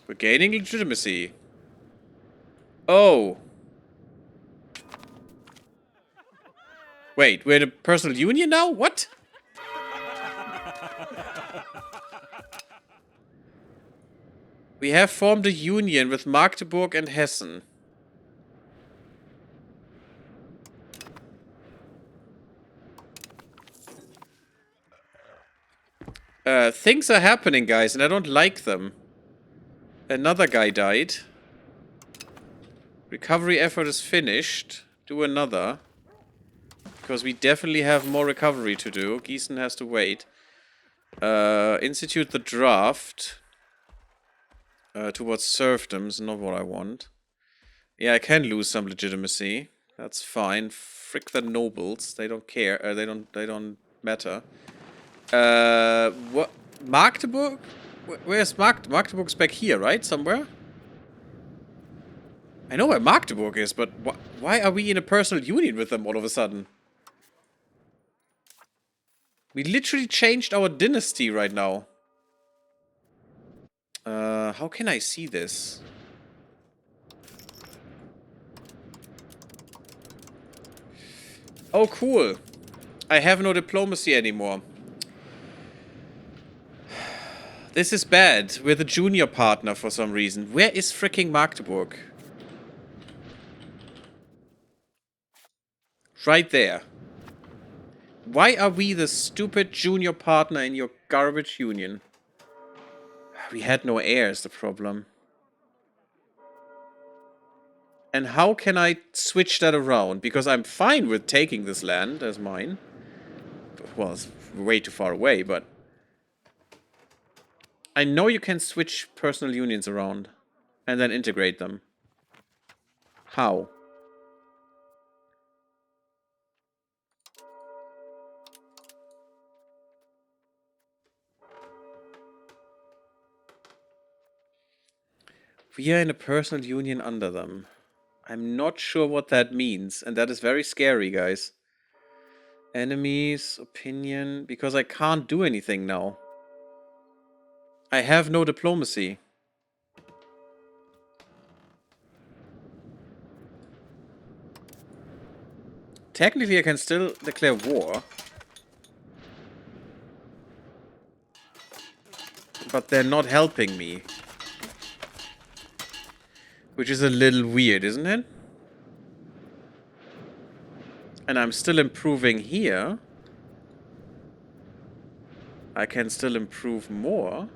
We're gaining legitimacy. Oh. Wait, we're in a personal union now? What? We have formed a union with Magdeburg and Hessen. Things are happening, guys, and I don't like them. Another guy died. Recovery effort is finished. Do another. Because we definitely have more recovery to do. Gießen has to wait. Institute the draft. Towards serfdom is not what I want. Yeah, I can lose some legitimacy. That's fine. Frick the nobles. They don't care. They don't matter. What? Magdeburg? Where's Magdeburg's back here, right? Somewhere? I know where Magdeburg is, but why are we in a personal union with them all of a sudden? We literally changed our dynasty right now. How can I see this? Oh, cool. I have no diplomacy anymore. This is bad. We're the junior partner for some reason. Where is fricking Magdeburg? Right there. Why are we the stupid junior partner in your garbage union? We had no heirs, the problem. And how can I switch that around? Because I'm fine with taking this land as mine. Well, it's way too far away, but... I know you can switch personal unions around. And then integrate them. How? We are in a personal union under them. I'm not sure what that means, and that is very scary, guys. Enemies, opinion, because I can't do anything now. I have no diplomacy. Technically, I can still declare war. But they're not helping me. Which is a little weird, isn't it? And I'm still improving here. I can still improve more.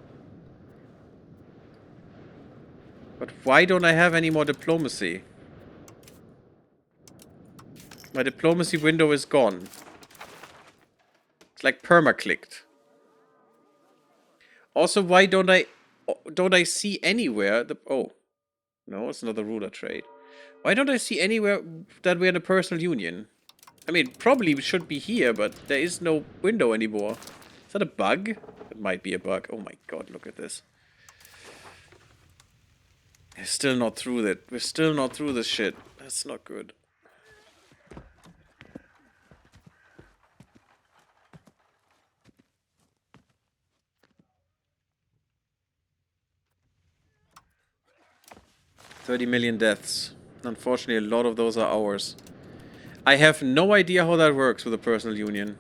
But why don't I have any more diplomacy? My diplomacy window is gone. It's like perma-clicked. Also, why don't I see anywhere the... Oh. No, it's not the ruler trade. Why don't I see anywhere that we're in a personal union? I mean, probably we should be here, but there is no window anymore. Is that a bug? It might be a bug. Oh my god, look at this. We're still not through that. We're still not through this shit. That's not good. $30 million deaths. Unfortunately, a lot of those are ours. I have no idea how that works with a personal union.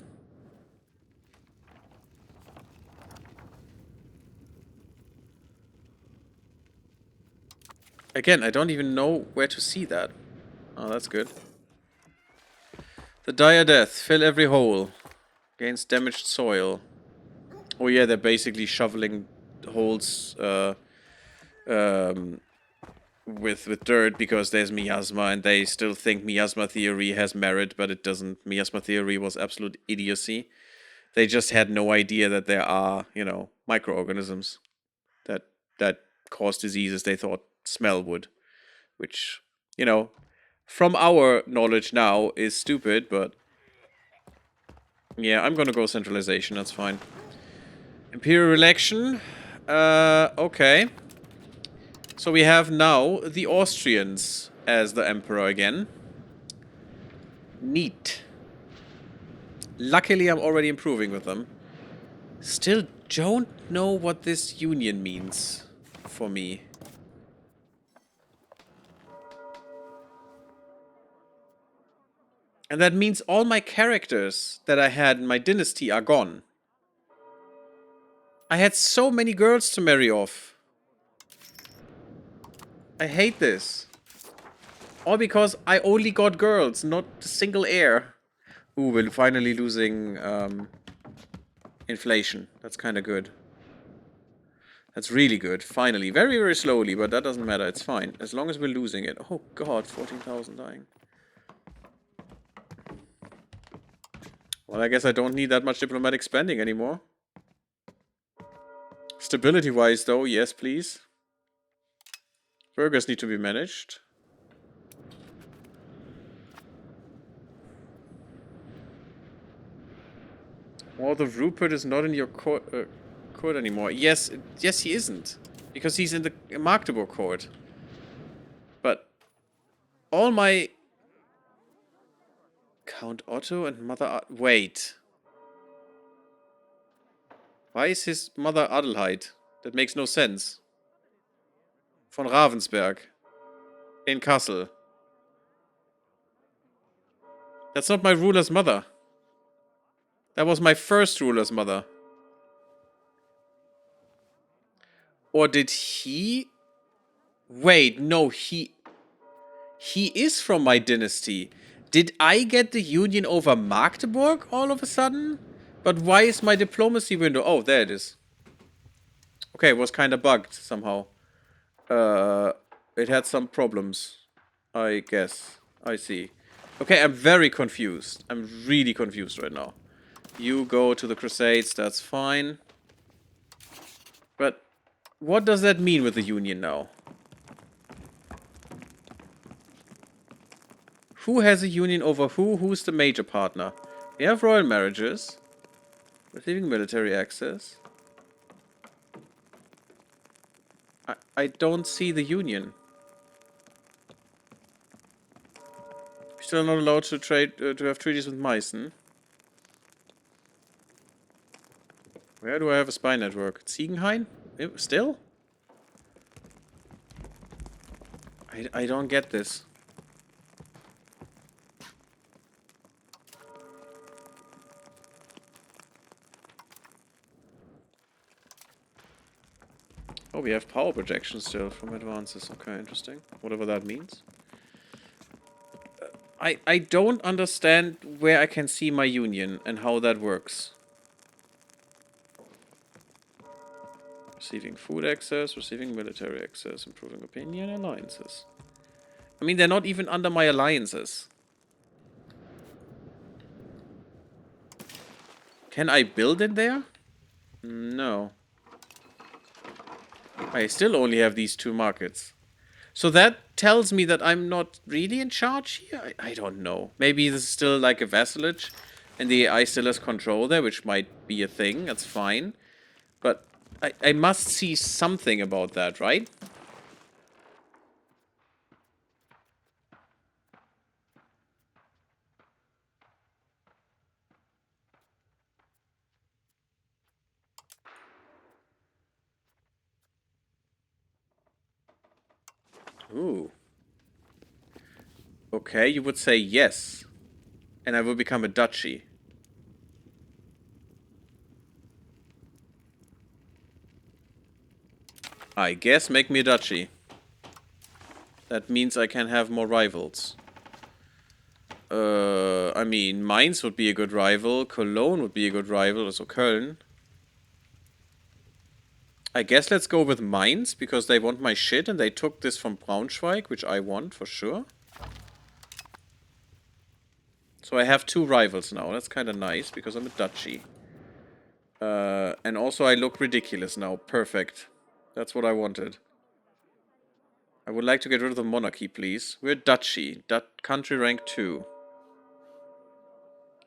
Again, I don't even know where to see that. Oh, that's good. The dire death. Fill every hole. Gains damaged soil. Oh yeah, they're basically shoveling holes with dirt because there's miasma, and they still think miasma theory has merit, but it doesn't. Miasma theory was absolute idiocy. They just had no idea that there are, you know, microorganisms that cause diseases they thought smell would. Which, you know, from our knowledge now is stupid, but... Yeah, I'm gonna go centralization, that's fine. Imperial election. Okay. So we have now the Austrians as the emperor again. Neat. Luckily, I'm already improving with them. Still don't know what this union means for me. And that means all my characters that I had in my dynasty are gone. I had so many girls to marry off. I hate this. All because I only got girls, not a single heir. Ooh, we're finally losing inflation. That's kind of good. That's really good. Finally. Very, very slowly, but that doesn't matter. It's fine. As long as we're losing it. Oh god, 14,000 dying. Well, I guess I don't need that much diplomatic spending anymore. Stability-wise, though, yes, please. Burgers need to be managed. Well, the Rupert is not in your court anymore. Yes, yes, he isn't. Because he's in the Magdeburg court. But all my... Count Otto and Mother... Wait. Why is his mother Adelheid? That makes no sense. Von Ravensberg. In Kassel. That's not my ruler's mother. That was my first ruler's mother. Or did he... Wait, no, he is from my dynasty. Did I get the union over Magdeburg all of a sudden? But why is my diplomacy window... Oh, there it is. Okay, it was kind of bugged somehow. It had some problems, I guess. I see. Okay, I'm very confused. I'm really confused right now. You go to the Crusades, that's fine. But what does that mean with the Union now? Who has a union over who? Who's the major partner? We have royal marriages. Receiving military access. I don't see the union. Still not allowed to trade to have treaties with Meissen. Where do I have a spy network? Ziegenhain? Still? I don't get this. Oh, we have power projection still from advances. Okay, interesting. Whatever that means. I don't understand where I can see my union and how that works. Receiving food access, receiving military access, improving opinion, alliances. I mean, they're not even under my alliances. Can I build in there? No. I still only have these 2 markets. So that tells me that I'm not really in charge here? I don't know. Maybe this is still like a vassalage and the AI still has control there, which might be a thing. That's fine. But I must see something about that, right? Ooh. Okay, you would say yes. And I will become a duchy. I guess make me a duchy. That means I can have more rivals. I mean, Mainz would be a good rival. Cologne would be a good rival. Also Köln. I guess let's go with Mainz, because they want my shit and they took this from Braunschweig, which I want for sure. So I have 2 rivals now. That's kind of nice, because I'm a duchy. And also I look ridiculous now. Perfect. That's what I wanted. I would like to get rid of the monarchy, please. We're duchy. Country rank 2.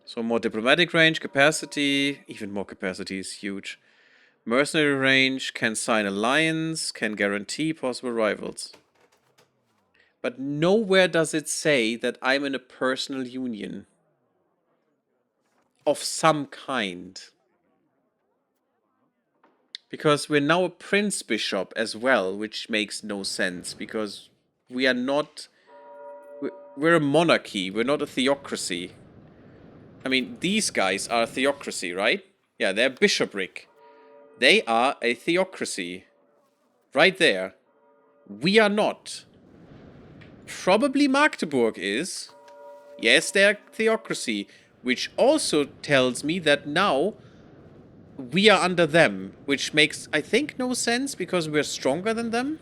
So more diplomatic range, capacity. Even more capacity is huge. Mercenary range, can sign alliance, can guarantee possible rivals. But nowhere does it say that I'm in a personal union. Of some kind. Because we're now a prince bishop as well, which makes no sense. Because we are not... We're a monarchy, we're not a theocracy. I mean, these guys are a theocracy, right? Yeah, they're bishopric. They are a theocracy. Right there. We are not. Probably Magdeburg is. Yes, they're theocracy. Which also tells me that now we are under them. Which makes, I think, no sense because we're stronger than them.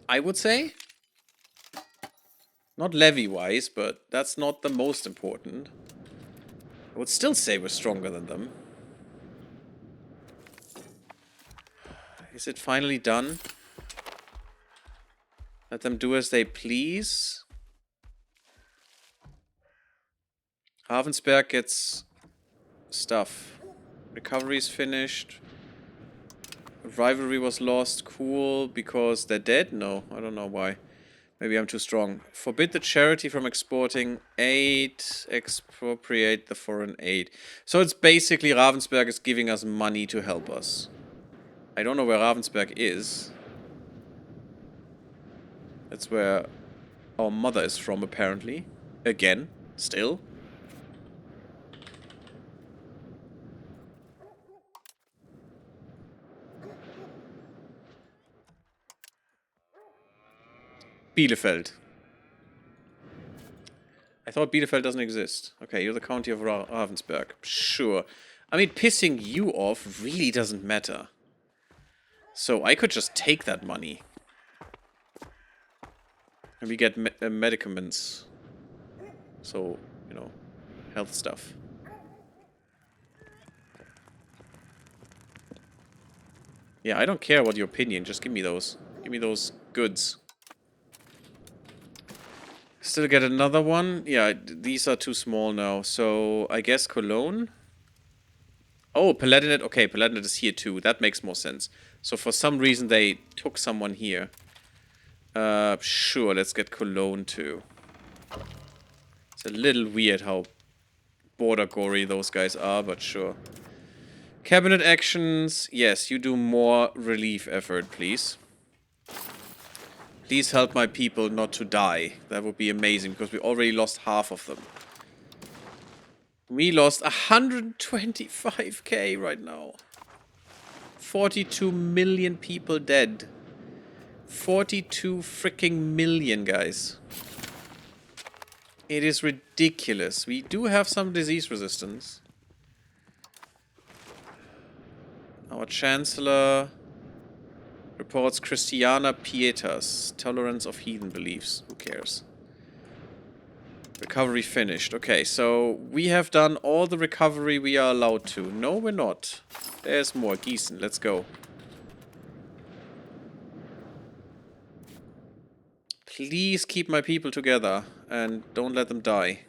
I would say. Not levy-wise, but that's not the most important. I would still say we're stronger than them. Is it finally done? Let them do as they please. Ravensberg gets stuff. Recovery is finished. Rivalry was lost. Cool. Because they're dead? No, I don't know why. Maybe I'm too strong. Forbid the charity from exporting aid. Expropriate the foreign aid. So it's basically Ravensberg is giving us money to help us. I don't know where Ravensberg is. That's where our mother is from, apparently. Again. Still. Bielefeld. I thought Bielefeld doesn't exist. Okay, you're the county of Ravensberg. Sure. I mean, pissing you off really doesn't matter. So I could just take that money. And we get medicaments. So, you know, health stuff. Yeah, I don't care about your opinion. Just give me those. Give me those goods. Still get another one. Yeah, these are too small now. So, I guess Cologne. Oh, Palatinate. Okay, Palatinate is here too. That makes more sense. So for some reason they took someone here. Sure, let's get Cologne too. It's a little weird how border gory those guys are, but sure. Cabinet actions. Yes, you do more relief effort, please. Please help my people not to die. That would be amazing, because we already lost half of them. We lost 125k right now. 42 million people dead. 42 freaking million, guys. It is ridiculous. We do have some disease resistance. Our Chancellor reports Christiana Pietas. Tolerance of heathen beliefs. Who cares? Recovery finished. Okay, so we have done all the recovery we are allowed to. No, we're not. There's more. Gießen, let's go. Please keep my people together and don't let them die.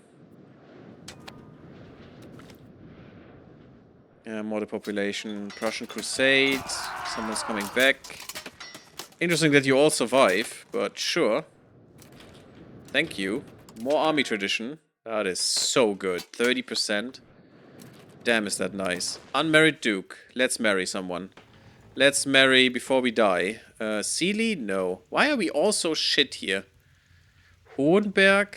More the population. Prussian Crusade. Someone's coming back. Interesting that you all survive, but sure. Thank you. More army tradition. That is so good. 30%. Damn, is that nice. Unmarried Duke. Let's marry someone. Let's marry before we die. Sealy? No. Why are we all so shit here? Hohenberg?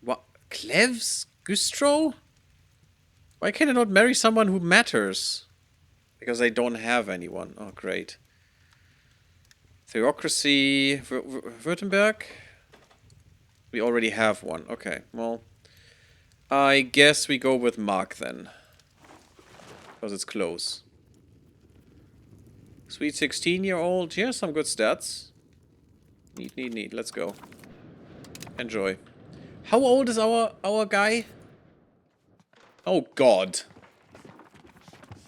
What? Cleves? Güstrow? Why can I not marry someone who matters? Because I don't have anyone. Oh, great. Theocracy. Württemberg? We already have one. Okay, well. I guess we go with Mark then. Because it's close. Sweet 16-year-old. Here's some good stats. Neat. Let's go. Enjoy. How old is our guy? Oh, God.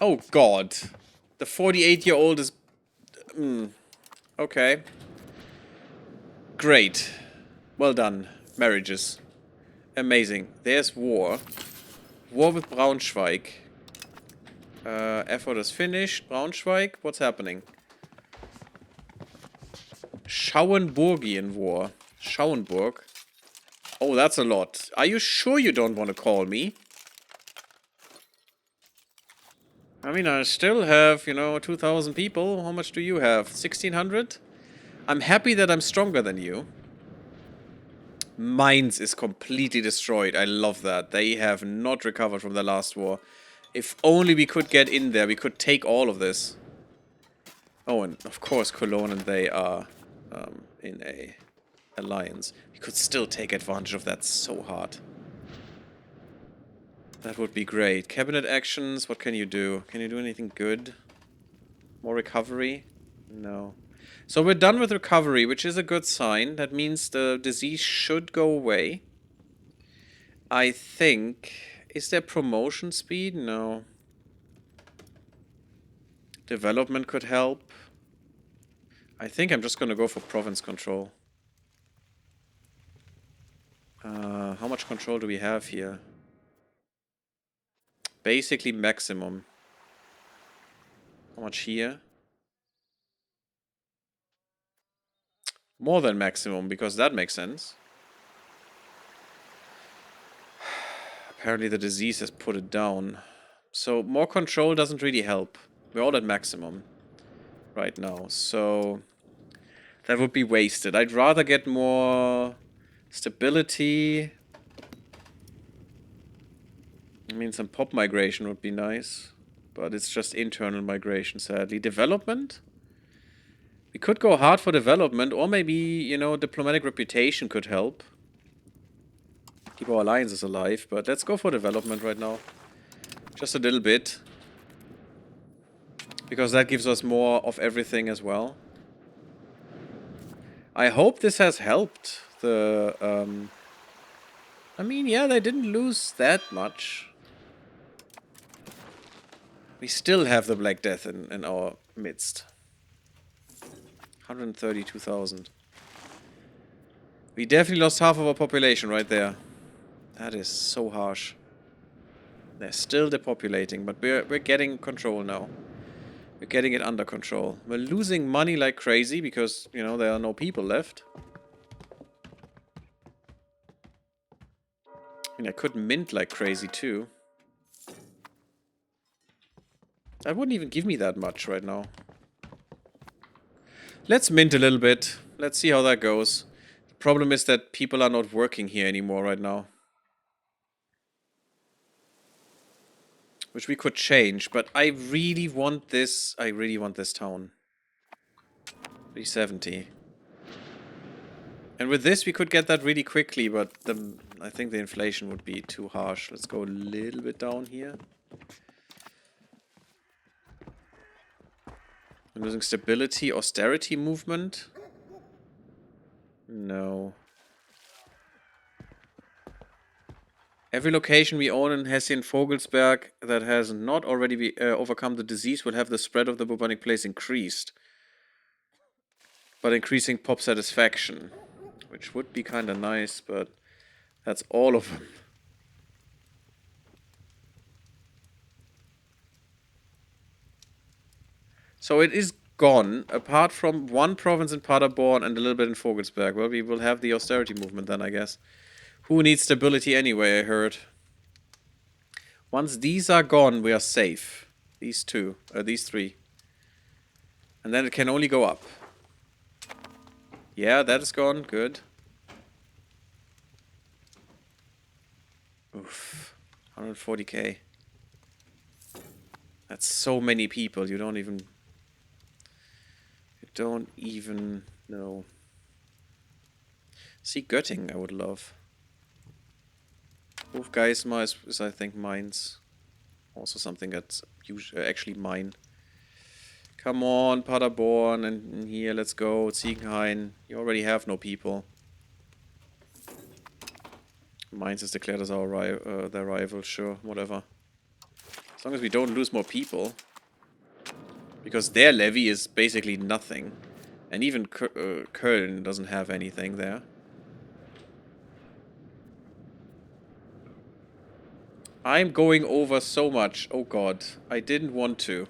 Oh, God. The 48-year-old is... Okay. Great. Well done. Marriages. Amazing. There's war. War with Braunschweig. Effort is finished. Braunschweig? What's happening? Schauenburgian War. Schauenburg. Oh, that's a lot. Are you sure you don't want to call me? I mean, I still have, 2,000 people. How much do you have? 1,600? I'm happy that I'm stronger than you. Mainz is completely destroyed. I love that. They have not recovered from the last war. If only we could get in there, we could take all of this. Oh, and of course Cologne and they are in a alliance. We could still take advantage of that so hard. That would be great. Cabinet actions, what can you do? Can you do anything good? More recovery? No. So we're done with recovery, which is a good sign. That means the disease should go away. I think... Is there promotion speed? No. Development could help. I think I'm just gonna go for province control. How much control do we have here? Basically maximum. How much here? More than maximum, because that makes sense. Apparently the disease has put it down. So more control doesn't really help. We're all at maximum right now. So that would be wasted. I'd rather get more stability. I mean, some pop migration would be nice. But it's just internal migration, sadly. Development? We could go hard for development, or maybe, diplomatic reputation could help. Keep our alliances alive, but let's go for development right now. Just a little bit. Because that gives us more of everything as well. I hope this has helped the... I mean, yeah, they didn't lose that much. We still have the Black Death in our midst. 132,000. We definitely lost half of our population right there. That is so harsh. They're still depopulating, but we're getting control now. We're getting it under control. We're losing money like crazy because, you know, there are no people left. I mean, I could mint like crazy too. That wouldn't even give me that much right now. Let's mint a little bit. Let's see how that goes. The problem is that people are not working here anymore right now. Which we could change, but I really want this. I really want this town. 370. And with this, we could get that really quickly, but I think the inflation would be too harsh. Let's go a little bit down here. I'm losing stability, austerity movement. No. Every location we own in Hessen Vogelsberg that has not already overcome the disease will have the spread of the bubonic plague increased. But increasing pop satisfaction. Which would be kind of nice, but that's all of them. So it is gone, apart from one province in Paderborn and a little bit in Vogelsberg. Well, we will have the austerity movement then, I guess. Who needs stability anyway, I heard. Once these are gone, we are safe. These three. And then it can only go up. Yeah, that is gone. Good. Oof. 140k. That's so many people. You don't even know. See, Göttingen I would love. Hofgeismar is I think mines. Also something that's actually mine. Come on, Paderborn, and here, let's go. Ziegenhain. You already have no people. Mainz is declared as their rival, sure, whatever. As long as we don't lose more people. Because their levy is basically nothing. And even Köln doesn't have anything there. I'm going over so much. Oh god, I didn't want to.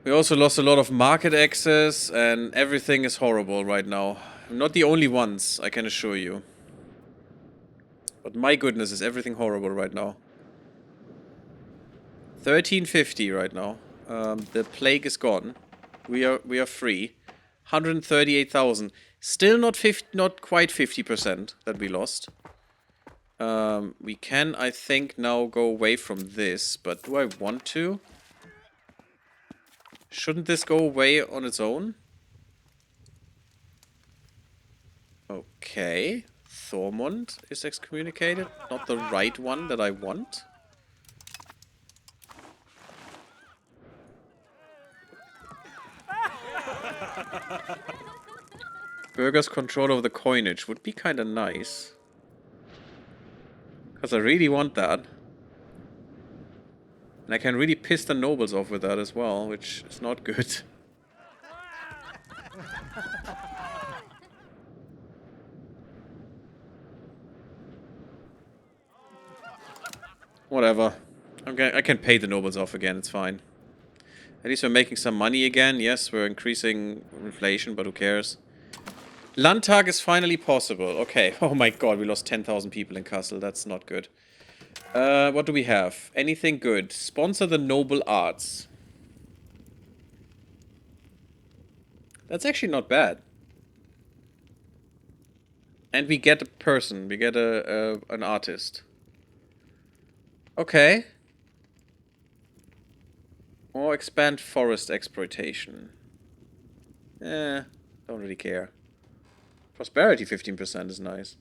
We also lost a lot of market access, and everything is horrible right now. I'm not the only ones, I can assure you. But my goodness, is everything horrible right now. 1350 right now. The plague is gone. We are free. 138,000. Still not quite 50% that we lost. We can, I think, now go away from this, but do I want to? Shouldn't this go away on its own? Okay. Thormund is excommunicated. Not the right one that I want. Burgers' control over the coinage would be kind of nice. Because I really want that. And I can really piss the nobles off with that as well, which is not good. Whatever. I can pay the nobles off again, it's fine. At least we're making some money again. Yes, we're increasing inflation, but who cares? Landtag is finally possible. Okay. Oh my god, we lost 10,000 people in Kassel. That's not good. What do we have? Anything good? Sponsor the noble arts. That's actually not bad. And we get a person. We get an artist. Okay. Or expand forest exploitation. Don't really care. Prosperity 15% is nice.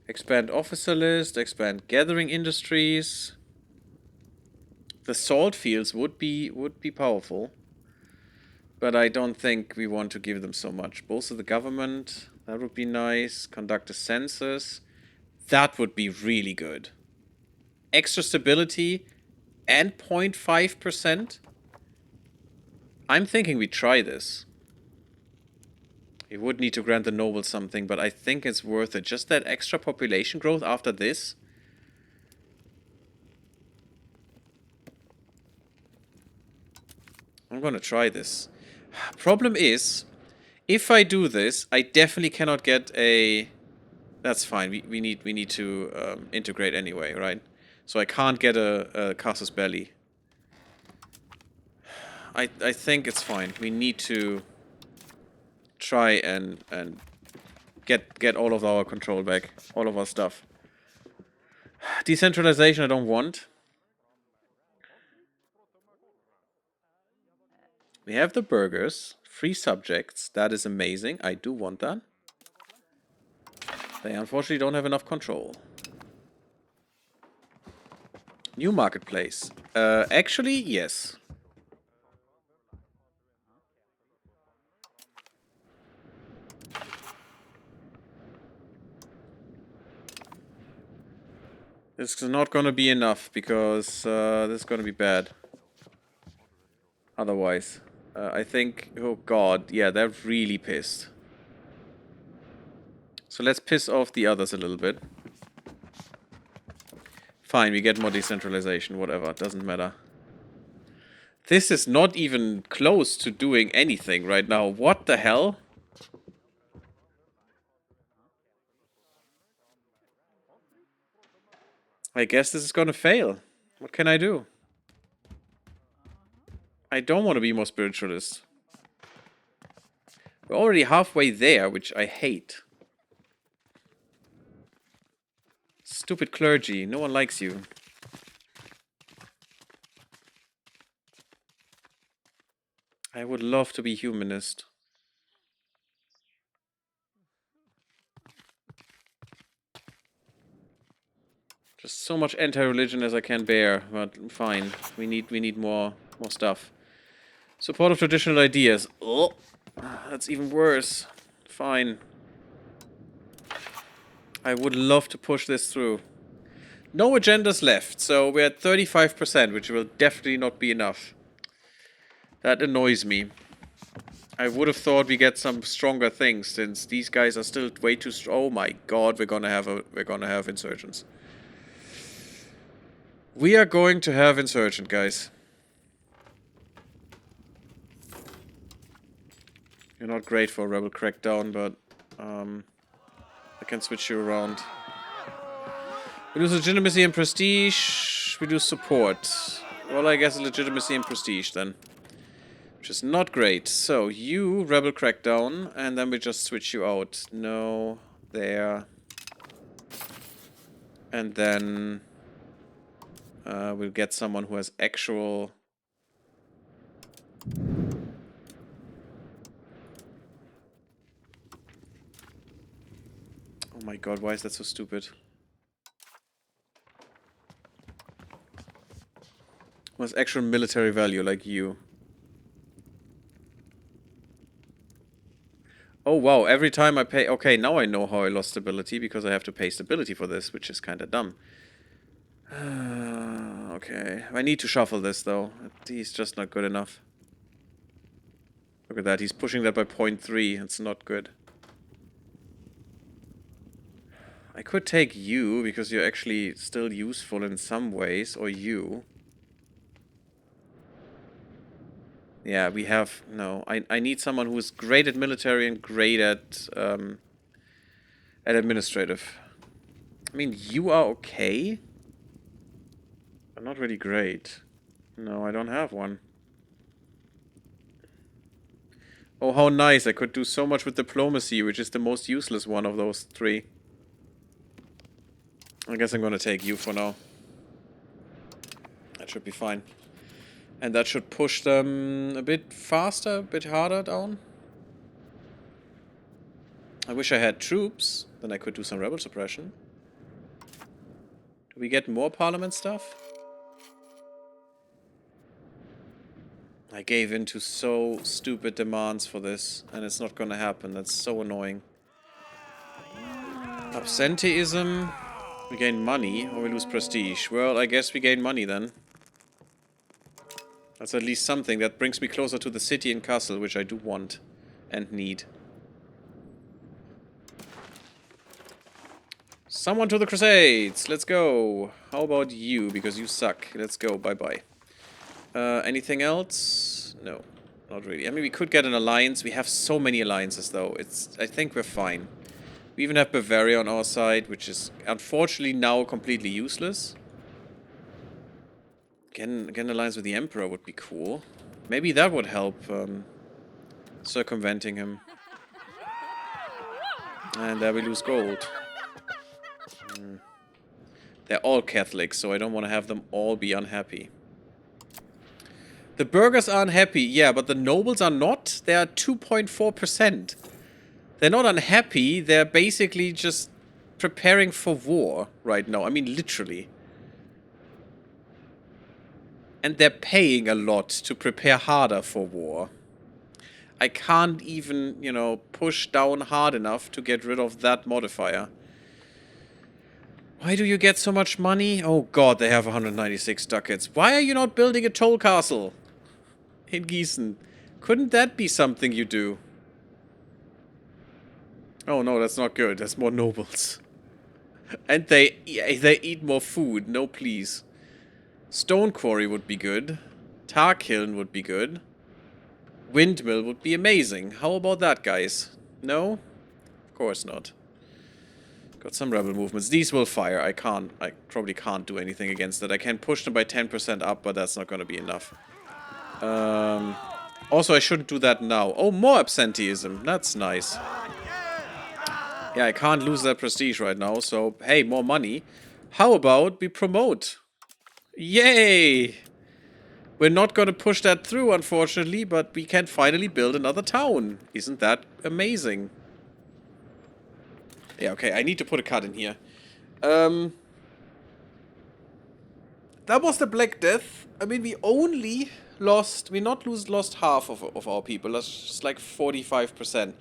Expand officer list, expand gathering industries. The salt fields would be powerful. But I don't think we want to give them so much. Both of the government, that would be nice. Conduct a census. That would be really good. Extra stability and 0.5%. I'm thinking we try this. We would need to grant the nobles something, but I think it's worth it. Just that extra population growth after this. I'm gonna try this. Problem is, if I do this, I definitely cannot get a... That's fine. We need to integrate anyway, right? So I can't get a casus belli. I think it's fine. We need to try and get all of our control back, all of our stuff. Decentralization I don't want. We have the burgers, free subjects. That is amazing. I do want that. They unfortunately don't have enough control. New marketplace. Actually, yes. This is not going to be enough because this is going to be bad. Otherwise. I think... Oh god, yeah, they're really pissed. So let's piss off the others a little bit. Fine, we get more decentralization, whatever, doesn't matter. This is not even close to doing anything right now. What the hell? I guess this is gonna fail. What can I do? I don't want to be more spiritualist. We're already halfway there, which I hate. Stupid clergy. No one likes you. I would love to be humanist. Just so much anti-religion as I can bear, but fine. We need more stuff. Support of traditional ideas. Oh, that's even worse. Fine. I would love to push this through. No agendas left, so we're at 35%, which will definitely not be enough. That annoys me. I would have thought we get some stronger things, since these guys are still way too strong. Oh my god, we're gonna have insurgents. We are going to have insurgent, guys. You're not great for a rebel crackdown, but I can switch you around. We lose legitimacy and prestige. We do support. Well, I guess legitimacy and prestige then. Which is not great. So, you, rebel crackdown, and then we just switch you out. No, there. And then we'll get someone who has actual... Oh my god, why is that so stupid? Who has actual military value, like you. Oh wow, every time I pay... Okay, now I know how I lost stability, because I have to pay stability for this, which is kinda dumb. Okay, I need to shuffle this though. He's just not good enough. Look at that, he's pushing that by 0.3, it's not good. I could take you, because you're actually still useful in some ways, or you. Yeah, we have... No, I need someone who is great at military and great at administrative. I mean, you are okay, but not really great. No, I don't have one. Oh, how nice. I could do so much with diplomacy, which is the most useless one of those three. I guess I'm gonna take you for now. That should be fine. And that should push them a bit faster, a bit harder down. I wish I had troops, then I could do some rebel suppression. Do we get more parliament stuff? I gave in to so stupid demands for this, and it's not gonna happen. That's so annoying. Absenteeism. We gain money, or we lose prestige. Well, I guess we gain money then. That's at least something. That brings me closer to the city and castle, which I do want and need. Someone to the Crusades! Let's go! How about you? Because you suck. Let's go. Bye-bye. Anything else? No, not really. I mean, we could get an alliance. We have so many alliances, though. I think we're fine. We even have Bavaria on our side, which is unfortunately now completely useless. Get an alliance with the Emperor would be cool. Maybe that would help circumventing him. And there we lose gold. They're all Catholics, so I don't want to have them all be unhappy. The burghers are unhappy, yeah, but the nobles are not. They are 2.4%. They're not unhappy, they're basically just preparing for war right now. I mean, literally. And they're paying a lot to prepare harder for war. I can't even, you know, push down hard enough to get rid of that modifier. Why do you get so much money? Oh god, they have 196 ducats. Why are you not building a toll castle in Gießen? Couldn't that be something you do? Oh no, that's not good. That's more nobles. And they eat more food. No, please. Stone quarry would be good. Tar kiln would be good. Windmill would be amazing. How about that, guys? No? Of course not. Got some rebel movements. These will fire. I probably can't do anything against that. I can push them by 10% up, but that's not going to be enough. Also, I shouldn't do that now. Oh, more absenteeism. That's nice. Yeah, I can't lose that prestige right now, so hey, more money. How about we promote? Yay! We're not going to push that through, unfortunately, but we can finally build another town. Isn't that amazing? Yeah, okay, I need to put a cut in here. That was the Black Death. I mean, we only lost... lost half of our people. That's just like 45%.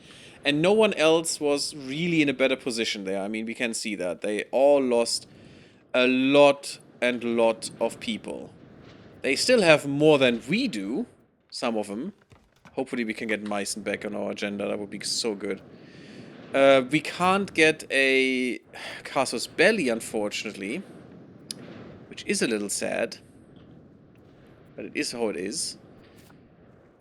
And no one else was really in a better position there. I mean, we can see that. They all lost a lot and lot of people. They still have more than we do. Some of them. Hopefully we can get Meissen back on our agenda. That would be so good. We can't get a Casus Belli, unfortunately. Which is a little sad. But it is how it is.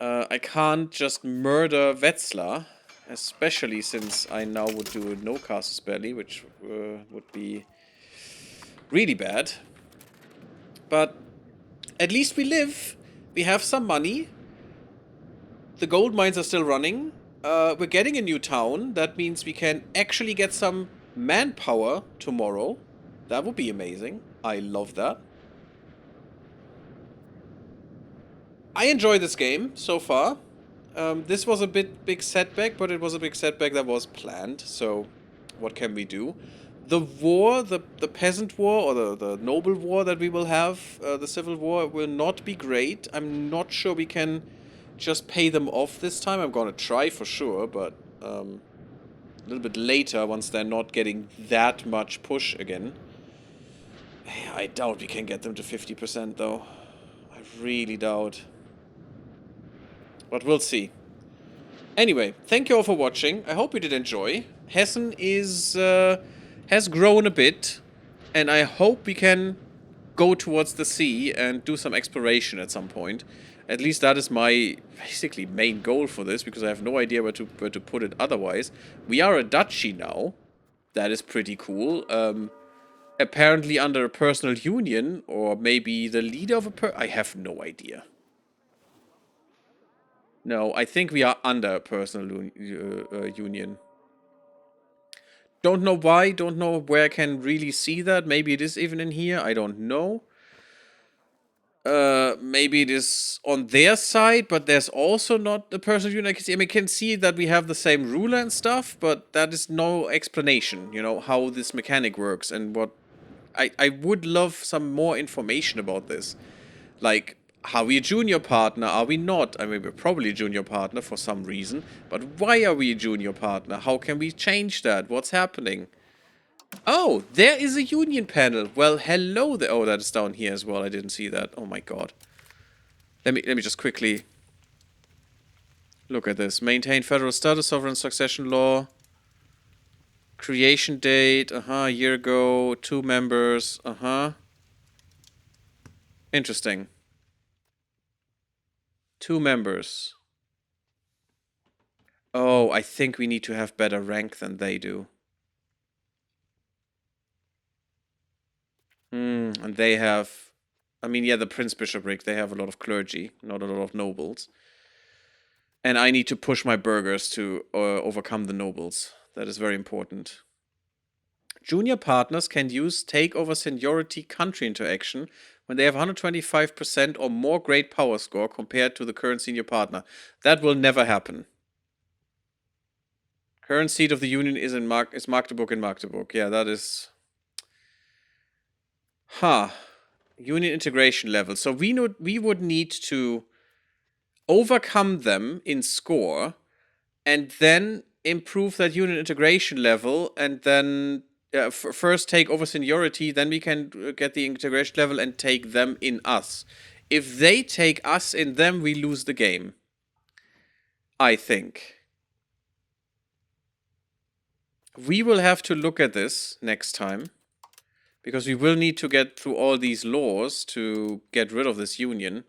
I can't just murder Wetzlar. Especially since I now would do no Casus Belli, which would be really bad. But at least we live. We have some money. The gold mines are still running. We're getting a new town. That means we can actually get some manpower tomorrow. That would be amazing. I love that. I enjoy this game so far. This was a big setback, but it was a big setback that was planned. So, what can we do? The war, the peasant war, or the noble war that we will have, the civil war, will not be great. I'm not sure we can just pay them off this time. I'm gonna try for sure, but a little bit later, once they're not getting that much push again. I doubt we can get them to 50% though. I really doubt. But we'll see. Anyway, thank you all for watching. I hope you did enjoy. Hessen has grown a bit, and I hope we can go towards the sea and do some exploration at some point. At least that is my basically main goal for this, because I have no idea where to put it otherwise. We are a duchy now. That is pretty cool. Apparently under a personal union, or maybe the leader of I have no idea. No, I think we are under a personal union. Don't know why, don't know where I can really see that. Maybe it is even in here, I don't know. Maybe it is on their side, but there's also not the personal union I can see. I mean, I can see that we have the same ruler and stuff, but that is no explanation, you know, how this mechanic works and what... I would love some more information about this. Like, are we a junior partner? Are we not? I mean, we're probably a junior partner for some reason. But why are we a junior partner? How can we change that? What's happening? Oh, there is a union panel. Well, hello there. Oh, that is down here as well. I didn't see that. Oh my god. Let me just quickly look at this. Maintain federal status, sovereign succession law. Creation date. A year ago. 2 members. Interesting. 2 members. Oh, I think we need to have better rank than they do. And they have... I mean, yeah, the Prince Bishopric, they have a lot of clergy, not a lot of nobles. And I need to push my burghers to overcome the nobles. That is very important. Junior partners can use takeover seniority country interaction when they have 125% or more great power score compared to the current senior partner. That will never happen. Current seat of the union is Magdeburg in Magdeburg. Yeah, that is... Union integration level. So we would need to overcome them in score and then improve that union integration level, and then first take over seniority, then we can get the integration level and take them in us. If they take us in them, we lose the game, I think. We will have to look at this next time, because we will need to get through all these laws to get rid of this union.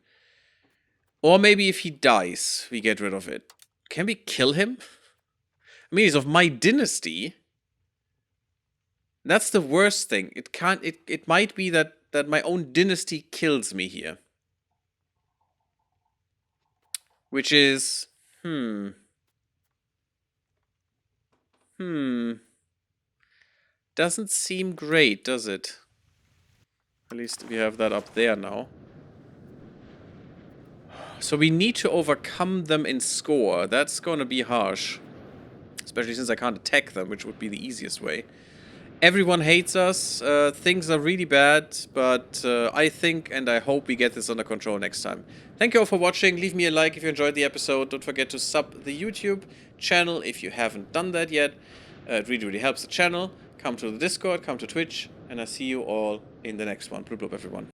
Or maybe if he dies, we get rid of it. Can we kill him? I mean, he's of my dynasty. That's the worst thing. It can't. It might be that my own dynasty kills me here, which is doesn't seem great, does it? At least we have that up there now. So we need to overcome them in score. That's gonna be harsh, especially since I can't attack them, which would be the easiest way. Everyone hates us, things are really bad, but I think and I hope we get this under control next time. Thank you all for watching, leave me a like if you enjoyed the episode, don't forget to sub the YouTube channel if you haven't done that yet. It really, really helps the channel. Come to the Discord, come to Twitch, and I'll see you all in the next one. Blue blub, everyone.